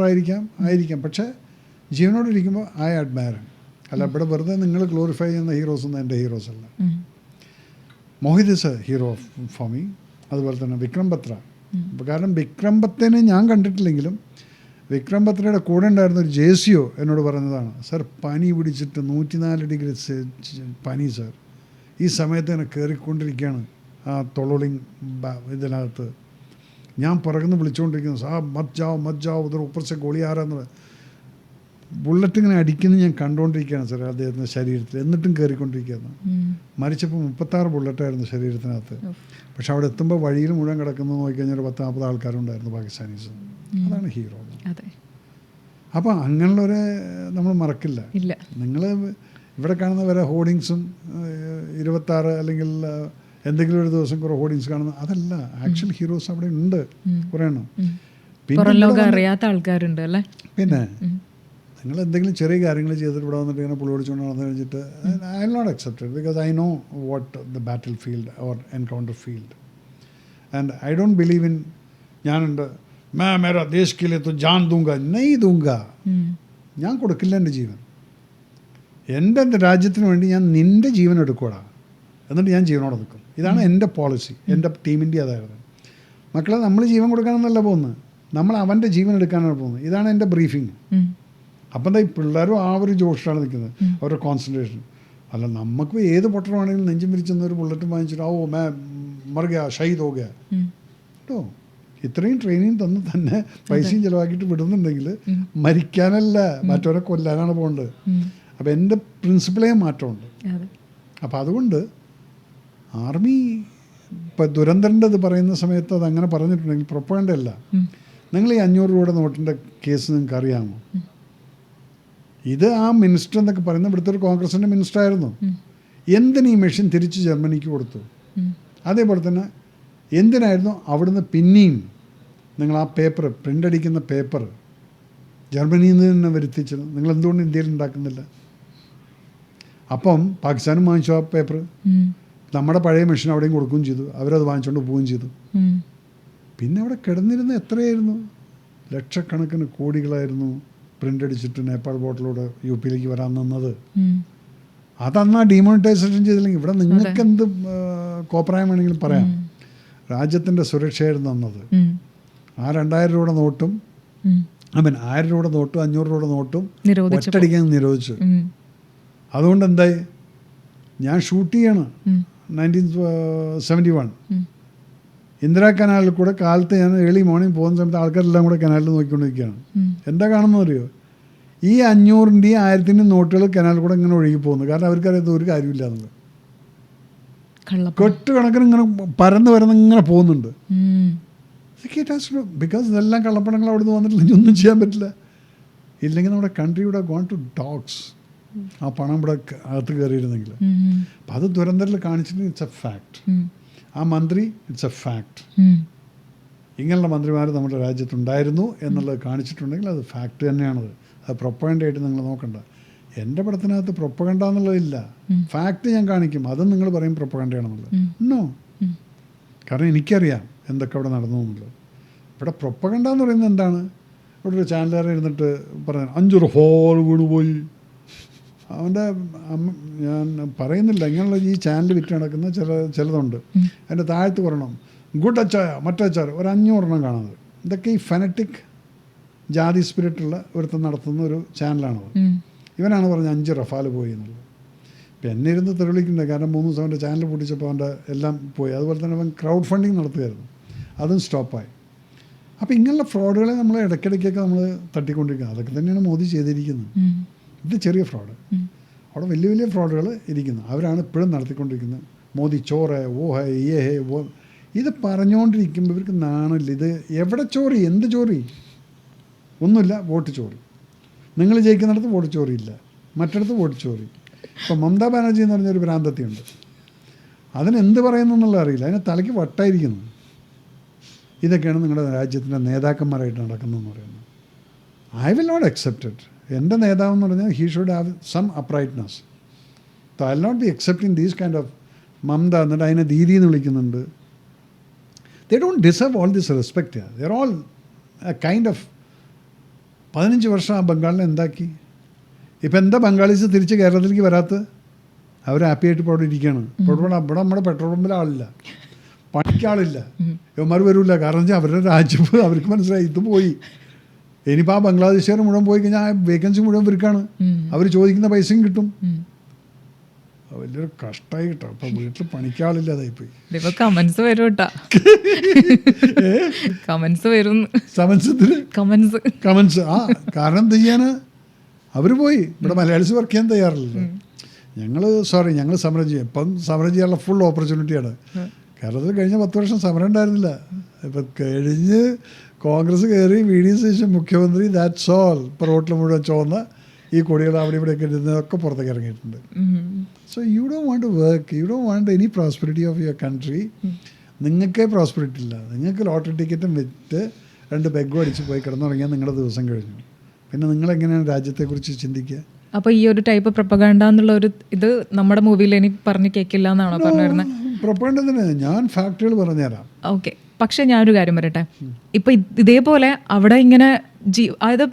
ആയിരിക്കാം. പക്ഷേ ജീവനോട് ഇരിക്കുമ്പോൾ ഐ അഡ്മയർ. അല്ല, ഇവിടെ വെറുതെ നിങ്ങൾ ഗ്ലോറിഫൈ ചെയ്യുന്ന ഹീറോസ് ഒന്നും എൻ്റെ ഹീറോസ് അല്ല. Mohit is A hero for me. അതുപോലെ തന്നെ വിക്രം ബത്ര. കാരണം വിക്രം ബത്രനെ ഞാൻ കണ്ടിട്ടില്ലെങ്കിലും വിക്രം ബത്രയുടെ കൂടെ ഉണ്ടായിരുന്ന ഒരു ജേസിയോ എന്നോട് പറഞ്ഞതാണ്, സർ പനി പിടിച്ചിട്ട് 104 ഡിഗ്രി പനി സർ, ഈ സമയത്ത് തന്നെ കയറിക്കൊണ്ടിരിക്കുകയാണ് ആ തൊളോളിങ് ഇതിനകത്ത്. ഞാൻ പുറകുന്ന് വിളിച്ചുകൊണ്ടിരിക്കുന്നു, സാ മത് ജാओ ഉദർ ഊപ്പർ സെ ഗോളി ആ രहा. ബുള്ളറ്റ് ഇങ്ങനെ അടിക്കുന്നത് ഞാൻ കണ്ടുകൊണ്ടിരിക്കുകയാണ് സാർ അദ്ദേഹത്തിൻ്റെ ശരീരത്തിൽ, എന്നിട്ടും കയറിക്കൊണ്ടിരിക്കുകയാണ്. മരിച്ചപ്പോൾ 36 ബുള്ളറ്റായിരുന്നു ശരീരത്തിനകത്ത്. പക്ഷെ അവിടെ എത്തുമ്പോൾ വഴിയിൽ മുഴുവൻ കിടക്കുന്നത് നോക്കിക്കഴിഞ്ഞാൽ ഒരു 10-40 ആൾക്കാരുണ്ടായിരുന്നു പാകിസ്ഥാനീസ്. അതാണ് ഹീറോ. അപ്പോൾ അങ്ങനെയുള്ളവരെ നമ്മൾ മറക്കില്ല. നിങ്ങൾ ഇവിടെ കാണുന്ന വരെ ഹോർഡിങ്സും 26 അല്ലെങ്കിൽ എന്തെങ്കിലും ഒരു ദിവസം കുറേ ഹോർഡിങ്സ് കാണുന്ന അതല്ല. ആക്ച്വൽ ഹീറോസ് അവിടെ ഉണ്ട്, കുറേ എണ്ണം. പിന്നെ അറിയാത്ത ആൾക്കാരുണ്ട് അല്ലേ. പിന്നെ നിങ്ങൾ എന്തെങ്കിലും ചെറിയ കാര്യങ്ങൾ ചെയ്തിട്ട് ഇവിടെ വന്നിട്ട് ഇങ്ങനെ പുള്ളി ഓടിച്ചുകൊണ്ട് നടന്നു കഴിഞ്ഞിട്ട് I will not accept it, because I know what the battle field or encounter field. And I don't believe in ഞാനുണ്ട് മേരാ ദേശ് കെ ലിയെ തോ ജാൻ ദൂങ്ക, നെയ് ദൂങ്ക. ഞാൻ കൊടുക്കില്ല എൻ്റെ ജീവൻ. എൻ്റെ രാജ്യത്തിന് വേണ്ടി ഞാൻ നിൻ്റെ ജീവൻ എടുക്കൂടാ, എന്നിട്ട് ഞാൻ ജീവനോടെ നിൽക്കും. ഇതാണ് എൻ്റെ പോളിസി. എൻ്റെ ടീമിൻ്റെ അതായിരുന്നു. മക്കളെ, നമ്മൾ ജീവൻ കൊടുക്കാനെന്നല്ല പോകുന്നത്, നമ്മൾ അവൻ്റെ ജീവൻ എടുക്കാനാണ് പോകുന്നത്. ഇതാണ് എൻ്റെ ബ്രീഫിങ്. അപ്പം എന്താ ഈ പിള്ളേരും ആ ഒരു ജോഷിലാണ് നിൽക്കുന്നത്, അവരുടെ കോൺസെൻട്രേഷൻ. അല്ല, നമുക്ക് ഏത് പൊട്ടണമാണെങ്കിലും നെഞ്ചും വിരിച്ചെന്ന് ഒരു ബുള്ളറ്റ് വാങ്ങിച്ചിട്ട് ഓ മേ മർ ഗയാ ഷഹീദ് ഹോ ഗയാ കേട്ടോ. ഇത്രയും ട്രെയിനിങ് തന്ന് തന്നെ പൈസയും ചിലവാക്കിയിട്ട് വിടുന്നുണ്ടെങ്കിൽ മരിക്കാനല്ല, മറ്റവരെ കൊല്ലാനാണ് പോകേണ്ടത്. അപ്പം എൻ്റെ പ്രിൻസിപ്പിളേ മാറ്റമുണ്ട്. അപ്പം അതുകൊണ്ട് ആർമി ഇപ്പം ദുരന്തൻ്റെ ഇത് പറയുന്ന സമയത്ത് അത് അങ്ങനെ പറഞ്ഞിട്ടുണ്ടെങ്കിൽ പ്രൊപ്പഗൻഡ. നിങ്ങൾ ഈ 500 രൂപയുടെ നോട്ടിൻ്റെ കേസ് നിങ്ങൾക്ക് അറിയാമോ? ഇത് ആ മിനിസ്റ്റർ എന്നൊക്കെ പറയുന്നത് ഇവിടുത്തെ ഒരു കോൺഗ്രസിൻ്റെ മിനിസ്റ്റർ ആയിരുന്നു. എന്തിന് ഈ മെഷീൻ തിരിച്ച് ജർമ്മനിക്ക് കൊടുത്തു? അതേപോലെ തന്നെ എന്തിനായിരുന്നു അവിടുന്ന് പിന്നെയും നിങ്ങൾ ആ പേപ്പർ, പ്രിൻ്റ് അടിക്കുന്ന പേപ്പർ ജർമ്മനിയിൽ നിന്ന് തന്നെ വരുത്തിച്ചത്? നിങ്ങൾ എന്തുകൊണ്ട് ഇന്ത്യയിൽ ഉണ്ടാക്കുന്നില്ല? അപ്പം പാകിസ്ഥാനും വാങ്ങിച്ചു ആ പേപ്പർ. നമ്മുടെ പഴയ മെഷീൻ അവിടെയും കൊടുക്കുകയും ചെയ്തു. അവരത് വാങ്ങിച്ചുകൊണ്ട് പോവുകയും ചെയ്തു. പിന്നെ അവിടെ കിടന്നിരുന്ന എത്രയായിരുന്നു? ലക്ഷക്കണക്കിന് കോടികളായിരുന്നു പ്രിൻ്റ് അടിച്ചിട്ട് നേപ്പാൾ ബോട്ടിലൂടെ യു പിയിലേക്ക് വരാൻ നിന്നത്. അതന്ന് ആ ഡിമോണിറ്റൈസേഷൻ ചെയ്തില്ലെങ്കിൽ ഇവിടെ നിങ്ങൾക്ക് എന്ത് കോപ്രായം വേണമെങ്കിലും പറയാം. രാജ്യത്തിൻ്റെ സുരക്ഷയായിരുന്നു തന്നത്. ആ 2000 രൂപയുടെ നോട്ടും 1000 രൂപയുടെ നോട്ടും 500 രൂപയുടെ നോട്ടും ഒറ്റയടിക്കാൻ നിരോധിച്ചു. അതുകൊണ്ട് എന്തായി? ഞാൻ ഷൂട്ട് ചെയ്യണം 1971 ഇന്ദിരാ കനാലിൽ കൂടെ കാലത്ത് ഞാൻ ഏർലി മോർണിംഗ് പോകുന്ന സമയത്ത് ആൾക്കാരെല്ലാം കൂടെ കനാലിൽ നോക്കിക്കൊണ്ടിരിക്കുകയാണ്. എന്താ കാണുന്നത് അറിയോ? ഈ 500-ൻ്റെയും 1000-ൻ്റെയും നോട്ടുകൾ കനാലിൽ കൂടെ ഇങ്ങനെ ഒഴുകി പോകുന്നു. കാരണം അവർക്കറിയാത്ത ഒരു കാര്യമില്ല എന്നുള്ളത്. കെട്ടുകണക്കിന് ഇങ്ങനെ പരന്ന് ഇങ്ങനെ പോകുന്നുണ്ട്. ബിക്കോസ് ഇതെല്ലാം കള്ളപ്പണങ്ങൾ അവിടെ നിന്ന് വന്നിട്ടില്ലെങ്കിൽ ഒന്നും ചെയ്യാൻ പറ്റില്ല. ഇല്ലെങ്കിൽ നമ്മുടെ കൺട്രി ഇവിടെ ഗോൺ ടു ഡോഗ്സ്. ആ പണം ഇവിടെ അകത്ത് കയറിയിരുന്നെങ്കിൽ. അപ്പം അത് ദുരന്തത്തിൽ കാണിച്ചിട്ട് ഇറ്റ്സ് എ ഫാക്ട്. ആ മന്ത്രി ഇറ്റ്സ് എ ഫാക്ട്. ഇങ്ങനെയുള്ള മന്ത്രിമാർ നമ്മുടെ രാജ്യത്തുണ്ടായിരുന്നു എന്നുള്ളത് കാണിച്ചിട്ടുണ്ടെങ്കിൽ അത് ഫാക്ട് തന്നെയാണത്. അത് പ്രൊപ്പഗൻഡയായിട്ട് നിങ്ങൾ നോക്കണ്ട. എൻ്റെ പടത്തിനകത്ത് പ്രൊപ്പഗണ്ട എന്നുള്ളതില്ല. ഫാക്റ്റ് ഞാൻ കാണിക്കും, അതും നിങ്ങൾ പറയും പ്രൊപ്പഗണ്ടയാണെന്നുള്ളത്. നോ, കാരണം എനിക്കറിയാം എന്തൊക്കെ അവിടെ നടന്നു എന്നുള്ളത്. ഇവിടെ പ്രൊപ്പഗണ്ട എന്ന് പറയുന്നത് എന്താണ്? ഇവിടെ ഒരു ചാനലുകാരൻ ഇരുന്നിട്ട് പറഞ്ഞു 5 ഹോൾ വീണുപോയി. അവൻ്റെ ഞാൻ പറയുന്നില്ല, ഇങ്ങനെയുള്ള ഈ ചാനൽ വിറ്റ് നടക്കുന്ന ചിലതുണ്ട്. അതിൻ്റെ താഴത്ത് പറയണം ഗുഡ് അച്ചായ മറ്റേ അച്ചാർ ഒരു 500 കാണുന്നത്. ഇതൊക്കെ ഈ ഫെനറ്റിക് ജാതി സ്പിരിറ്റുള്ള ഒരുത്തം നടത്തുന്ന ഒരു ചാനലാണത്. ഇവനാണ് പറഞ്ഞത് 5 റഫാൽ പോയി എന്നുള്ളത്. ഇപ്പം എന്നെ ഇരുന്ന് തെളിവിക്കുന്നുണ്ട്, കാരണം 3 ദിവസം അവൻ്റെ ചാനൽ പൊട്ടിച്ചപ്പോൾ അവൻ്റെ എല്ലാം പോയി. അതുപോലെ തന്നെ അവൻ ക്രൗഡ് ഫണ്ടിങ് നടത്തുകയായിരുന്നു, അതും സ്റ്റോപ്പായി. അപ്പോൾ ഇങ്ങനെയുള്ള ഫ്രോഡുകളെ നമ്മൾ ഇടയ്ക്കിടയ്ക്കൊക്കെ നമ്മൾ തട്ടിക്കൊണ്ടിരിക്കുക. അതൊക്കെ തന്നെയാണ് മോദി ചെയ്തിരിക്കുന്നത്. ഇത് ചെറിയ ഫ്രോഡ്, അവിടെ വലിയ വലിയ ഫ്രോഡുകൾ ഇരിക്കുന്നു. അവരാണ് ഇപ്പോഴും നടത്തിക്കൊണ്ടിരിക്കുന്നത്. മോദി ചോറ് ഓ ഹേ യേ ഹേ ഓ, ഇത് പറഞ്ഞുകൊണ്ടിരിക്കുമ്പോൾ ഇവർക്ക് നാണില്ല. ഇത് എവിടെ ചോറി, എന്ത് ചോറി? ഒന്നുമില്ല, വോട്ട് ചോറി. നിങ്ങൾ ജയിക്കുന്നിടത്ത് വോട്ട് ചോറിയില്ല, മറ്റിടത്ത് വോട്ട് ചോറി. ഇപ്പോൾ മമതാ ബാനർജി എന്ന് പറഞ്ഞൊരു ഭ്രാന്തത്തിയുണ്ട്, അതിനെന്ത് പറയുന്നു എന്നുള്ളത് അറിയില്ല, അതിന് തലയ്ക്ക് വട്ടായിരിക്കുന്നു. ഇതൊക്കെയാണ് നിങ്ങളുടെ രാജ്യത്തിൻ്റെ നേതാക്കന്മാരായിട്ട് നടക്കുന്നതെന്ന് പറയുന്നത്. I will not accept it. എൻ്റെ നേതാവെന്ന് പറഞ്ഞാൽ he should have some uprightness. So I will not be accepting these kind of Mamata. എന്നിട്ട് അതിനെ ദീദി എന്ന് വിളിക്കുന്നുണ്ട്. They don't deserve all this respect. They are all a kind of 15 വർഷം ആ ബംഗാളിനെ എന്താക്കി. ഇപ്പം എന്താ ബംഗാളീസ് തിരിച്ച് കേരളത്തിലേക്ക് വരാത്ത? അവർ ഹാപ്പി ആയിട്ട് ഇപ്പോൾ അവിടെ ഇരിക്കുകയാണ്. ഇവിടെ നമ്മുടെ പെട്രോൾ പമ്പിൽ ആളില്ല, പണിക്കാളില്ല, ഇവന്മാർ വരില്ല. കാരണം വെച്ചാൽ അവരുടെ രാജ്യം അവർക്ക് മനസ്സിലായി ഇത് പോയി. ഇനിയിപ്പോൾ ആ ബംഗ്ലാദേശുകാർ മുഴുവൻ പോയി കഴിഞ്ഞാൽ വേക്കൻസി മുഴുവൻ ഇവർക്കാണ്. അവർ ചോദിക്കുന്ന പൈസയും കിട്ടും. വലിയൊരു കഷ്ടമായി കിട്ടും. അപ്പം വീട്ടിൽ പണിക്കാളില്ലാതായിപ്പോയി. കമൻസ് വരും കേട്ടോ, കമൻസ് വരും. കമൻസ് ആ കാരണം എന്ത് ചെയ്യാന്, അവർ പോയി. ഇവിടെ മലയാളീസ് വർക്ക് ചെയ്യാൻ തയ്യാറില്ലല്ലോ. ഞങ്ങൾ സമരം ചെയ്യും. ഇപ്പം സമരം ചെയ്യാനുള്ള ഫുൾ ഓപ്പർച്യൂണിറ്റിയാണ്. കേരളത്തിൽ കഴിഞ്ഞ 10 വർഷം സമരം ഉണ്ടായിരുന്നില്ല. ഇപ്പം കഴിഞ്ഞ് കോൺഗ്രസ് കയറി VD സതീശൻ മുഖ്യമന്ത്രി, ദാറ്റ്സ് ഓൾ. ഇപ്പോൾ റോട്ടിൽ മുഴുവൻ ചുവന്ന ഈ കൊടികൾ അവിടെ ഇവിടെയൊക്കെ ഇരുന്നതൊക്കെ പുറത്തേക്ക് ഇറങ്ങിയിട്ടുണ്ട്. So you don't want to work, you don't want any prosperity of your country. നിങ്ങൾക്കേ പ്രോസ്പെരിറ്റി ഇല്ല. നിങ്ങൾക്ക് ലോട്ടറി ടിക്കറ്റും വിറ്റ് 2 ബെഗും അടിച്ച് പോയി കിടന്നുറങ്ങിയാൽ നിങ്ങളുടെ ദിവസം കഴിഞ്ഞു. പിന്നെ നിങ്ങളെങ്ങനെയാണ് രാജ്യത്തെക്കുറിച്ച് ചിന്തിക്കുക? അപ്പോൾ ഈ ഒരു ടൈപ്പ് പ്രൊപ്പഗണ്ട എന്നുള്ള ഒരു ഇത് നമ്മുടെ മൂവിയിൽ ഇനി പറഞ്ഞു കേൾക്കില്ല എന്നാണോ പറഞ്ഞു വരുന്നത്? പ്രൊപ്പഗണ്ട തന്നെ, ഞാൻ ഫാക്ടുകൾ പറഞ്ഞുതരാം. ഓക്കെ, പക്ഷെ ഞാനൊരു കാര്യം പറയട്ടെ. ഇപ്പം ഇതേപോലെ അവിടെ ഇങ്ങനെ അതായത്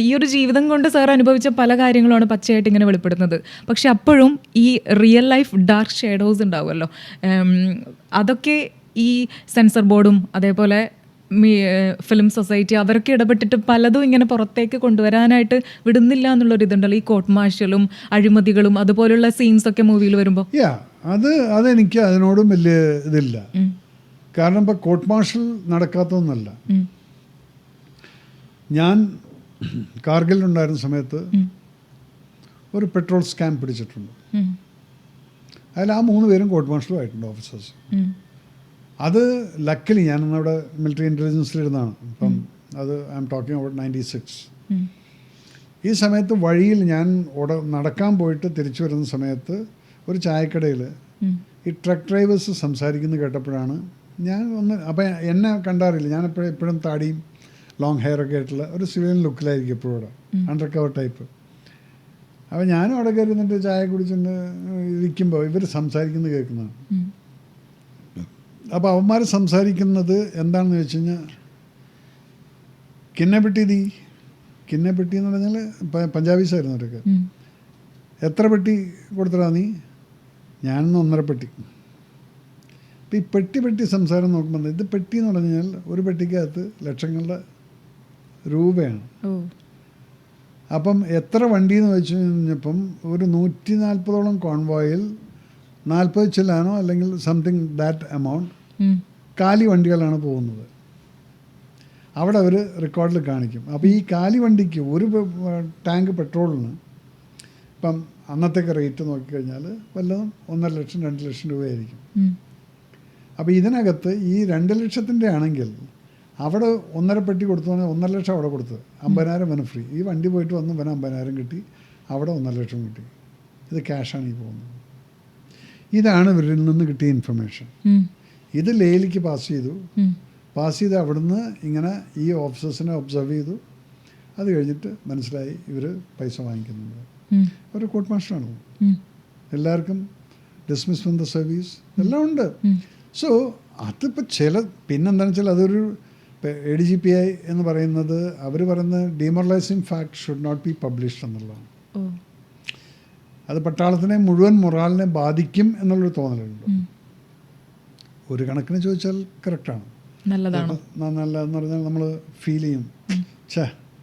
ഈ ഒരു ജീവിതം കൊണ്ട് സാർ അനുഭവിച്ച പല കാര്യങ്ങളുമാണ് പച്ചയായിട്ട് ഇങ്ങനെ വെളിപ്പെടുന്നത്. പക്ഷെ അപ്പോഴും ഈ റിയൽ ലൈഫ് ഡാർക്ക് ഷേഡോസ് ഉണ്ടാവുമല്ലോ. അതൊക്കെ ഈ സെൻസർ ബോർഡും അതേപോലെ ഫിലിം സൊസൈറ്റി അവരൊക്കെ ഇടപെട്ടിട്ട് പലതും ഇങ്ങനെ പുറത്തേക്ക് കൊണ്ടുവരാനായിട്ട് വിടുന്നില്ല എന്നുള്ളൊരു ഇതുണ്ടല്ലോ. ഈ കോർട്ട് മാർഷലും അഴിമതികളും അതുപോലുള്ള സീൻസൊക്കെ മൂവിയിൽ വരുമ്പോൾ അതെനിക്ക് അതിനോടും വലിയ ഇതില്ല. കാരണം ഇപ്പം കോർട്ട് മാർഷൽ നടക്കാത്തതൊന്നുമല്ല. ഞാൻ കാർഗിലുണ്ടായിരുന്ന സമയത്ത് ഒരു പെട്രോൾ സ്കാം പിടിച്ചിട്ടുണ്ട്. അതിൽ ആ 3 പേരും കോർട്ട് മാർഷലും ആയിട്ടുണ്ട്, ഓഫീസേഴ്സ്. അത് ലക്കലി ഞാനവിടെ മിലിറ്ററി ഇൻ്റലിജൻസിലിരുന്നാണ്. അപ്പം അത് ഐ എം ടോക്കിംഗ് അബൌട്ട് 96. ഈ സമയത്ത് വഴിയിൽ ഞാൻ നടക്കാൻ പോയിട്ട് തിരിച്ചു വരുന്ന സമയത്ത് ഒരു ചായക്കടയിൽ ഈ ട്രക്ക് ഡ്രൈവേഴ്സ് സംസാരിക്കുന്നത് കേട്ടപ്പോഴാണ് ഞാൻ അപ്പം എന്നെ കണ്ടറിയില്ല. ഞാൻ എപ്പോഴും താടിയും ലോങ് ഹെയർ ഒക്കെ ആയിട്ടുള്ള ഒരു സിവിലിയൻ ലുക്കിലായിരിക്കും എപ്പോഴും അവിടെ, അണ്ടർ കവർ ടൈപ്പ്. അപ്പോൾ ഞാനും അവിടെ കയറി നിന്നിട്ട് ചായ കുടിച്ചിട്ട് ഇരിക്കുമ്പോൾ ഇവർ സംസാരിക്കുന്നത് കേൾക്കുന്നതാണ്. അപ്പോൾ അവന്മാർ സംസാരിക്കുന്നത് എന്താണെന്ന് വെച്ച് കഴിഞ്ഞാൽ കിന്നെപ്പെട്ടി എന്ന് പറഞ്ഞാൽ പഞ്ചാബീസായിരുന്നു അവരൊക്കെ. എത്ര പെട്ടി കൊടുത്തടാ നീ? ഞാനൊന്ന് 1.5 പെട്ടി. അപ്പം ഈ പെട്ടി സംസാരം നോക്കുമ്പോൾ ഇത് പെട്ടി എന്ന് പറഞ്ഞാൽ ഒരു പെട്ടിക്കകത്ത് ലക്ഷങ്ങളുടെ രൂപയാണ്. അപ്പം എത്ര വണ്ടി എന്ന് വെച്ച് കഴിഞ്ഞപ്പം ഒരു 140ഓളം കോൺവോയിൽ 40 ചില്ലാനോ അല്ലെങ്കിൽ സംതിങ് ദാറ്റ് എമൗണ്ട് കാലി വണ്ടികളാണ് പോകുന്നത്. അവിടെ അവർ റെക്കോർഡിൽ കാണിക്കും. അപ്പോൾ ഈ കാലി വണ്ടിക്ക് ഒരു ടാങ്ക് പെട്രോളിന് ഇപ്പം അന്നത്തേക്ക് റേറ്റ് നോക്കിക്കഴിഞ്ഞാൽ വല്ലതും 1.5 ലക്ഷം 2 ലക്ഷം രൂപയായിരിക്കും. അപ്പോൾ ഇതിനകത്ത് ഈ 2 ലക്ഷത്തിൻ്റെ ആണെങ്കിൽ അവിടെ 1.5 പെട്ടി കൊടുത്തു, 1.5 ലക്ഷം അവിടെ കൊടുത്ത് 50,000 വന ഫ്രീ. ഈ വണ്ടി പോയിട്ട് വന്ന് വന 50,000 കിട്ടി, അവിടെ 1.5 ലക്ഷം കിട്ടി. ഇത് ക്യാഷാണ് ഈ പോകുന്നത്. ഇതാണ് ഇവരിൽ നിന്ന് കിട്ടിയ ഇൻഫർമേഷൻ. ഇത് ലേയിലേക്ക് പാസ് ചെയ്ത് അവിടുന്ന് ഇങ്ങനെ ഈ ഓഫീസേഴ്സിനെ ഒബ്സർവ് ചെയ്തു. അത് കഴിഞ്ഞിട്ട് മനസ്സിലായി ഇവർ പൈസ വാങ്ങിക്കുന്നുണ്ട്. ഒരു കോർട്ട് മാസ്റ്ററാണ്. എല്ലാവർക്കും ഡിസ്മിസ് ഫ്രം ദ സർവീസ് എല്ലാം ഉണ്ട്. സോ അതിപ്പോൾ പിന്നെന്താണെന്ന് വെച്ചാൽ അതൊരു ADGPI എന്ന് പറയുന്നത് അവർ പറയുന്നത് demoralising fact should not be published എന്നുള്ളതാണ്. അത് പട്ടാളത്തിനെ മുഴുവൻ മൊറാലിനെ ബാധിക്കും എന്നുള്ളൊരു തോന്നലുണ്ട്. ഒരു കണക്കിന് ചോദിച്ചാൽ കറക്റ്റാണ്, നല്ലതാണ്. നല്ലതെന്ന് പറഞ്ഞാൽ നമ്മൾ ഫീൽ ചെയ്യും,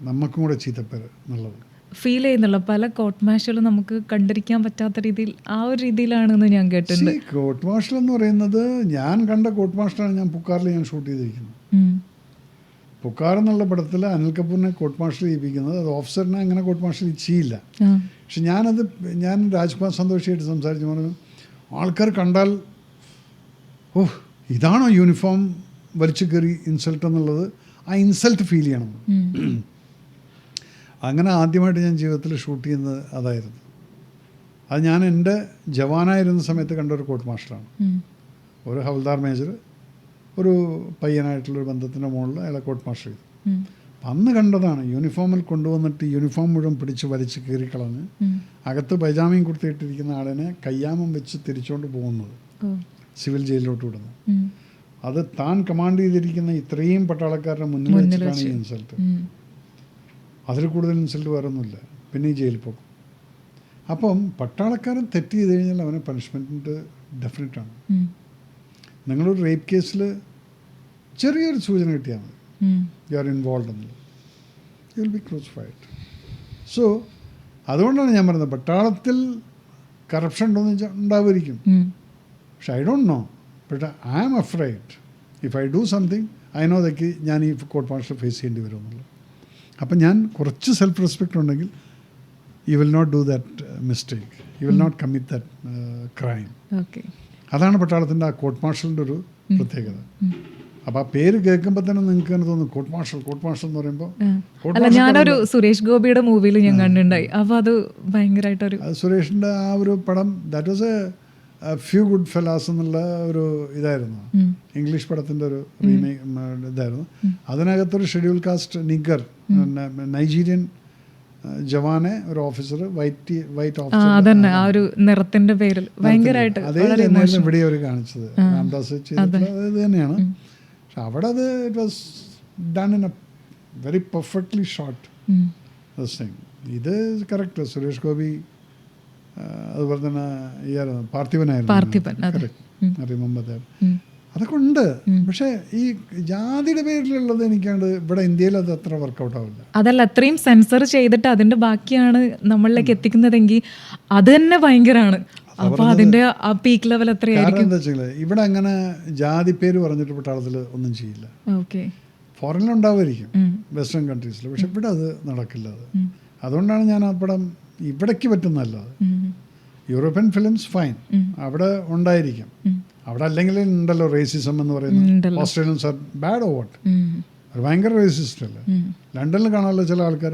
നമുക്കും കൂടെ ചീത്തപ്പേര് എന്നുള്ളത് ഫീൽ ചെയ്യുന്നുള്ള പല കോർട്ട് മാർഷലും നമുക്ക് കണ്ടിരിക്കാൻ പറ്റാത്ത രീതിയിൽ ആ ഒരു രീതിയിലാണെന്ന് ഞാൻ കേട്ടിട്ടുണ്ട്. കോർട്ട് മാർഷൽ എന്ന് പറയുന്നത് ഞാൻ കണ്ട കോർട്ട് മാർഷലാണ് ഞാൻ പുക്കാറിൽ ഷൂട്ട് ചെയ്തിരിക്കുന്നത്. പുക്കാർ എന്നുള്ള പടത്തിൽ അനിൽ കപൂറിനെ കോർട്ട് മാർഷൽ ചെയ്യിപ്പിക്കുന്നത്, അത് ഓഫീസറിനെ അങ്ങനെ കോർട്ട് മാർഷൽ ചെയ്യില്ല. പക്ഷെ ഞാൻ രാജ്കുമാർ സന്തോഷിയായിട്ട് സംസാരിച്ചു പറഞ്ഞു, ആൾക്കാർ കണ്ടാൽ ഇതാണോ യൂണിഫോം വലിച്ചു കയറി ഇൻസൾട്ട് എന്നുള്ളത്, ആ ഇൻസൾട്ട് ഫീൽ ചെയ്യണം. അങ്ങനെ ആദ്യമായിട്ട് ഞാൻ ജീവിതത്തിൽ ഷൂട്ട് ചെയ്യുന്നത് അതായിരുന്നു. അത് ഞാൻ എൻ്റെ ജവാനായിരുന്ന സമയത്ത് കണ്ട ഒരു കോർട്ട് മാസ്റ്ററാണ്. ഒരു ഹവൽദാർ മേജർ ഒരു പയ്യനായിട്ടുള്ളൊരു ബന്ധത്തിൻ്റെ മുകളിൽ അയാളെ കോർട്ട് മാസ്റ്റർ ചെയ്തു. അന്ന് കണ്ടതാണ് യൂണിഫോമിൽ കൊണ്ടുവന്നിട്ട് യൂണിഫോം മുഴുവൻ പിടിച്ച് വലിച്ച് കീറിക്കളഞ്ഞ് അകത്ത് പൈജാമയും കുർത്തിയിട്ടിരിക്കുന്ന ആളിനെ കയ്യാമം വെച്ച് തിരിച്ചുകൊണ്ട് പോകുന്നത്, സിവിൽ ജയിലിലോട്ട് വിടുന്നത്. അത് താൻ കമാൻഡ് ചെയ്തിരിക്കുന്ന ഇത്രയും പട്ടാളക്കാരുടെ മുന്നിൽ വെച്ചിട്ടാണ് ഈ ഇൻസൾട്ട്. അതിൽ കൂടുതൽ ഇൻസൾട്ട് വേറെ ഒന്നുമില്ല. പിന്നെ ഈ ജയിലിൽ പോകും. അപ്പം പട്ടാളക്കാരൻ തെറ്റ് ചെയ്ത് കഴിഞ്ഞാൽ അവന് പണിഷ്മെൻറ്റ് ഡെഫിനറ്റാണ്. നിങ്ങളൊരു റേപ്പ് കേസിൽ ചെറിയൊരു സൂചന കിട്ടിയാൽ മതി, യു ആർ ഇൻവോൾവ് എന്നുള്ളത്, you will be crucified. So അതുകൊണ്ടാണ് ഞാൻ പറയുന്നത് പട്ടാളത്തിൽ കറപ്ഷൻ ഉണ്ടോയെന്ന് വെച്ചാൽ ഉണ്ടാവുമായിരിക്കും. പക്ഷെ I don't know, but I am afraid if I do something I know ദക്ക് ഞാൻ ഈ കോർട്ട് മാർഷൽ ഫേസ് ചെയ്യേണ്ടി വരും എന്നുള്ളത്. അപ്പം ഞാൻ കുറച്ച് സെൽഫ് റെസ്പെക്റ്റ് ഉണ്ടെങ്കിൽ you will not do that mistake, you will not commit that crime. അതാണ് പട്ടാളത്തിൻ്റെ ആ കോർട്ട് മാർഷലിൻ്റെ ഒരു പ്രത്യേകത. അപ്പോൾ ആ പേര് കേൾക്കുമ്പോൾ തന്നെ നിങ്ങൾക്ക് തന്നെ തോന്നുന്നു കോർട്ട് മാർഷൽ എന്ന് പറയുമ്പോൾ. അല്ല, ഞാനൊരു സുരേഷ് ഗോപിയുടെ മൂവിയിൽ ഞാൻ കണ്ടിട്ടുണ്ടായി. അപ്പോൾ അത് ഭയങ്കരമായിട്ടൊരു സുരേഷിൻ്റെ ആ ഒരു പടം that was A few good fellas എന്നുള്ള ഒരു ഇതായിരുന്നു, ഇംഗ്ലീഷ് പടത്തിൻ്റെ ഒരു റീമേക്ക് ഇതായിരുന്നു. അതിനകത്തൊരു ഷെഡ്യൂൾ കാസ്റ്റ് നിഗർ നൈജീരിയൻ ജവാനെ ഒരു ഓഫീസർ വൈറ്റ് ഓഫീസർ അതന്നെ ആ ഒരു നിറത്തിന്റെ പേരിൽ ഭയങ്കരമായിട്ട് ഇവിടെ അവർ കാണിച്ചത് രാംദാസ് ചെയ്തിട്ടുള്ള ഇത് തന്നെയാണ്. പക്ഷെ അവിടെ അത് it was done in A very perfectly shot thing. ഇത് കറക്റ്റ് സുരേഷ് ഗോപി അതുപോലെ തന്നെ ഈ പാർത്ഥിപനായിരുന്നു, റിമെമ്പർ ദാറ്റ്. അതൊക്കെ ഉണ്ട്. പക്ഷേ ഈ ജാതിയുടെ പേരിലുള്ളത് എനിക്കാണ്ട് ഇവിടെ ഇന്ത്യയിൽ അത് അത്ര വർക്കൗട്ട് ആവില്ല. അതല്ല, അത്രയും സെൻസർ ചെയ്തിട്ട് അതിന്റെ ബാക്കിയാണ് നമ്മളിലേക്ക് എത്തിക്കുന്നതെങ്കിൽ അത് തന്നെ ഭയങ്കരമാണ്. അപ്പൊ അതിന്റെ ആ പീക്ക് ലെവൽ എത്രയായിരിക്കും? എന്താ വെച്ചാൽ ഇവിടെ അങ്ങനെ ജാതി പേര് പറഞ്ഞിട്ട് പട്ടാളത്തിൽ ഒന്നും ചെയ്യില്ല. ഫോറിനിലുണ്ടാവുമായിരിക്കും വെസ്റ്റേൺ കൺട്രീസിൽ, പക്ഷെ ഇവിടെ അത് നടക്കില്ല. അതുകൊണ്ടാണ് ഞാൻ ആ പടം ഇവിടേക്ക് പറ്റുന്നതല്ല. യൂറോപ്യൻ ഫിലിംസ് ഫൈൻ, അവിടെ ഉണ്ടായിരിക്കും. അവിടെ അല്ലെങ്കിൽ ഉണ്ടല്ലോ റേസിസം എന്ന് പറയുന്നത്. Australians are bad oh what, അത് ഭയങ്കര റേസിസ്റ്റ് അല്ലേ. ലണ്ടനിൽ കാണാമല്ലോ ചില ആൾക്കാർ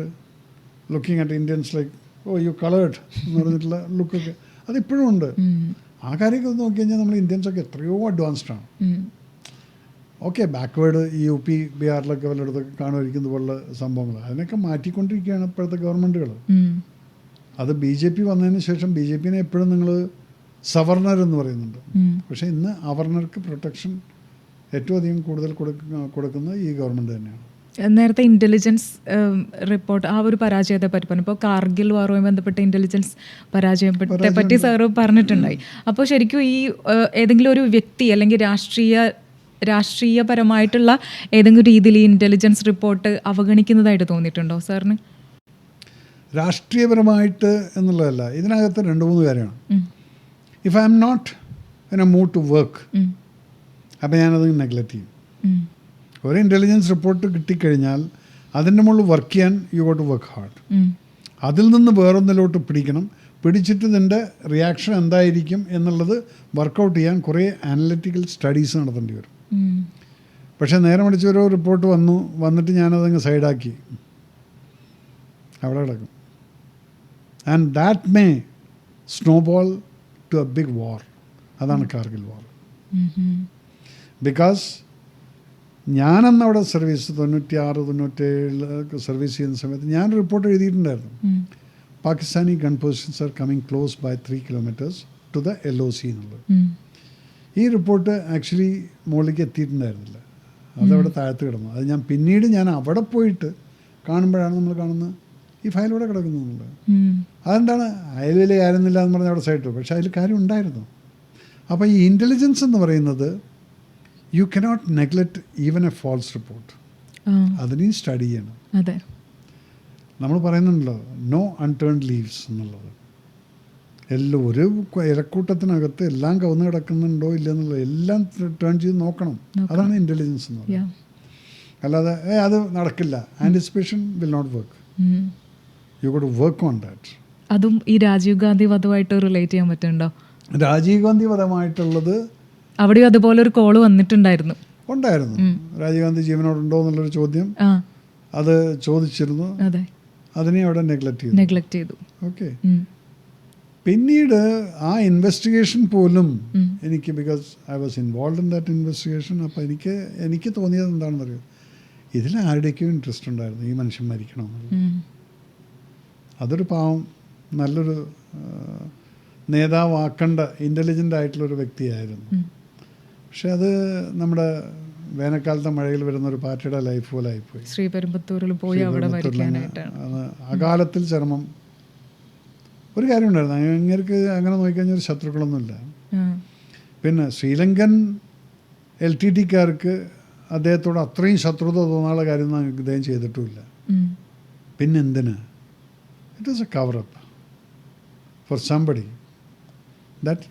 looking at Indians like oh you coloured എന്ന് പറഞ്ഞിട്ടുള്ള ലുക്കൊക്കെ അതിപ്പോഴും ഉണ്ട്. ആ കാര്യമൊക്കെ നോക്കി കഴിഞ്ഞാൽ നമ്മൾ ഇന്ത്യൻസൊക്കെ എത്രയോ അഡ്വാൻസ്ഡ് ആണ്. ഓക്കെ, ബാക്ക്വേർഡ് ഈ UP ബിഹാറിലൊക്കെ വല്ലയിടത്തൊക്കെ കാണുമായിരിക്കുന്നത് പോലുള്ള സംഭവങ്ങൾ അതിനൊക്കെ മാറ്റിക്കൊണ്ടിരിക്കുകയാണ് ഇപ്പോഴത്തെ ഗവൺമെൻറ്റുകൾ. അത് BJP വന്നതിന് ശേഷം BJPനെ എപ്പോഴും നിങ്ങൾ സവർണർ എന്ന് പറയുന്നുണ്ട്. പക്ഷേ ഇന്ന് അവർണർക്ക് പ്രൊട്ടക്ഷൻ ഏറ്റവും അധികം കൂടുതൽ കൊടുക്കുന്നത് ഈ ഗവൺമെൻറ് തന്നെയാണ്. നേരത്തെ ഇൻ്റലിജൻസ് റിപ്പോർട്ട് ആ ഒരു പരാജയത്തെ പറ്റി പറഞ്ഞു. ഇപ്പോൾ കാർഗിൽ വാറുമായി ബന്ധപ്പെട്ട ഇൻ്റലിജൻസ് പരാജയത്തെ പറ്റി സാറ് പറഞ്ഞിട്ടുണ്ടായി. അപ്പോൾ ശരിക്കും ഈ ഏതെങ്കിലും ഒരു വ്യക്തി അല്ലെങ്കിൽ രാഷ്ട്രീയപരമായിട്ടുള്ള ഏതെങ്കിലും രീതിയിൽ ഈ ഇൻ്റലിജൻസ് റിപ്പോർട്ട് അവഗണിക്കുന്നതായിട്ട് തോന്നിയിട്ടുണ്ടോ സാറിന്? രാഷ്ട്രീയപരമായിട്ട് എന്നുള്ളതല്ല, ഇതിനകത്ത് 2-3 കാര്യമാണ്. If I am not in a mood to work, അപ്പം ഞാനത് നെഗ്ലക്റ്റ് ചെയ്യും. ഒരു ഇൻ്റലിജൻസ് റിപ്പോർട്ട് കിട്ടിക്കഴിഞ്ഞാൽ അതിൻ്റെ മുകളിൽ വർക്ക് ചെയ്യാൻ you got to work hard. അതിൽ നിന്ന് വേറൊന്നിലോട്ട് പിടിക്കണം. പിടിച്ചിട്ട് ഇതിൻ്റെ റിയാക്ഷൻ എന്തായിരിക്കും എന്നുള്ളത് വർക്കൗട്ട് ചെയ്യാൻ കുറേ അനലിറ്റിക്കൽ സ്റ്റഡീസ് നടത്തേണ്ടി വരും. പക്ഷേ നേരെ മറിച്ച് ഒരു റിപ്പോർട്ട് വന്നിട്ട് ഞാനതങ്ങ് സൈഡാക്കി അവിടെ കിടക്കും. And that may snowball to a big war. അതാണ് കാർഗിൽ വാർ. ബിക്കോസ് ഞാനന്ന് അവിടെ സർവീസ് 96-97 സർവീസ് ചെയ്യുന്ന സമയത്ത് ഞാൻ റിപ്പോർട്ട് എഴുതിയിട്ടുണ്ടായിരുന്നു. Pakistani gun positions are coming close by 3 kilometers to the LOC എന്നുള്ളത്. ഈ റിപ്പോർട്ട് ആക്ച്വലി മുകളിലേക്ക് എത്തിയിട്ടുണ്ടായിരുന്നില്ല, അതവിടെ താഴത്ത് കിടന്നു. അത് പിന്നീട് ഞാൻ അവിടെ പോയിട്ട് കാണുമ്പോഴാണ് നമ്മൾ കാണുന്നത് ഈ ഫയൽ ഇവിടെ കിടക്കുന്നു എന്നുള്ളത്. അതെന്താണ്, അയൽ വലിയ കാര്യമൊന്നുമില്ല എന്ന് പറഞ്ഞാൽ അവിടെ സൈഡ്, പക്ഷേ അതിൽ കാര്യം ഉണ്ടായിരുന്നു. അപ്പോൾ ഈ ഇൻ്റലിജൻസ് എന്ന് പറയുന്നത് you cannot neglect even a false report. അതിനെയും സ്റ്റഡി ചെയ്യണം. അതെ, നമ്മൾ പറയുന്നുണ്ടല്ലോ നോ അൺടേൺഡ് ലീവ്സ് എന്നുള്ളത്. എല്ലാം ഒരു ഇലക്കൂട്ടത്തിനകത്ത് എല്ലാം കവന്ന് കിടക്കുന്നുണ്ടോ ഇല്ലെന്നുള്ളത് എല്ലാം ടേൺ ചെയ്ത് നോക്കണം. അതാണ് ഇൻ്റലിജൻസ് എന്ന് പറയുന്നത്. അല്ലാതെ അത് നടക്കില്ല, anticipation will not work. You got to work on that. അതും ഈ രാജീവ് ഗാന്ധി വധമായിട്ട് റിലേറ്റ് ചെയ്യാൻ പറ്റുന്നുണ്ടോ? രാജീവ് ഗാന്ധി വധമായിട്ടുള്ളത് അവിടെയും അതുപോലെ ഒരു കോള് വന്നിട്ടുണ്ടായിരുന്നു. രാജീവ് ഗാന്ധി ജീവനോടുണ്ടോ എന്നുള്ളൊരു ചോദ്യം അത് ചോദിച്ചിരുന്നു. അതിനെ അവിടെ നെഗ്ലക്റ്റ് ചെയ്തു. ഓക്കെ, പിന്നീട് ആ ഇൻവെസ്റ്റിഗേഷൻ പോലും എനിക്ക്, because I was involve in that investigation, അപ്പോൾ എനിക്ക് തോന്നിയത് എന്താണെന്ന് അറിയാം, ഇതിൽ ആരുടെയൊക്കെയോ ഇൻട്രസ്റ്റ് ഉണ്ടായിരുന്നു ഈ മനുഷ്യൻ മരിക്കണമെന്നുള്ളത്. അതൊരു പാവം നല്ലൊരു നേതാവാക്കേണ്ട ഇൻ്റലിജൻ്റ് ആയിട്ടുള്ളൊരു വ്യക്തിയായിരുന്നു. പക്ഷെ അത് നമ്മുടെ വേനൽക്കാലത്തെ മഴയിൽ വരുന്ന ഒരു പാർട്ടിയുടെ ലൈഫ് പോലെ ആയിപ്പോയി. ശ്രീപെരുമ്പത്തൂരിൽ പോയി അവിടെ മരിക്കാനായിട്ടാണ്. അകാലത്തിൽ ചരമം. ഒരു കാര്യം ഉണ്ടായിരുന്നു, അങ്ങേർക്ക് അങ്ങനെ നോക്കിക്കഴിഞ്ഞാൽ ഒരു ശത്രുക്കളൊന്നുമില്ല. പിന്നെ ശ്രീലങ്കൻ LTTക്കാർക്ക് അദ്ദേഹത്തോട് അത്രയും ശത്രുത തോന്നാനുള്ള കാര്യമൊന്നും അദ്ദേഹം ചെയ്തിട്ടുമില്ല. പിന്നെന്തിന്? It is a cover up for somebody that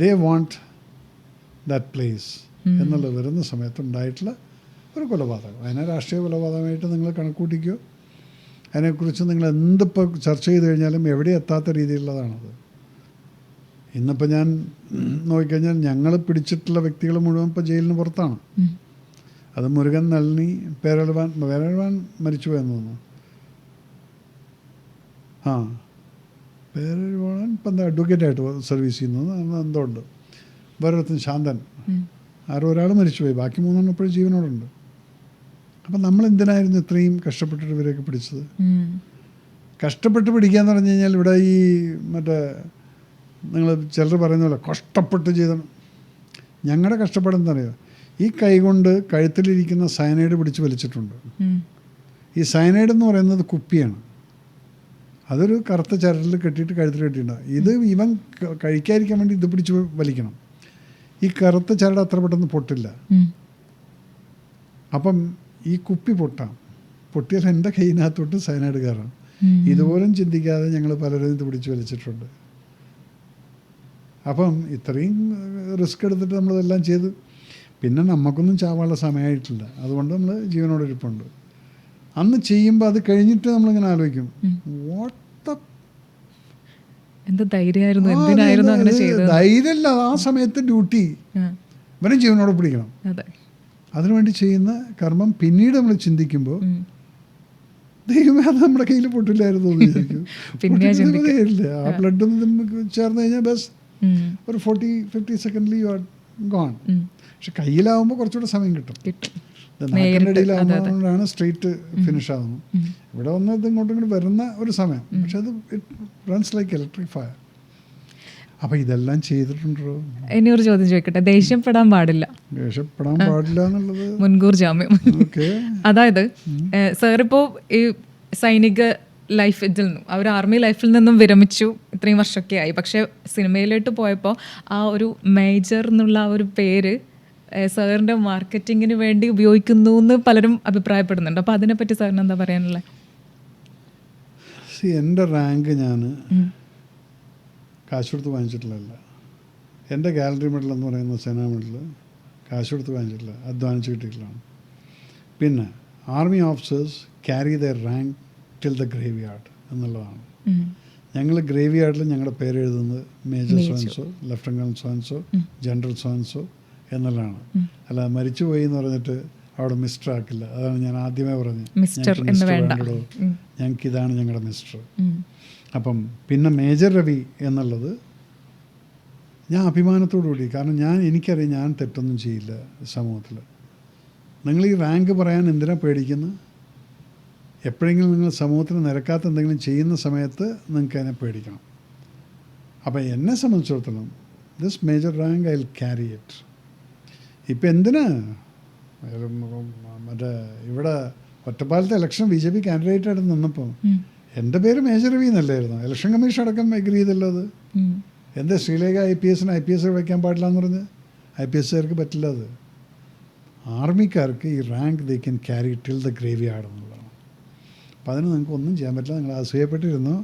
they want that place എന്നുള്ളത് വരുന്ന സമയത്ത് ഉണ്ടായിട്ടുള്ള ഒരു കൊലപാതകം. അതിനെ രാഷ്ട്രീയ കൊലപാതകമായിട്ട് നിങ്ങൾ കണക്കൂട്ടിക്കോ, അതിനെക്കുറിച്ച് നിങ്ങൾ എന്തിപ്പോൾ ചർച്ച ചെയ്ത് കഴിഞ്ഞാലും എവിടെ എത്താത്ത രീതിയിലുള്ളതാണത്. ഇന്നിപ്പോൾ ഞാൻ നോക്കിക്കഴിഞ്ഞാൽ ഞങ്ങൾ പിടിച്ചിട്ടുള്ള വ്യക്തികൾ മുഴുവൻ ഇപ്പോൾ ജയിലിന് പുറത്താണ്. അത് മുരുകൻ, നളിനി, പേരൽവാൻ മരിച്ചുപോയെന്ന് തോന്നുന്നു. പേരൽവാൻ ഇപ്പം എന്താ അഡ്വക്കേറ്റായിട്ട് സർവീസ് ചെയ്യുന്നത് എന്തോ ഉണ്ട്. വേറൊരുത്തൻ ശാന്തൻ, ആരോ ഒരാൾ മരിച്ചുപോയി, ബാക്കി 3 ഇപ്പോഴും ജീവനോടുണ്ട്. അപ്പം നമ്മൾ എന്തിനായിരുന്നു ഇത്രയും കഷ്ടപ്പെട്ടിട്ട് ഇവരെയൊക്കെ പിടിച്ചത്? കഷ്ടപ്പെട്ട് പിടിക്കാന്ന് പറഞ്ഞു കഴിഞ്ഞാൽ ഇവിടെ ഈ മറ്റേ നിങ്ങൾ ചിലർ പറയുന്ന പോലെ കഷ്ടപ്പെട്ട് ചെയ്ത, ഞങ്ങളുടെ കഷ്ടപ്പാടെന്താണെന്നറിയോ, ഈ കൈ കൊണ്ട് കഴുത്തിലിരിക്കുന്ന സയനൈഡ് പിടിച്ച് വലിച്ചിട്ടുണ്ട്. ഈ സയനൈഡ് എന്ന് പറയുന്നത് കുപ്പിയാണ്. അതൊരു കറുത്ത ചരടിൽ കെട്ടിയിട്ട് കഴുത്തിൽ കെട്ടിയിട്ടുണ്ടാകും. ഇത് ഇവൻ കഴിക്കാതിരിക്കാൻ വേണ്ടി ഇത് പിടിച്ച് വലിക്കണം. ഈ കറുത്ത ചരട് അത്ര പെട്ടെന്ന് പൊട്ടില്ല. അപ്പം ഈ കുപ്പി പൊട്ടിയാൽ എൻ്റെ കൈയിനകത്തോട്ട് സയനൈഡ് കയറാം. ഇതുപോലും ചിന്തിക്കാതെ ഞങ്ങൾ പലരും ഇത് പിടിച്ച് വലിച്ചിട്ടുണ്ട്. അപ്പം ഇത്രയും റിസ്ക് എടുത്തിട്ട് നമ്മളിതെല്ലാം ചെയ്ത്, പിന്നെ നമുക്കൊന്നും ചാവാനുള്ള സമയമായിട്ടില്ല, അതുകൊണ്ട് നമ്മൾ ജീവനോടിരിപ്പുണ്ട്. അന്ന് ചെയ്യുമ്പോൾ അത് കഴിഞ്ഞിട്ട് നമ്മളിങ്ങനെ ആലോചിക്കും, ധൈര്യമല്ല ആ സമയത്ത് ഡ്യൂട്ടി, ഇവനെ ജീവനോട് പിടിക്കണം. അതിനുവേണ്ടി ചെയ്യുന്ന കർമ്മം പിന്നീട് നമ്മൾ ചിന്തിക്കുമ്പോൾ ദൈവമേ അത് നമ്മുടെ കയ്യിൽ പൊട്ടില്ലായിരുന്നു എന്ന് വിചാരിക്കും. ആ ബ്ലഡും ചേർന്ന് കഴിഞ്ഞാൽ ബസ് ഒരു 40-50 സെക്കൻഡിൽ യു ആർ ഗോൺ. പക്ഷെ കയ്യിലാവുമ്പോൾ കുറച്ചുകൂടെ സമയം കിട്ടും. നാക്കിനടിയിലാവുന്നതുകൊണ്ടാണ് സ്ട്രെയിറ്റ് ഫിനിഷ് ആവുന്നത്. ഇവിടെ വന്ന് ഇത് ഇങ്ങോട്ടും വരുന്ന ഒരു സമയം, പക്ഷെ അത് it runs like electric fire. അപ്പം ഇതെല്ലാം ചെയ്തിട്ടുണ്ടോ? ഇനി ഒരു ചോദ്യം ചോദിക്കട്ടെ, ദേഷ്യപ്പെടാൻ പാടില്ല എന്നുള്ളത് മുൻകൂർ ജാമ്യം. അതായത് സാറിപ്പോൾ ഈ സൈനിക ലൈഫ് ഇതിൽ നിന്നും അവർ ആർമി ലൈഫിൽ നിന്നും വിരമിച്ചു, ഇത്രയും വർഷമൊക്കെ ആയി. പക്ഷേ സിനിമയിലോട്ട് പോയപ്പോൾ ആ ഒരു മേജർ എന്നുള്ള ആ ഒരു പേര് സാറിൻ്റെ മാർക്കറ്റിങ്ങിന് വേണ്ടി ഉപയോഗിക്കുന്നു എന്ന് പലരും അഭിപ്രായപ്പെടുന്നുണ്ട്. അപ്പോൾ അതിനെപ്പറ്റി സാറിന് എന്താ പറയാനുള്ളത്? എൻ്റെ റാങ്ക് ഞാൻ കാശ് കൊടുത്ത് വാങ്ങിച്ചിട്ടില്ല. എൻ്റെ ഗാലറി മെഡൽ എന്ന് പറയുന്ന സേനാ മെഡൽ കാശ് കൊടുത്ത് വാങ്ങിച്ചിട്ടില്ല, അധ്വാനിച്ച് കിട്ടിയിട്ടുള്ളതാണ്. പിന്നെ army officers carry the rank till the grave yard എന്നുള്ളതാണ്. ഞങ്ങൾ ഗ്രേവ് യാർഡിൽ ഞങ്ങളുടെ പേര് എഴുതുന്നത് മേജർ സോൻസോ, ലെഫ്റ്റനന്റ് സോൻസോ, ജനറൽ സോൻസോ എന്നുള്ളതാണ്. അല്ല മരിച്ചുപോയി എന്ന് പറഞ്ഞിട്ട് അവിടെ മിസ്റ്റർ ആക്കില്ല. അതാണ് ഞാൻ ആദ്യമേ പറഞ്ഞത്, വേണ്ടോ, ഞങ്ങൾക്ക് ഇതാണ് ഞങ്ങളുടെ മിസ്റ്റർ. അപ്പം പിന്നെ മേജർ രവി എന്നുള്ളത് ഞാൻ അഭിമാനത്തോടു കൂടി, കാരണം എനിക്കറിയാം ഞാൻ തെറ്റൊന്നും ചെയ്യില്ല സമൂഹത്തിൽ. നിങ്ങൾ ഈ റാങ്ക് പറയാൻ എന്തിനാ പേടിക്കുന്നത്? എപ്പോഴെങ്കിലും നിങ്ങൾ സമൂഹത്തിന് നിരക്കാത്ത എന്തെങ്കിലും ചെയ്യുന്ന സമയത്ത് നിങ്ങൾക്ക് അതിനെ പേടിക്കണം. അപ്പോൾ എന്നെ സംബന്ധിച്ചിടത്തോളം this major rank I will carry it. ഇപ്പം എന്തിനാ മറ്റേ ഇവിടെ ഒറ്റപ്പാലത്തെ ഇലക്ഷൻ BJP കാൻഡിഡേറ്റായിട്ട് നിന്നപ്പോൾ എൻ്റെ പേര് മേജർ രവി എന്നല്ലായിരുന്നു. ഇലക്ഷൻ കമ്മീഷൻ അടക്കം എഗ്രി ചെയ്തല്ലോ അത്. എന്താ ശ്രീലേഖ IPS വയ്ക്കാൻ പാടില്ല എന്ന് പറഞ്ഞ് IPSകാർക്ക് പറ്റില്ല. അത് ആർമിക്കാർക്ക് ഈ rank they can carry till the grave yard എന്നുള്ളതാണ്. അപ്പോൾ അതിന് നിങ്ങൾക്ക് ഒന്നും ചെയ്യാൻ പറ്റില്ല. നിങ്ങൾ അസൂയപ്പെട്ടിരുന്നു.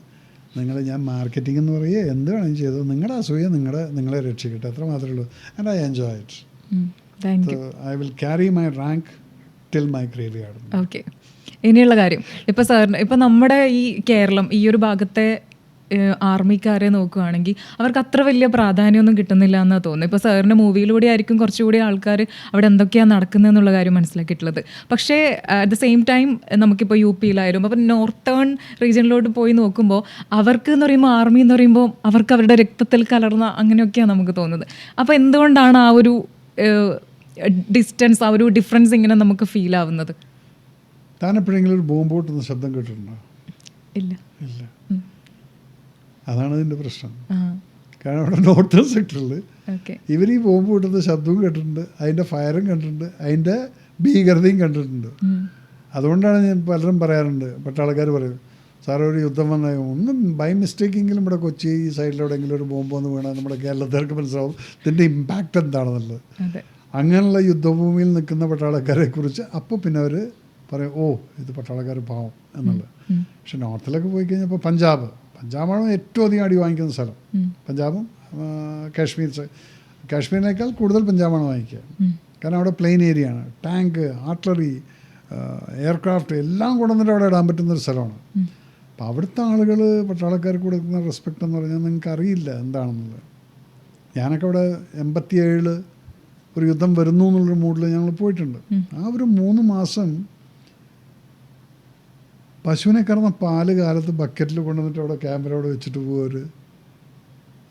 ഞാൻ മാർക്കറ്റിംഗ് എന്ന് പറയുക എന്ത് വേണമെങ്കിലും ചെയ്തോ, നിങ്ങളുടെ അസൂയ നിങ്ങളെ രക്ഷിക്കട്ടെ, അത്ര മാത്രമേ ഉള്ളൂ. And I enjoy it. I will carry my rank till my grave yard. Okay, ഇനിയുള്ള കാര്യം ഇപ്പോൾ സാറിന് ഇപ്പോൾ നമ്മുടെ ഈ കേരളം ഈ ഒരു ഭാഗത്തെ ആർമിക്കാരെ നോക്കുകയാണെങ്കിൽ അവർക്ക് അത്ര വലിയ പ്രാധാന്യമൊന്നും കിട്ടുന്നില്ല എന്നാണ് തോന്നുന്നത്. ഇപ്പോൾ സാറിൻ്റെ മൂവിയിലൂടെ ആയിരിക്കും കുറച്ചുകൂടി ആൾക്കാർ അവിടെ എന്തൊക്കെയാണ് നടക്കുന്നതെന്നുള്ള കാര്യം മനസ്സിലാക്കിയിട്ടുള്ളത്. പക്ഷേ അറ്റ് ദ സെയിം ടൈം നമുക്കിപ്പോൾ UP-യിലായിരുന്നു, അപ്പോൾ നോർത്തേൺ റീജിയനിലോട്ട് പോയി നോക്കുമ്പോൾ അവർക്ക് എന്ന് പറയുമ്പോൾ ആർമി എന്ന് പറയുമ്പോൾ അവർക്ക് അവരുടെ രക്തത്തിൽ കലർന്ന അങ്ങനെയൊക്കെയാണ് നമുക്ക് തോന്നുന്നത്. അപ്പോൾ എന്തുകൊണ്ടാണ് ആ ഒരു ഡിസ്റ്റൻസ്, ആ ഒരു ഡിഫറൻസ് ഇങ്ങനെ നമുക്ക് ഫീൽ ആവുന്നത്? താൻ എപ്പോഴെങ്കിലും ഒരു ബോംബ് പൊട്ടുന്ന ശബ്ദം കേട്ടിട്ടുണ്ടോ? ഇല്ല. അതാണ് ഇതിൻ്റെ പ്രശ്നം. കാരണം അവിടെ നോർത്തേൺ സെക്ടറിൽ ഇവർ ഈ ബോംബ് പൊട്ടുന്ന ശബ്ദവും കേട്ടിട്ടുണ്ട്, അതിൻ്റെ ഫയറും കണ്ടിട്ടുണ്ട്, അതിൻ്റെ ഭീകരതയും കണ്ടിട്ടുണ്ട്. അതുകൊണ്ടാണ് ഞാൻ പലരും പറയാറുണ്ട്, പട്ടാളക്കാർ പറയും, സാർ ഒരു യുദ്ധം വന്നാൽ ഒന്നും ബൈ മിസ്റ്റേക്കെങ്കിലും ഇവിടെ കൊച്ചി ഈ സൈഡിലെവിടെയെങ്കിലും ഒരു ബോംബ് വന്ന് വീണാൽ നമ്മുടെ കേരളക്കാർക്ക് മനസ്സിലാവും ഇതിൻ്റെ ഇമ്പാക്റ്റ് എന്താണെന്നുള്ളത്. അങ്ങനെയുള്ള യുദ്ധഭൂമിയിൽ നിൽക്കുന്ന പട്ടാളക്കാരെ കുറിച്ച് അപ്പോൾ പിന്നെ അവർ പറയും, ഓ ഇത് പട്ടാളക്കാർ പാവം എന്നുള്ളത്. പക്ഷെ നോർത്തിലൊക്കെ പോയി കഴിഞ്ഞപ്പോൾ പഞ്ചാബാണ് ഏറ്റവും അധികം അടി വാങ്ങിക്കുന്ന സ്ഥലം. പഞ്ചാബും കാശ്മീരിനേക്കാൾ കൂടുതൽ പഞ്ചാബാണ് വാങ്ങിക്കുക. കാരണം അവിടെ പ്ലെയിൻ ഏരിയ ആണ്, ടാങ്ക്, ആർട്ടിലറി, എയർക്രാഫ്റ്റ് എല്ലാം കൊണ്ടുവന്നിട്ട് അവിടെ ഇടാൻ പറ്റുന്നൊരു സ്ഥലമാണ്. അപ്പോൾ അവിടുത്തെ ആളുകൾ പട്ടാളക്കാർക്ക് കൊടുക്കുന്ന റെസ്പെക്റ്റ് എന്ന് പറഞ്ഞാൽ നിങ്ങൾക്ക് അറിയില്ല എന്താണെന്നുള്ളത്. ഞാനൊക്കെ അവിടെ 87 ഒരു യുദ്ധം വരുന്നു എന്നുള്ളൊരു മൂഡിൽ ഞങ്ങൾ പോയിട്ടുണ്ട്. ആ ഒരു 3 മാസം പശുവിനെ കറന്ന പാല് കാലത്ത് ബക്കറ്റിൽ കൊണ്ടുവന്നിട്ട് അവിടെ ക്യാമറ അവിടെ വെച്ചിട്ട് പോകുവർ,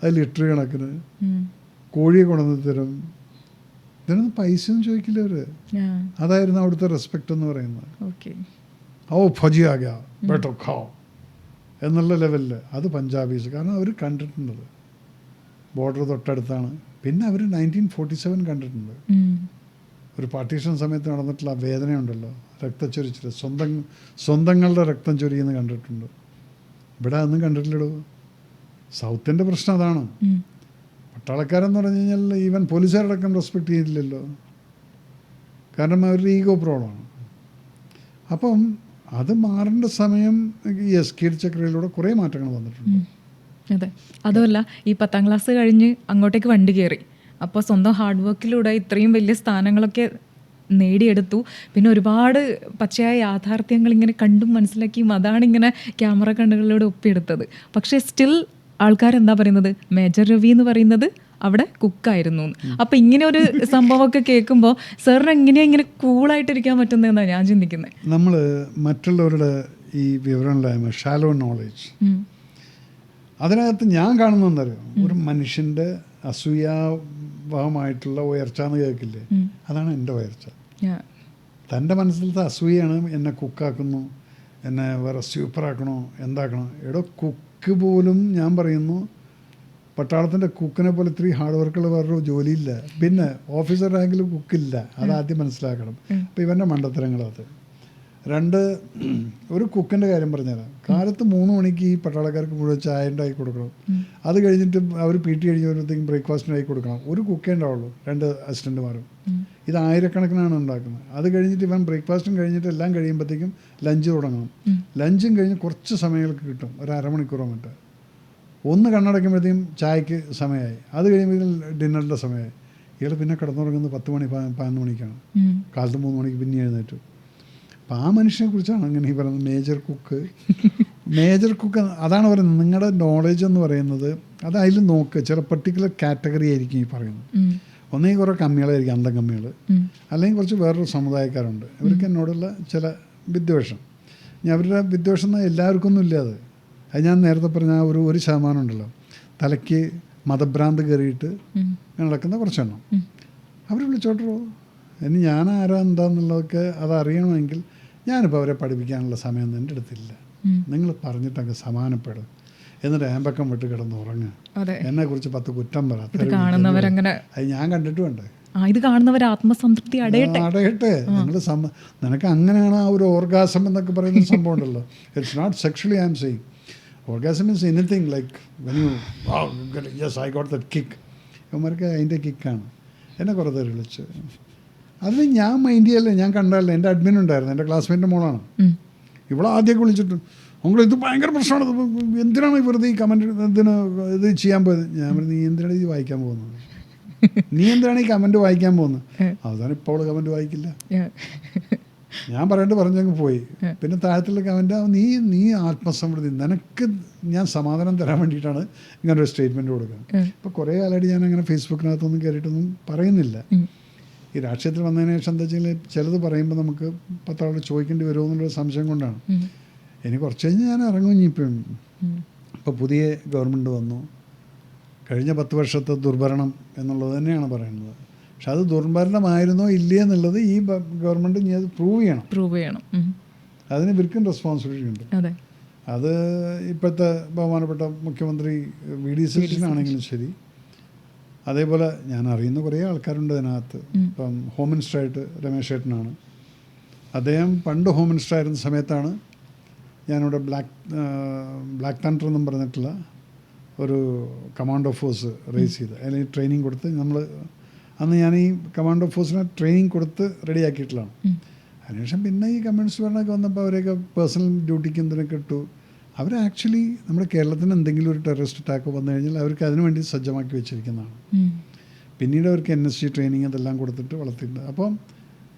അത് ലിറ്റർ കണക്കിന് കോഴിയെ കൊണ്ടുവന്ന് തരും. ഇതിനൊന്നും പൈസയൊന്നും ചോദിക്കില്ല അവർ. അതായിരുന്നു അവിടുത്തെ റെസ്പെക്റ്റ് എന്ന് പറയുന്നത്. ഓ ഫജിയാക ബെട്ടോ ഖാओ എന്നുള്ള ലെവലിൽ. അത് പഞ്ചാബീസ്, കാരണം അവർ കണ്ടിട്ടുണ്ടത് ബോർഡർ തൊട്ടടുത്താണ്. പിന്നെ അവർ 1947 കണ്ടിട്ടുണ്ട്. ഒരു പാർട്ടീഷൻ സമയത്ത് നടന്നിട്ടുള്ള ആ വേദനയുണ്ടല്ലോ, രക്തച്ചൊരിച്ചിട്ട് സ്വന്തങ്ങളുടെ രക്തം ചൊരിയെന്ന് കണ്ടിട്ടുണ്ട്. ഇവിടെ അതൊന്നും കണ്ടിട്ടില്ലടോ. സൗത്തിൻ്റെ പ്രശ്നം അതാണ്. പട്ടാളക്കാരെന്ന് പറഞ്ഞു കഴിഞ്ഞാൽ ഈവൻ പോലീസുകാരടക്കം റെസ്പെക്റ്റ് ചെയ്തില്ലല്ലോ, കാരണം അവരുടെ ഈഗോ പ്രോബ്ലമാണ്. അപ്പം അത് മാറേണ്ട സമയം ഈ SK ചക്രയിലൂടെ കുറേ മാറ്റങ്ങൾ വന്നിട്ടുണ്ട്. അതെ, അതുമല്ല ഈ 10ാം ക്ലാസ് കഴിഞ്ഞ് അങ്ങോട്ടേക്ക് വണ്ടി കയറി, അപ്പോൾ സ്വന്തം ഹാർഡ് വർക്കിലൂടെ ഇത്രയും വലിയ സ്ഥാനങ്ങളൊക്കെ നേടിയെടുത്തു. പിന്നെ ഒരുപാട് പച്ചയായ യാഥാർത്ഥ്യങ്ങൾ ഇങ്ങനെ കണ്ടും മനസ്സിലാക്കിയും അതാണ് ഇങ്ങനെ ക്യാമറ കണ്ണുകളിലൂടെ ഒപ്പിയെടുത്തത്. പക്ഷേ സ്റ്റിൽ ആൾക്കാരെന്താ പറയുന്നത്, മേജർ രവി എന്ന് പറയുന്നത് അവിടെ കുക്കായിരുന്നു. അപ്പം ഇങ്ങനെ ഒരു സംഭവമൊക്കെ കേൾക്കുമ്പോൾ സാറിന് എങ്ങനെയാണ് ഇങ്ങനെ കൂളായിട്ടിരിക്കാൻ പറ്റുന്നതെന്നാണ് ഞാൻ ചിന്തിക്കുന്നത്. നമ്മൾ മറ്റുള്ളവരുടെ ഈ വിവരമില്ലായ്മ, ഷാലോ നോളേജ്, അതിനകത്ത് ഞാൻ കാണുന്നത് എന്തറിയോ, ഒരു മനുഷ്യൻ്റെ അസൂയാവഹമായിട്ടുള്ള ഉയർച്ച എന്ന് കേൾക്കില്ലേ, അതാണ് എൻ്റെ ഉയർച്ച. തൻ്റെ മനസ്സിലത്തെ അസൂയാണ് എന്നെ കുക്കാക്കുന്നു, എന്നെ വേറെ സൂപ്പറാക്കണോ എന്താക്കണോ. എടോ കുക്ക് പോലും ഞാൻ പറയുന്നു, പട്ടാളത്തിൻ്റെ കുക്കിനെ പോലെ ഇത്രയും ഹാർഡ് വർക്കുള്ള വേറൊരു ജോലിയില്ല. പിന്നെ ഓഫീസർ റാങ്കിൽ കുക്കില്ല, അതാദ്യം മനസ്സിലാക്കണം. അപ്പോൾ ഇവൻ്റെ മണ്ടത്തരങ്ങളത്. 2, ഒരു കുക്കിൻ്റെ കാര്യം പറഞ്ഞുതരാം. കാലത്ത് 3 മണിക്ക് ഈ പട്ടാളക്കാർക്ക് മുഴുവൻ ചായ ഉണ്ടാക്കി കൊടുക്കണം. അത് കഴിഞ്ഞിട്ട് അവർ PT കഴിഞ്ഞ് വരുമ്പോഴത്തേക്കും ബ്രേക്ക്ഫാസ്റ്റിനായി കൊടുക്കണം. ഒരു കുക്കേ ഉണ്ടാവുള്ളൂ, 2 അസിസ്റ്റൻറ്റുമാരും. ഇത് ആയിരക്കണക്കിനാണ് ഉണ്ടാക്കുന്നത്. അത് കഴിഞ്ഞിട്ട് ഇവൻ ബ്രേക്ക്ഫാസ്റ്റും കഴിഞ്ഞിട്ട് എല്ലാം കഴിയുമ്പോഴത്തേക്കും ലഞ്ച് തുടങ്ങണം. ലഞ്ചും കഴിഞ്ഞ് കുറച്ച് സമയങ്ങൾക്ക് കിട്ടും, ഒരു അരമണിക്കൂറോ മറ്റോ. ഒന്ന് കണ്ണടയ്ക്കുമ്പോഴത്തേക്കും ചായക്ക് സമയമായി, അത് കഴിയുമ്പോഴത്തേക്കും ഡിന്നറിൻ്റെ സമയമായി. ഇയാൾ പിന്നെ കിടന്നുറങ്ങുന്നത് 10 മണി 11 മണിക്കാണ്. കാലത്ത് 3 മണിക്ക് പിന്നെ എഴുന്നേറ്റു. അപ്പം ആ മനുഷ്യനെ കുറിച്ചാണ് അങ്ങനെ ഈ പറയുന്നത് മേജർ കുക്ക്. മേജർ കുക്ക് അതാണ് പറയുന്നത്. നിങ്ങളുടെ നോളേജ് എന്ന് പറയുന്നത് അത് അതിൽ നോക്കുക, ചില പെർട്ടിക്കുലർ കാറ്റഗറി ആയിരിക്കും ഈ പറയുന്നത്. ഒന്നെങ്കിൽ കുറേ കമ്മികളായിരിക്കും, അന്തം കമ്മികൾ, അല്ലെങ്കിൽ കുറച്ച് വേറൊരു സമുദായക്കാരുണ്ട്. ഇവർക്ക് എന്നോടുള്ള ചില വിദ്വേഷം. ഞാൻ അവരുടെ വിദ്വേഷം എല്ലാവർക്കൊന്നും ഇല്ല. അത് ഞാൻ നേരത്തെ പറഞ്ഞ ആ ഒരു ശതമാനം ഉണ്ടല്ലോ, തലയ്ക്ക് മതഭ്രാന്ത് കയറിയിട്ട് നടക്കുന്ന കുറച്ചെണ്ണം. അവർ വിളിച്ചോട്ടോ, ഇനി ഞാൻ ആരാ എന്താന്നുള്ളതൊക്കെ അതറിയണമെങ്കിൽ ഞാനിപ്പോൾ അവരെ പഠിപ്പിക്കാനുള്ള സമയമൊന്നും എൻ്റെ അടുത്തില്ല. നിങ്ങൾ പറഞ്ഞിട്ടങ്ങ് സമാനപ്പെടും, എന്നിട്ട് ഏമ്പക്കം വിട്ട് കിടന്ന് ഉറങ്ങുക, എന്നെക്കുറിച്ച് 10 കുറ്റം പറ. കാണുന്നവരങ്ങനെ അത് ഞാൻ കണ്ടിട്ടുമുണ്ട്. ഇത് കാണുന്നവർ ആത്മസംതൃപ്തി അടയട്ടെ. നിങ്ങൾ നിനക്ക് അങ്ങനെയാണ് ആ ഒരു ഓർഗാസം എന്നൊക്കെ പറയുന്ന സംഭവം ഉണ്ടല്ലോ. It's not sexually I am saying. Orgasm means anything like when you yes I got that kick. ഇവന്മാർക്ക് അതിൻ്റെ കിക്കാണ്. എന്നെ കുറേ പേര് വിളിച്ച്. അതിന് ഞാൻ മൈൻഡ് ചെയ്യല്ലേ, ഞാൻ കണ്ടല്ലേ. എൻ്റെ അഡ്മിൻ ഉണ്ടായിരുന്നു, എൻ്റെ ക്ലാസ്മേറ്റിൻ്റെ മോളാണ്. ഇവിടെ ആദ്യമൊക്കെ വിളിച്ചിട്ട് നിങ്ങൾ ഇത് ഭയങ്കര പ്രശ്നമാണ്, എന്തിനാണ് വെറുതെ ഈ കമൻറ്റ് എന്തിനാ ഇത് ചെയ്യാൻ പോയത്? ഞാൻ പറഞ്ഞു, നീ എന്തിനാണ് ഇത് വായിക്കാൻ പോകുന്നത്? നീ എന്തിനാണ് ഈ കമൻറ്റ് വായിക്കാൻ പോകുന്നത്? അവസാനം ഇപ്പോൾ അവൾ കമൻറ്റ് വായിക്കില്ല. ഞാൻ പറയേണ്ടത് പറഞ്ഞങ്ങ് പോയി. പിന്നെ താഴത്തുള്ള കമൻറ്റ്, നീ ആത്മസമൃദ്ധി, നിനക്ക് ഞാൻ സമാധാനം തരാൻ വേണ്ടിയിട്ടാണ് ഇങ്ങനൊരു സ്റ്റേറ്റ്മെൻറ്റ് കൊടുക്കുന്നത്. ഇപ്പോൾ കുറേ കാലമായിട്ട് ഞാൻ അങ്ങനെ ഫേസ്ബുക്കിനകത്തൊന്നും കയറിയിട്ടൊന്നും പറയുന്നില്ല. ഈ രാഷ്ട്രീയത്തിൽ വന്നതിന് ശേഷം എന്താ വെച്ചാൽ ചിലത് പറയുമ്പോൾ നമുക്ക് 10 ആളോട് ചോദിക്കേണ്ടി വരുമോ എന്നുള്ളൊരു സംശയം കൊണ്ടാണ്. ഇനി കുറച്ച് കഴിഞ്ഞ് ഞാൻ ഇറങ്ങും. ഇനിയിപ്പം ഇപ്പോൾ പുതിയ ഗവൺമെൻറ് വന്നു, കഴിഞ്ഞ 10 വർഷത്തെ ദുർഭരണം എന്നുള്ളത് തന്നെയാണ് പറയുന്നത്. പക്ഷെ അത് ദുർഭരണമായിരുന്നോ ഇല്ലേ എന്നുള്ളത് ഈ ഗവൺമെൻറ് ഇനി അത് പ്രൂവ് ചെയ്യണം. അതിന് ഇവർക്കും റെസ്പോൺസിബിലിറ്റി ഉണ്ട്. അത് ഇപ്പോഴത്തെ ബഹുമാനപ്പെട്ട മുഖ്യമന്ത്രി VD സതീശനാണെങ്കിലും ശരി, അതേപോലെ ഞാൻ അറിയുന്ന കുറേ ആൾക്കാരുണ്ട് അതിനകത്ത്. ഇപ്പം ഹോം മിനിസ്റ്ററായിട്ട് രമേശ് ചേട്ടനാണ്. അദ്ദേഹം പണ്ട് ഹോം മിനിസ്റ്റർ ആയിരുന്ന സമയത്താണ് ഞാനിവിടെ ബ്ലാക്ക് തണ്ടർ എന്നും പറഞ്ഞിട്ടുള്ള ഒരു കമാൻഡോ ഫോഴ്സ് റേസ് ചെയ്ത് അല്ലെങ്കിൽ ട്രെയിനിങ് കൊടുത്ത് അന്ന് ഞാൻ ഈ കമാൻഡോ ഫോഴ്സിനെ ട്രെയിനിങ് കൊടുത്ത് റെഡിയാക്കിയിട്ടുള്ളതാണ്. അതിനുശേഷം പിന്നെ ഈ കമ്മ്യൂണിസ്റ്റ് ഭരണമൊക്കെ വന്നപ്പോൾ അവരെയൊക്കെ പേഴ്സണൽ ഡ്യൂട്ടിക്ക് എന്തിനൊക്കെ ഇട്ടു. അവർ ആക്ച്വലി നമ്മുടെ കേരളത്തിന് എന്തെങ്കിലും ഒരു ടെററിസ്റ്റ് അറ്റാക്ക് വന്നു കഴിഞ്ഞാൽ അവർക്ക് അതിനു വേണ്ടി സജ്ജമാക്കി വെച്ചിരിക്കുന്നതാണ്. പിന്നീട് അവർക്ക് NSG ട്രെയിനിങ് അതെല്ലാം കൊടുത്തിട്ട് വളർത്തിയിട്ടുണ്ട്. അപ്പം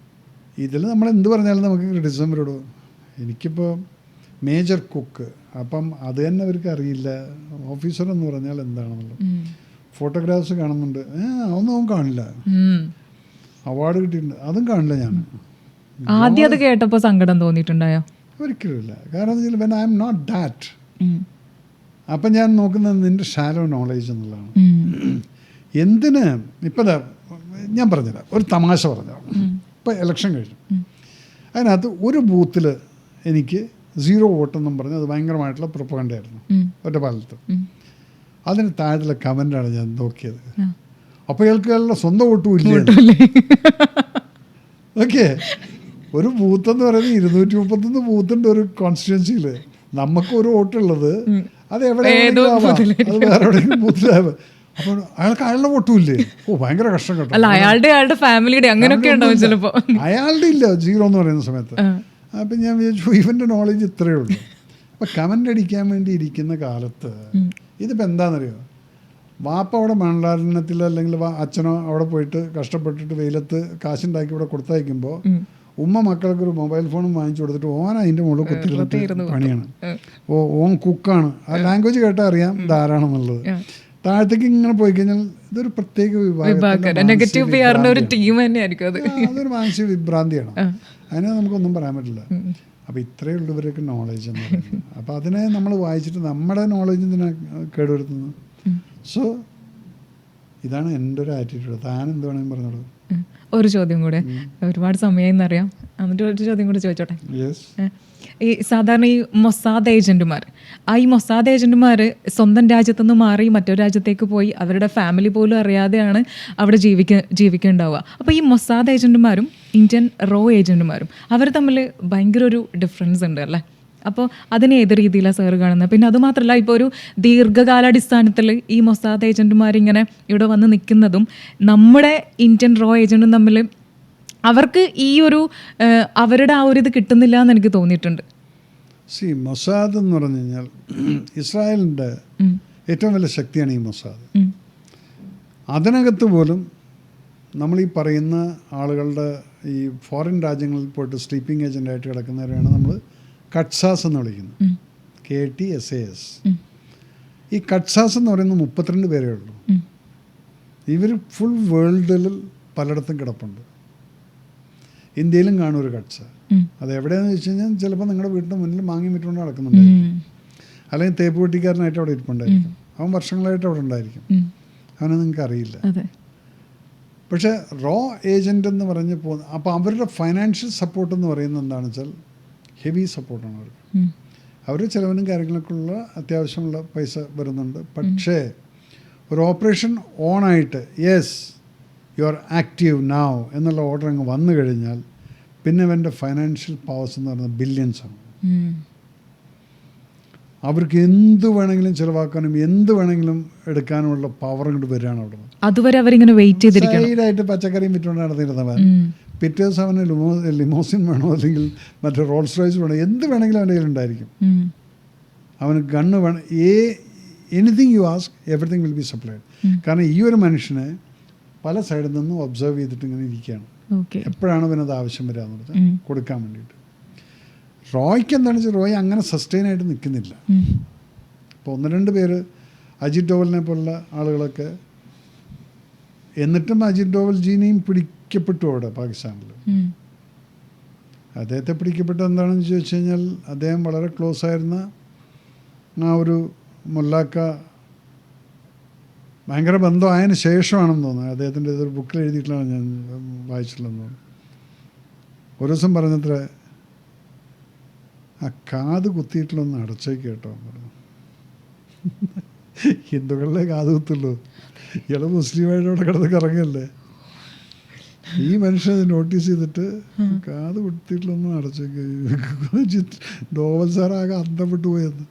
ഇതിൽ നമ്മൾ എന്ത് പറഞ്ഞാലും നമുക്ക് ക്രിറ്റിസിസം വരുള്ളൂ. എനിക്കിപ്പോൾ മേജർ കുക്ക്, അപ്പം അത് തന്നെ അവർക്ക് അറിയില്ല ഓഫീസർ എന്ന് പറഞ്ഞാൽ എന്താണെന്നുള്ളത്. ഫോട്ടോഗ്രാഫ്സ് കാണുന്നുണ്ട്, അതൊന്നും അവൻ കാണില്ല. അവാർഡ് കിട്ടിയിട്ടുണ്ട്, അതും കാണില്ല. ഞാൻ ആദ്യം അത് കേട്ടപ്പോൾ സങ്കടം തോന്നിയിട്ടുണ്ടായോ? ഒരിക്കലുമില്ല. കാരണം എന്താ വെച്ചാൽ when I am not that, അപ്പം ഞാൻ നോക്കുന്നത് നിൻ്റെ ഷാലോ നോളേജ് എന്നുള്ളതാണ്. എന്തിന് ഇപ്പം ഞാൻ പറഞ്ഞുതരാം, ഒരു തമാശ പറഞ്ഞതാണ്. ഇപ്പം ഇലക്ഷൻ കഴിഞ്ഞു, അതിനകത്ത് ഒരു ബൂത്തിൽ എനിക്ക് 0 വോട്ടെന്നും പറഞ്ഞ് അത് ഭയങ്കരമായിട്ടുള്ള പ്രൊപ്പഗണ്ടയായിരുന്നു ഒറ്റപ്പാലത്ത്. അതിന് താഴത്തുള്ള കമൻ്റാണ് ഞാൻ നോക്കിയത്. അപ്പോൾ ഇയാൾക്കുള്ള സ്വന്തം വോട്ടും ഇല്ല. ഓക്കെ, ഒരു ബൂത്തെന്ന് പറയുന്നത് 231 ബൂത്തുണ്ട് ഒരു കോൺസ്റ്റിറ്റ്യുവൻസിയിൽ. നമുക്ക് ഒരു വോട്ടുള്ളത് അത് എവിടെയെങ്കിലും ആവാം, അത് വേറെ എവിടെയെങ്കിലും ബൂത്തിലാവാം. അപ്പോൾ അയാളുടെ വോട്ടും ഇല്ലേ? ഭയങ്കര കഷ്ടം കേട്ടോ. അയാളുടെ ഫാമിലിയുടെ അങ്ങനെയൊക്കെ ഉണ്ടാവും ചിലപ്പോൾ. അയാളുടെ ഇല്ല 0 എന്ന് പറയുന്ന സമയത്ത്. അപ്പം ഞാൻ വിചാരിച്ചു ഇവൻ്റെ നോളേജ് ഇത്രയേ ഉള്ളൂ. അപ്പം കമൻ്റ് അടിക്കാൻ വേണ്ടി ഇരിക്കുന്ന കാലത്ത് ഇതിപ്പോൾ എന്താണെന്നറിയോ, വാപ്പ അവിടെ മണ്ഡലാരണത്തിൽ അല്ലെങ്കിൽ അച്ഛനോ അവിടെ പോയിട്ട് കഷ്ടപ്പെട്ടിട്ട് വെയിലത്ത് കാശുണ്ടാക്കി ഇവിടെ കൊടുത്തയക്കുമ്പോൾ ഉമ്മ മക്കൾക്ക് ഒരു മൊബൈൽ ഫോണും വാങ്ങിച്ചു കൊടുത്തിട്ട് ഓൻ അതിൻ്റെ മുകളിൽ കുത്തിരുന്നിട്ട് പണിയാണ്. ഓൻ കുക്കാണ്. ആ ലാംഗ്വേജ് കേട്ടാൽ അറിയാം ഇതാരാണെന്നുള്ളത്. താഴത്തേക്ക് ഇങ്ങനെ പോയി കഴിഞ്ഞാൽ ഇതൊരു പ്രത്യേക അതൊരു മാനസിക വിഭ്രാന്തിയാണ്. അതിനെ നമുക്കൊന്നും പറയാൻ പറ്റില്ല. അപ്പോൾ ഇത്രയേ ഉള്ളവരൊക്കെ നോളേജ് എന്ന് പറയുന്നത്. അപ്പോൾ അതിനെ നമ്മൾ വായിച്ചിട്ട് നമ്മുടെ നോളേജ് ഇതിനെ കേടുവരുത്തുന്നത്. സോ ഇതാണ് എൻ്റെ ഒരു ആറ്റിറ്റ്യൂഡ്. താൻ എന്ത് വേണമെങ്കിലും പറഞ്ഞോളൂ. ഒരു ചോദ്യം കൂടെ, ഒരുപാട് സമയം എന്നറിയാം, എന്നിട്ട് ഒരു ചോദ്യം കൂടെ ചോദിച്ചോട്ടെ. ഈ സാധാരണ ഈ മൊസാദ് ഏജന്റുമാർ, ഈ മൊസാദ് ഏജന്റുമാർ സ്വന്തം രാജ്യത്തുനിന്ന് മാറി മറ്റൊരു രാജ്യത്തേക്ക് പോയി അവരുടെ ഫാമിലി പോലും അറിയാതെയാണ് അവിടെ ജീവിക്കുന്നുണ്ടാവുക. അപ്പോൾ ഈ മൊസാദ് ഏജന്റുമാരും ഇന്ത്യൻ റോ ഏജന്റുമാരും അവർ തമ്മിൽ ഭയങ്കര ഒരു ഡിഫറൻസ് ഉണ്ട് അല്ലേ? അപ്പോൾ അതിനെ ഏത് രീതിയിലാണ് സാറ് കാണുന്നത്? പിന്നെ അതുമാത്രമല്ല, ഇപ്പോൾ ഒരു ദീർഘകാലാടിസ്ഥാനത്തിൽ ഈ മൊസാദ് ഏജന്റുമാരിങ്ങനെ ഇവിടെ വന്ന് നിൽക്കുന്നതും നമ്മുടെ ഇന്ത്യൻ റോ ഏജന്റും തമ്മിൽ അവർക്ക് ഈ ഒരു അവരുടെ ആ ഒരു ഇത് കിട്ടുന്നില്ല എന്ന് എനിക്ക് തോന്നിയിട്ടുണ്ട്. മൊസാദ് എന്ന് പറഞ്ഞു കഴിഞ്ഞാൽ ഇസ്രായേലിൻ്റെ ഏറ്റവും വലിയ ശക്തിയാണ് ഈ മൊസാദ്. അതിനകത്ത് പോലും നമ്മൾ ഈ പറയുന്ന ആളുകളുടെ ഈ ഫോറിൻ രാജ്യങ്ങളിൽ പോയിട്ട് സ്ലീപ്പിംഗ് ഏജൻ്റായിട്ട് കിടക്കുന്നവരെയാണ് നമ്മൾ കട്സാസ് എന്ന് വിളിക്കുന്നത്. KTSAS. ഈ കട്സാസ് എന്ന് പറയുന്നത് 32 പേരേ ഉള്ളൂ. ഇവർ ഫുൾ വേൾഡിൽ പലയിടത്തും കിടപ്പുണ്ട്. ഇന്ത്യയിലും കാണും ഒരു കട്സ. അത് എവിടെയാണെന്ന് വെച്ച് കഴിഞ്ഞാൽ ചിലപ്പോൾ നിങ്ങളുടെ വീടിൻ്റെ മുന്നിൽ മാങ്ങി വിറ്റുകൊണ്ട് നടക്കുന്നുണ്ടായിരിക്കും, അല്ലെങ്കിൽ തേപ്പ് വെട്ടിക്കാരനായിട്ട് അവിടെ ഇരിപ്പുണ്ടായിരിക്കും. അവൻ വർഷങ്ങളായിട്ട് അവിടെ ഉണ്ടായിരിക്കും, അവനെ നിങ്ങൾക്ക് അറിയില്ല. പക്ഷേ റോ ഏജൻ്റ് എന്ന് പറഞ്ഞ് പോകുന്ന, അപ്പോൾ അവരുടെ ഫൈനാൻഷ്യൽ സപ്പോർട്ട് എന്ന് പറയുന്നത് എന്താണെന്ന് വെച്ചാൽ ഹെവി സപ്പോർട്ടാണ് അവർക്ക്. അവർ ചിലവിനും കാര്യങ്ങളൊക്കെ ഉള്ള അത്യാവശ്യമുള്ള പൈസ വരുന്നുണ്ട്. പക്ഷേ ഒരു ഓപ്പറേഷൻ ഓണായിട്ട് yes you are active now എന്നുള്ള ഓർഡർ അങ്ങ് വന്നു കഴിഞ്ഞാൽ പിന്നെ അവൻ്റെ ഫൈനാൻഷ്യൽ പവേഴ്സ് എന്ന് പറയുന്നത് ബില്യൺസാണ്. അവർക്ക് എന്ത് വേണമെങ്കിലും ചിലവാക്കാനും എന്ത് വേണമെങ്കിലും എടുക്കാനുമുള്ള പവർ ഇങ്ങോട്ട് വരികയാണ് അവിടെ നിന്ന്. അതുവരെ അവരിങ്ങനെ വെയിറ്റ് ചെയ്തിരിക്കണം. സൈഡായിട്ട് പച്ചക്കറിയും വിറ്റുകൊണ്ട് നടന്നിരുന്നവൻ പിറ്റേ ദിവസം അവന് ലിമോസിൻ വേണോ അല്ലെങ്കിൽ മറ്റേ റോൾസ് റോയ്സ് വേണോ എന്ത് വേണമെങ്കിലും അവൻ്റെ കയ്യിലുണ്ടായിരിക്കും. അവന് ഗണ്ണ് വേണം, anything you ask everything will be supplied. കാരണം ഈ ഒരു മനുഷ്യനെ പല സൈഡിൽ നിന്നും ഒബ്സർവ് ചെയ്തിട്ട് ഇങ്ങനെ ഇരിക്കുകയാണ്. എപ്പോഴാണ് അവനത് ആവശ്യം വരിക എന്നുള്ളത് കൊടുക്കാൻ വേണ്ടിയിട്ട്. റോയ്ക്ക് എന്താണെന്ന് വെച്ചാൽ റോയ് അങ്ങനെ സസ്റ്റെയിൻ ആയിട്ട് നിൽക്കുന്നില്ല. ഇപ്പോൾ 1-2 പേര് അജിത് ഡോവലിനെ പോലുള്ള ആളുകളൊക്കെ, എന്നിട്ടും അജിത് ഡോവൽ ജീനെയും പിടിക്കപ്പെട്ടു അവിടെ പാകിസ്ഥാനിൽ. അദ്ദേഹത്തെ പിടിക്കപ്പെട്ടത് എന്താണെന്ന് ചോദിച്ചു കഴിഞ്ഞാൽ അദ്ദേഹം വളരെ ക്ലോസ് ആയിരുന്ന ആ ഒരു മുല്ലാക്ക ഭയങ്കര ബന്ധമായതിനു ശേഷമാണെന്ന് തോന്നുന്നത്. അദ്ദേഹത്തിൻ്റെ ഇതൊരു ബുക്കിൽ എഴുതിയിട്ടുള്ളതാണ്, ഞാൻ വായിച്ചിട്ടുള്ളതെന്ന് തോന്നുന്നു. ഒരു ദിവസം പറഞ്ഞത്ര ആ കാത് കുത്തിയിട്ടുള്ളൊന്ന് അടച്ചേക്ക് കേട്ടോ പറഞ്ഞു. ഹിന്ദുക്കളിലെ കാത് കുത്തുള്ളൂ, ഇയാൾ മുസ്ലിമായിട്ട് അവിടെ കിടന്ന് കറങ്ങല്ലേ. ഈ മനുഷ്യൻ അത് നോട്ടീസ് ചെയ്തിട്ട് കാത് കുത്തിയിട്ടുള്ളൊന്ന് അടച്ചേക്ക്. ഡോവൽ സാറാകെ അന്തപ്പെട്ട് പോയെന്ന്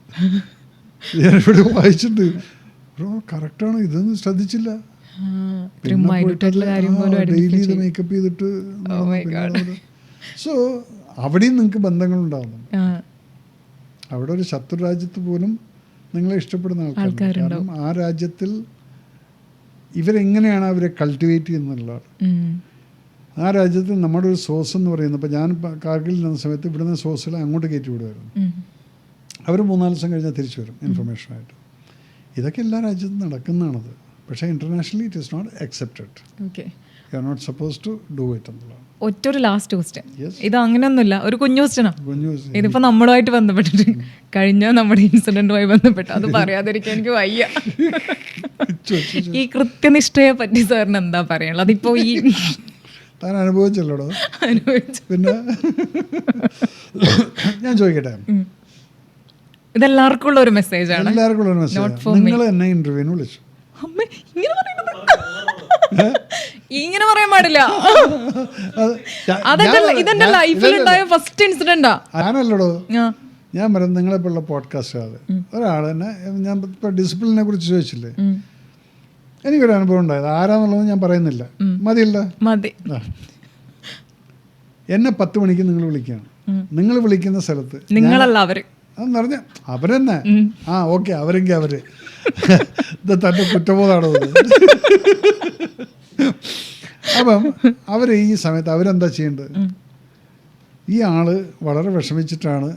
ഞാനിവിടെ വായിച്ചിട്ടുണ്ട്. കറക്റ്റാണ്, ഇതൊന്നും ശ്രദ്ധിച്ചില്ല. ഡെയിലി ഇത് മേക്കപ്പ് ചെയ്തിട്ട് സോ അവിടെയും നിങ്ങൾക്ക് ബന്ധങ്ങളുണ്ടാവുന്നു. അവിടെ ഒരു ശത്രു രാജ്യത്ത് പോലും നിങ്ങളെ ഇഷ്ടപ്പെടുന്ന ആൾക്കാരുണ്ട്. കാരണം ആ രാജ്യത്തിൽ ഇവരെങ്ങനെയാണ് അവരെ കൾട്ടിവേറ്റ് ചെയ്യുന്നുള്ളത്. ആ രാജ്യത്തിൽ നമ്മുടെ ഒരു സോഴ്സ് എന്ന് പറയുന്നത്, ഇപ്പോൾ ഞാൻ കാർഗിലിൽ ഇരുന്ന സമയത്ത് ഇവിടുന്ന് സോഴ്സിൽ അങ്ങോട്ട് കയറ്റി വിടുമായിരുന്നു. അവർ 3-4 ദിവസം കഴിഞ്ഞാൽ തിരിച്ചു വരും ഇൻഫർമേഷനായിട്ട്. ഇതൊക്കെ എല്ലാ രാജ്യത്തും നടക്കുന്നതാണത്. പക്ഷേ internationally it is not accepted. You are not suppose to do it എന്നുള്ളതാണ്. ഒറ്റൊരു ലാസ്റ്റ് ക്വസ്റ്റ്യൻ, ഇത് അങ്ങനെയൊന്നുമില്ല, ഒരു കുഞ്ഞു ക്വസ്റ്റ്യനാ. ഇതിപ്പോൾ നമ്മളുമായിട്ട് ബന്ധപ്പെട്ടിട്ട് കഴിഞ്ഞ നമ്മുടെ ഇൻസിഡൻറ്റുമായി ബന്ധപ്പെട്ട് അത് പറയാതിരിക്കാൻ എനിക്ക് വയ്യ. ഈ കൃത്യനിഷ്ഠയെ പറ്റി സാറിന് എന്താ പറയാനുള്ളത്? അതിപ്പോൾ ഈ താൻ അനുഭവിച്ചല്ലോടോ. അനുഭവിച്ചു. പിന്നെ ഞാൻ ചോദിക്കട്ടെ, ഇതെല്ലാവർക്കും ഉള്ള ഒരു മെസ്സേജാണ്. എല്ലാവർക്കും ഉള്ള ഒരു മെസ്സേജ്. നിങ്ങൾ എന്നെ ഇന്റർവ്യൂവിന് വിളിച്ചു. ഇങ്ങനെ പറയാൻ പാടില്ല. ഇതെന്റെ ലൈഫിൽ ഉണ്ടായ ഫസ്റ്റ് ഇൻസിഡന്റാ. ഞാനല്ലടോ, ഞാൻ പറയുന്നത് നിങ്ങളെപ്പോലുള്ള പോഡ്കാസ്റ്റുകാർ ഒരാൾ തന്നെ. ഞാൻ ഇപ്പോൾ ഡിസിപ്ലിനെ കുറിച്ച് ചോദിച്ചില്ലേ, എനിക്കൊരു അനുഭവം ഉണ്ടായത്. ആരാന്നുള്ളത് ഞാൻ പറയുന്നില്ല, മതിയല്ല മതി. എന്നെ 10 മണിക്ക് നിങ്ങൾ വിളിക്കുകയാണ്. നിങ്ങൾ വിളിക്കുന്ന സ്ഥലത്ത് നിങ്ങളല്ല അവര് അതെന്ന് പറഞ്ഞ അവരെന്നെ. ആ ഓക്കെ, അവരെങ്കിൽ അവര് ഇത് തൻ്റെ കുറ്റബോധമാണോ? അപ്പം അവർ ഈ സമയത്ത് അവരെന്താ ചെയ്യേണ്ടത്? ഈ ആള് വളരെ വിഷമിച്ചിട്ടാണ്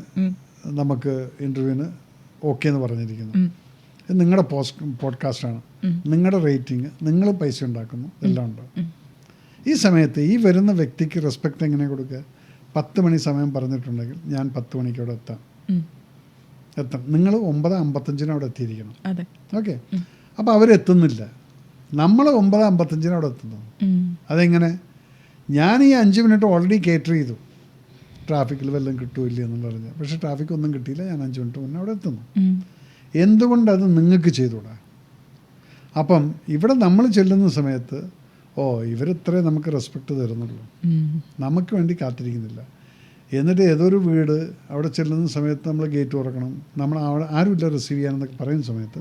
നമുക്ക് ഇൻ്റർവ്യൂവിന് ഓക്കെ എന്ന് പറഞ്ഞിരിക്കുന്നത്. ഇത് നിങ്ങളുടെ പോഡ്കാസ്റ്റാണ്, നിങ്ങളുടെ റേറ്റിംഗ്, നിങ്ങൾ പൈസ ഉണ്ടാക്കുന്നു, എല്ലാം ഉണ്ട്. ഈ സമയത്ത് ഈ വരുന്ന വ്യക്തിക്ക് റെസ്പെക്റ്റ് എങ്ങനെ കൊടുക്കുക? 10 മണി സമയം പറഞ്ഞിട്ടുണ്ടെങ്കിൽ ഞാൻ 10 മണിക്ക് അവിടെ എത്താം. നിങ്ങൾ 9:55 അവിടെ എത്തിയിരിക്കണം. ഓക്കെ, അപ്പോൾ അവരെത്തുന്നില്ല, നമ്മൾ 9:55 അവിടെ എത്തുന്നു. അതെങ്ങനെ? ഞാൻ ഈ 5 മിനിറ്റ് ഓൾറെഡി കേറ്റർ ചെയ്തു, ട്രാഫിക്കിൽ വല്ലതും കിട്ടുമില്ല എന്ന് പറഞ്ഞാൽ. പക്ഷേ ട്രാഫിക് ഒന്നും കിട്ടിയില്ല, ഞാൻ 5 മിനിറ്റ് മുന്നേ അവിടെ എത്തുന്നു. എന്തുകൊണ്ടത് നിങ്ങൾക്ക് ചെയ്തുകൂടാ? അപ്പം ഇവിടെ നമ്മൾ ചെല്ലുന്ന സമയത്ത് ഇവരിത്രേ നമുക്ക് റെസ്പെക്റ്റ് തരുന്നുള്ളൂ, നമുക്ക് വേണ്ടി കാത്തിരിക്കുന്നില്ല. എന്നിട്ട് ഏതൊരു വീട് അവിടെ ചെല്ലുന്ന സമയത്ത് നമ്മൾ ഗേറ്റ് തുറക്കണം, നമ്മൾ അവിടെ ആരുമില്ല റിസീവ് ചെയ്യാനെന്നൊക്കെ പറയുന്ന സമയത്ത്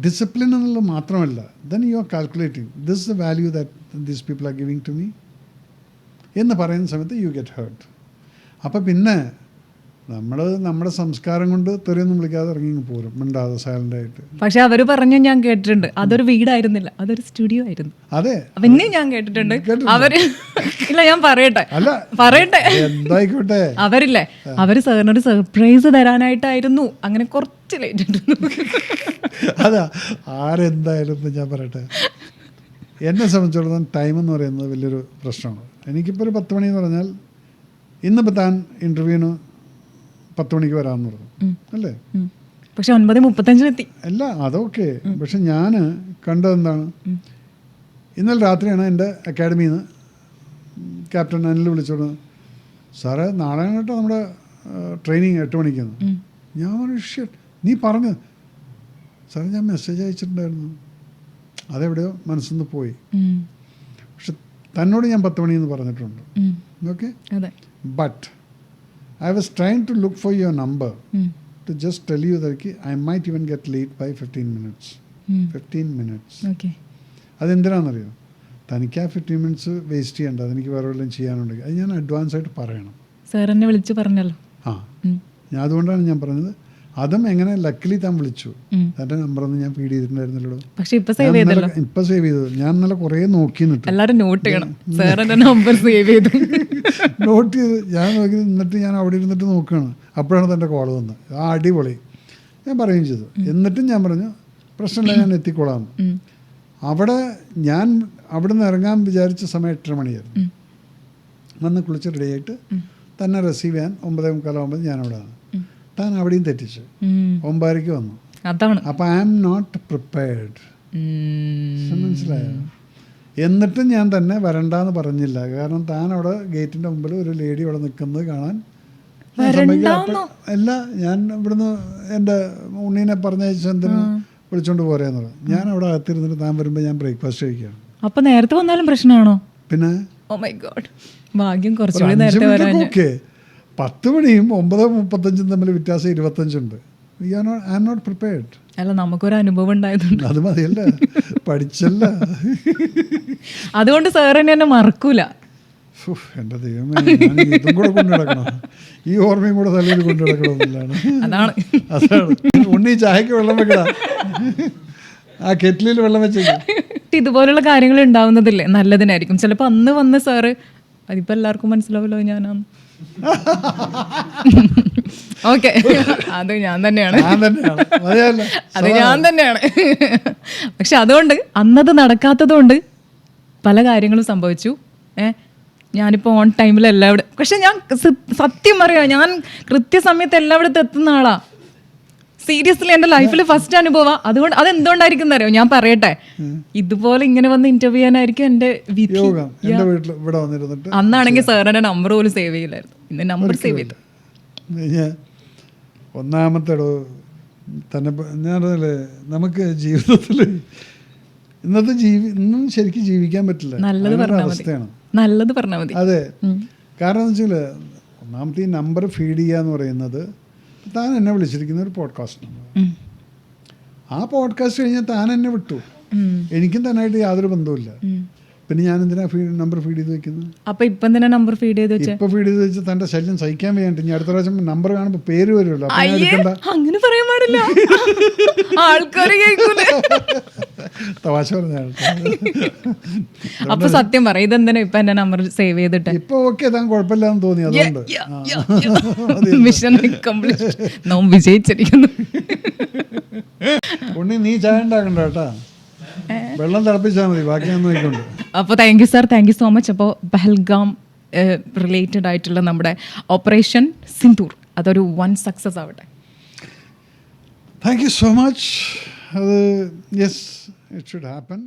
ഡിസിപ്ലിൻ എന്നുള്ളത് മാത്രമല്ല, then you are calculating this is the value that these people are giving to me എന്ന് പറയുന്ന സമയത്ത് യു ഗെറ്റ് ഹേർട്ട്. അപ്പം പിന്നെ നമ്മൾ നമ്മുടെ സംസ്കാരം കൊണ്ട് തെറിയൊന്നും വിളിക്കാതെ ഇറങ്ങി പോരും, മിണ്ടാതെ സൈലൻ്റായിട്ട്. പക്ഷെ അവർ പറഞ്ഞു, ഞാൻ കേട്ടിട്ടുണ്ട്, അതൊരു വീടായിരുന്നില്ല, അതൊരു സ്റ്റുഡിയോ ആയിരുന്നു. അതെ, പിന്നെ ഞാൻ കേട്ടിട്ടുണ്ട് അവര് ഇല്ല, ഞാൻ പറയട്ടെ എന്തായിക്കോട്ടെ, അവരില്ലേ, അവര് സാറിനൊരു സർപ്രൈസ് തരാനായിട്ടായിരുന്നു, അങ്ങനെ കുറച്ച് ലേറ്റ് ആയിരുന്നു. അതാ ആരെന്തായാലും ഞാൻ പറയട്ടെ, എന്നെ സംബന്ധിച്ചിടത്തോളം ടൈം എന്ന് പറയുന്നത് വലിയൊരു പ്രശ്നമാണ്. എനിക്കിപ്പോൾ ഒരു 10 മണി എന്ന് പറഞ്ഞാൽ, ഇന്നിപ്പോൾ താൻ ഇൻ്റർവ്യൂവിന് 10 മണിക്ക് വരാമെന്ന് പറഞ്ഞു അല്ലേ? പക്ഷെ 9:35 അല്ല, അതൊക്കെ. പക്ഷെ ഞാൻ കണ്ടതെന്താണ്, ഇന്നലെ രാത്രിയാണ് എൻ്റെ അക്കാഡമിയിൽ നിന്ന് ക്യാപ്റ്റൻ അനിൽ വിളിച്ചോണ്ട്, സാറേ നാളെ കേട്ടോ നമ്മുടെ ട്രെയിനിങ് 8 മണിക്കാണ്. ഞാൻ പറഞ്ഞു ഷിറ്റ് നീ പറഞ്ഞു. സാറേ ഞാൻ മെസ്സേജ് അയച്ചിട്ടുണ്ടായിരുന്നു, അതെവിടെയോ മനസ്സിൽ നിന്ന് പോയി. പക്ഷെ തന്നോട് ഞാൻ 10 മണിയെന്ന് പറഞ്ഞിട്ടുണ്ട്. Okay, but I was trying to look for your number to just tell you that I might even get late by 15 minutes. 15 minutes. Okay. അതെന്തിനാണെന്നറിയോ, തനിക്ക് ആ 15 മിനിറ്റ്സ് വേസ്റ്റ് ചെയ്യണ്ട, അതെനിക്ക് വേറെ വല്ലതും ചെയ്യാനുണ്ടെങ്കിൽ അത് ഞാൻ അഡ്വാൻസ് ആയിട്ട് പറയണം. സാർ എന്നെ വിളിച്ച് പറഞ്ഞല്ലോ. ഞാൻ അതുകൊണ്ടാണ് ഞാൻ പറഞ്ഞത്. അതും എങ്ങനെ ലക്കിലി താൻ വിളിച്ചു, തൻ്റെ നമ്പറൊന്നും ഞാൻ ഫീഡ് ചെയ്തിട്ടുണ്ടായിരുന്നല്ലോ. പക്ഷെ ഇപ്പൊ സേവ് ചെയ്തത് ഞാൻ ഇന്നലെ കുറേ നോക്കി നിന്നിട്ട് എല്ലാവരും നോട്ട് ചെയ്യണം. സാർ എന്റെ നമ്പർ സേവ് ചെയ്തു നോട്ട് ചെയ്ത് ഞാൻ നോക്കി എന്നിട്ട് ഞാൻ അവിടെ ഇരുന്നിട്ട് നോക്കുകയാണ്. അപ്പോഴാണ് തൻ്റെ കോൾ വന്നത്. ആ അടിപൊളി ഞാൻ പറയുകയും ചെയ്തു. എന്നിട്ടും ഞാൻ പറഞ്ഞു പ്രശ്നമില്ല, ഞാൻ എത്തിക്കോളാം. അവിടെ ഞാൻ അവിടെ നിന്ന് ഇറങ്ങാൻ വിചാരിച്ച സമയം 8:30 മണിയായിരുന്നു. വന്ന് കുളിച്ച് റെഡിയായിട്ട് തന്നെ റിസീവ് ചെയ്യാൻ 9:45 ഞാനവിടെ വന്നു. താൻ അവിടെയും തെറ്റിച്ചു, 9:30 വന്നു. അപ്പം ഐ ആം നോട്ട് പ്രിപ്പയർഡ്. മനസ്സിലായോ? എന്നിട്ടും ഞാൻ തന്നെ വരണ്ടെന്ന് പറഞ്ഞില്ല. കാരണം താൻ അവിടെ ഗേറ്റിൻ്റെ മുമ്പിൽ ഒരു ലേഡി അവിടെ നിൽക്കുന്നത് കാണാൻ അല്ല, ഞാൻ ഇവിടുന്ന് എൻ്റെ ഉണ്ണീനെ പറഞ്ഞയച്ച എന്തിനു വിളിച്ചോണ്ട് പോരെന്ന് പറഞ്ഞു. ഞാൻ അവിടെ അകത്തിരുന്നിട്ട് താൻ വരുമ്പോൾ ഞാൻ ബ്രേക്ക്ഫാസ്റ്റ് കഴിക്കുകയാണ്. അപ്പൊ നേരത്തെ വന്നാലും പ്രശ്നമാണോ? പിന്നെ ഓ മൈ ഗോഡ്, ഭാഗ്യം കുറച്ചുകൂടി നേരത്തെ വരാൻ. ഓക്കെ, 10 മണിയും 9:35 തമ്മിൽ വ്യത്യാസം 25 ഉണ്ട്. I am not prepared. അല്ല, നമുക്കൊരു അനുഭവം ഉണ്ടായതുണ്ട്. അത് മതിയല്ല, പഠിച്ചല്ല. അതുകൊണ്ട് സാർ എന്നെ മറക്കൂല. എൻ്റെ ദൈവമേ, ഇതും കൂടെ കൊണ്ടു നടക്കണം, ഈ ഓർമ്മയും കൂടെ തലയിൽ കൊണ്ടു നടക്കണമെന്നില്ലാണ്. അതാണ് ഉണ്ണി ചായക്ക് വെള്ളം വെക്കടാ, ആ കെറ്റിലിൽ വെള്ളം വെച്ചേക്കും. ഇതുപോലുള്ള കാര്യങ്ങൾ ഉണ്ടാവുന്നതില്ലേ നല്ലതിനായിരിക്കും. ചിലപ്പോൾ അന്ന് വന്ന് സാറ് അതിപ്പോൾ എല്ലാവർക്കും മനസ്സിലാവല്ലോ ഞാനാണ്. ഓക്കെ, അത് ഞാൻ തന്നെയാണ്. അത് ഞാൻ തന്നെയാണ്. പക്ഷെ അതുകൊണ്ട് അന്നത് നടക്കാത്തത് കൊണ്ട് പല കാര്യങ്ങളും സംഭവിച്ചു. ഞാനിപ്പോൾ ഓൺ ടൈമിൽ എല്ലാവിടെ, പക്ഷെ ഞാൻ സത്യം പറയാം, ഞാൻ കൃത്യസമയത്ത് എല്ലായിടത്തും എത്തുന്ന ആളാ. സീരിയസ്ലി എൻ്റെ ലൈഫിൽ ഫസ്റ്റ് അനുഭവം. അതുകൊണ്ട് അതെന്തുകൊണ്ടായിരിക്കും അറിയോ, ഞാൻ പറയട്ടെ, ഇതുപോലെ ഇങ്ങനെ വന്ന് ഇന്റർവ്യൂ ചെയ്യാനായിരിക്കും എൻ്റെ വിധി. അന്നാണെങ്കിൽ സാറിൻ്റെ നമ്പർ പോലും സേവ് ചെയ്യില്ലായിരുന്നു. ഇന്ന് നമ്പർ സേവ് ചെയ്തു. ഒന്നാമത്തെ തന്നെ ഞാൻ പറഞ്ഞല്ലേ, നമുക്ക് ജീവിതത്തിൽ ഇന്നത്തെ ഇന്നും ശരിക്കും ജീവിക്കാൻ പറ്റില്ല. നല്ലത് പറഞ്ഞാൽ മതി. അതെ, കാരണം എന്ന് വെച്ചാൽ ഒന്നാമത്തെ ഈ നമ്പർ ഫീഡ് ചെയ്യുക എന്ന് പറയുന്നത്, താൻ എന്നെ വിളിച്ചിരിക്കുന്ന ഒരു പോഡ്കാസ്റ്റ്. ആ പോഡ്കാസ്റ്റ് കഴിഞ്ഞാൽ താൻ എന്നെ വിട്ടു, എനിക്കും തന്നായിട്ട് യാതൊരു ബന്ധവുമില്ല. പിന്നെ ഞാൻ എന്തിനാ നമ്പർ ഫീഡ് ചെയ്ത് വെക്കുന്നത്? അപ്പൊ ഇപ്പൊ എന്തിനാ നമ്പർ ഫീഡ് ചെയ്ത് വെച്ചാൽ? ഇപ്പൊ ഫീഡ് ചെയ്ത് വെച്ചാൽ തന്റെ ശല്യം സഹിക്കാൻ വേണ്ടി ഇനി അടുത്ത പ്രാവശ്യം നമ്പർ കാണുമ്പോൾ പേര് വരുമല്ലോ. അങ്ങനെ പറയാൻ പാടില്ല, ആൾക്കാർ കേൾക്കൂലേ. തമാശ പറഞ്ഞാൽ. അപ്പൊ സത്യം പറ, ഇതെന്തിനാ ഇപ്പൊ എന്റെ നമ്പർ സേവ് ചെയ്തിട്ട്? ഇപ്പൊ ഓക്കെ, താൻ കുഴപ്പമില്ലാന്ന് തോന്നി, അതുകൊണ്ട് മിഷൻ കംപ്ലീറ്റ്, നാം വിജയിച്ചിരിക്കുന്നു. ഉണ്ണി നീ ചായ ഉണ്ടാക്കണ്ട കേട്ടാ, വെള്ളം തിളപ്പിച്ചാൽ മതി, ബാക്കി ഞാൻ നോക്കിക്കൊണ്ട്. അപ്പോൾ thank you sir, thank you so much. അപ്പോൾ പഹൽഗാം റിലേറ്റഡ് ആയിട്ടുള്ള നമ്മുടെ ഓപ്പറേഷൻ സിന്ദൂർ അതൊരു വൺ സക്സസ് ആവട്ടെ. Thank you so much. അത് യെസ്, ഇറ്റ് ഷുഡ് ഹാപ്പൻ.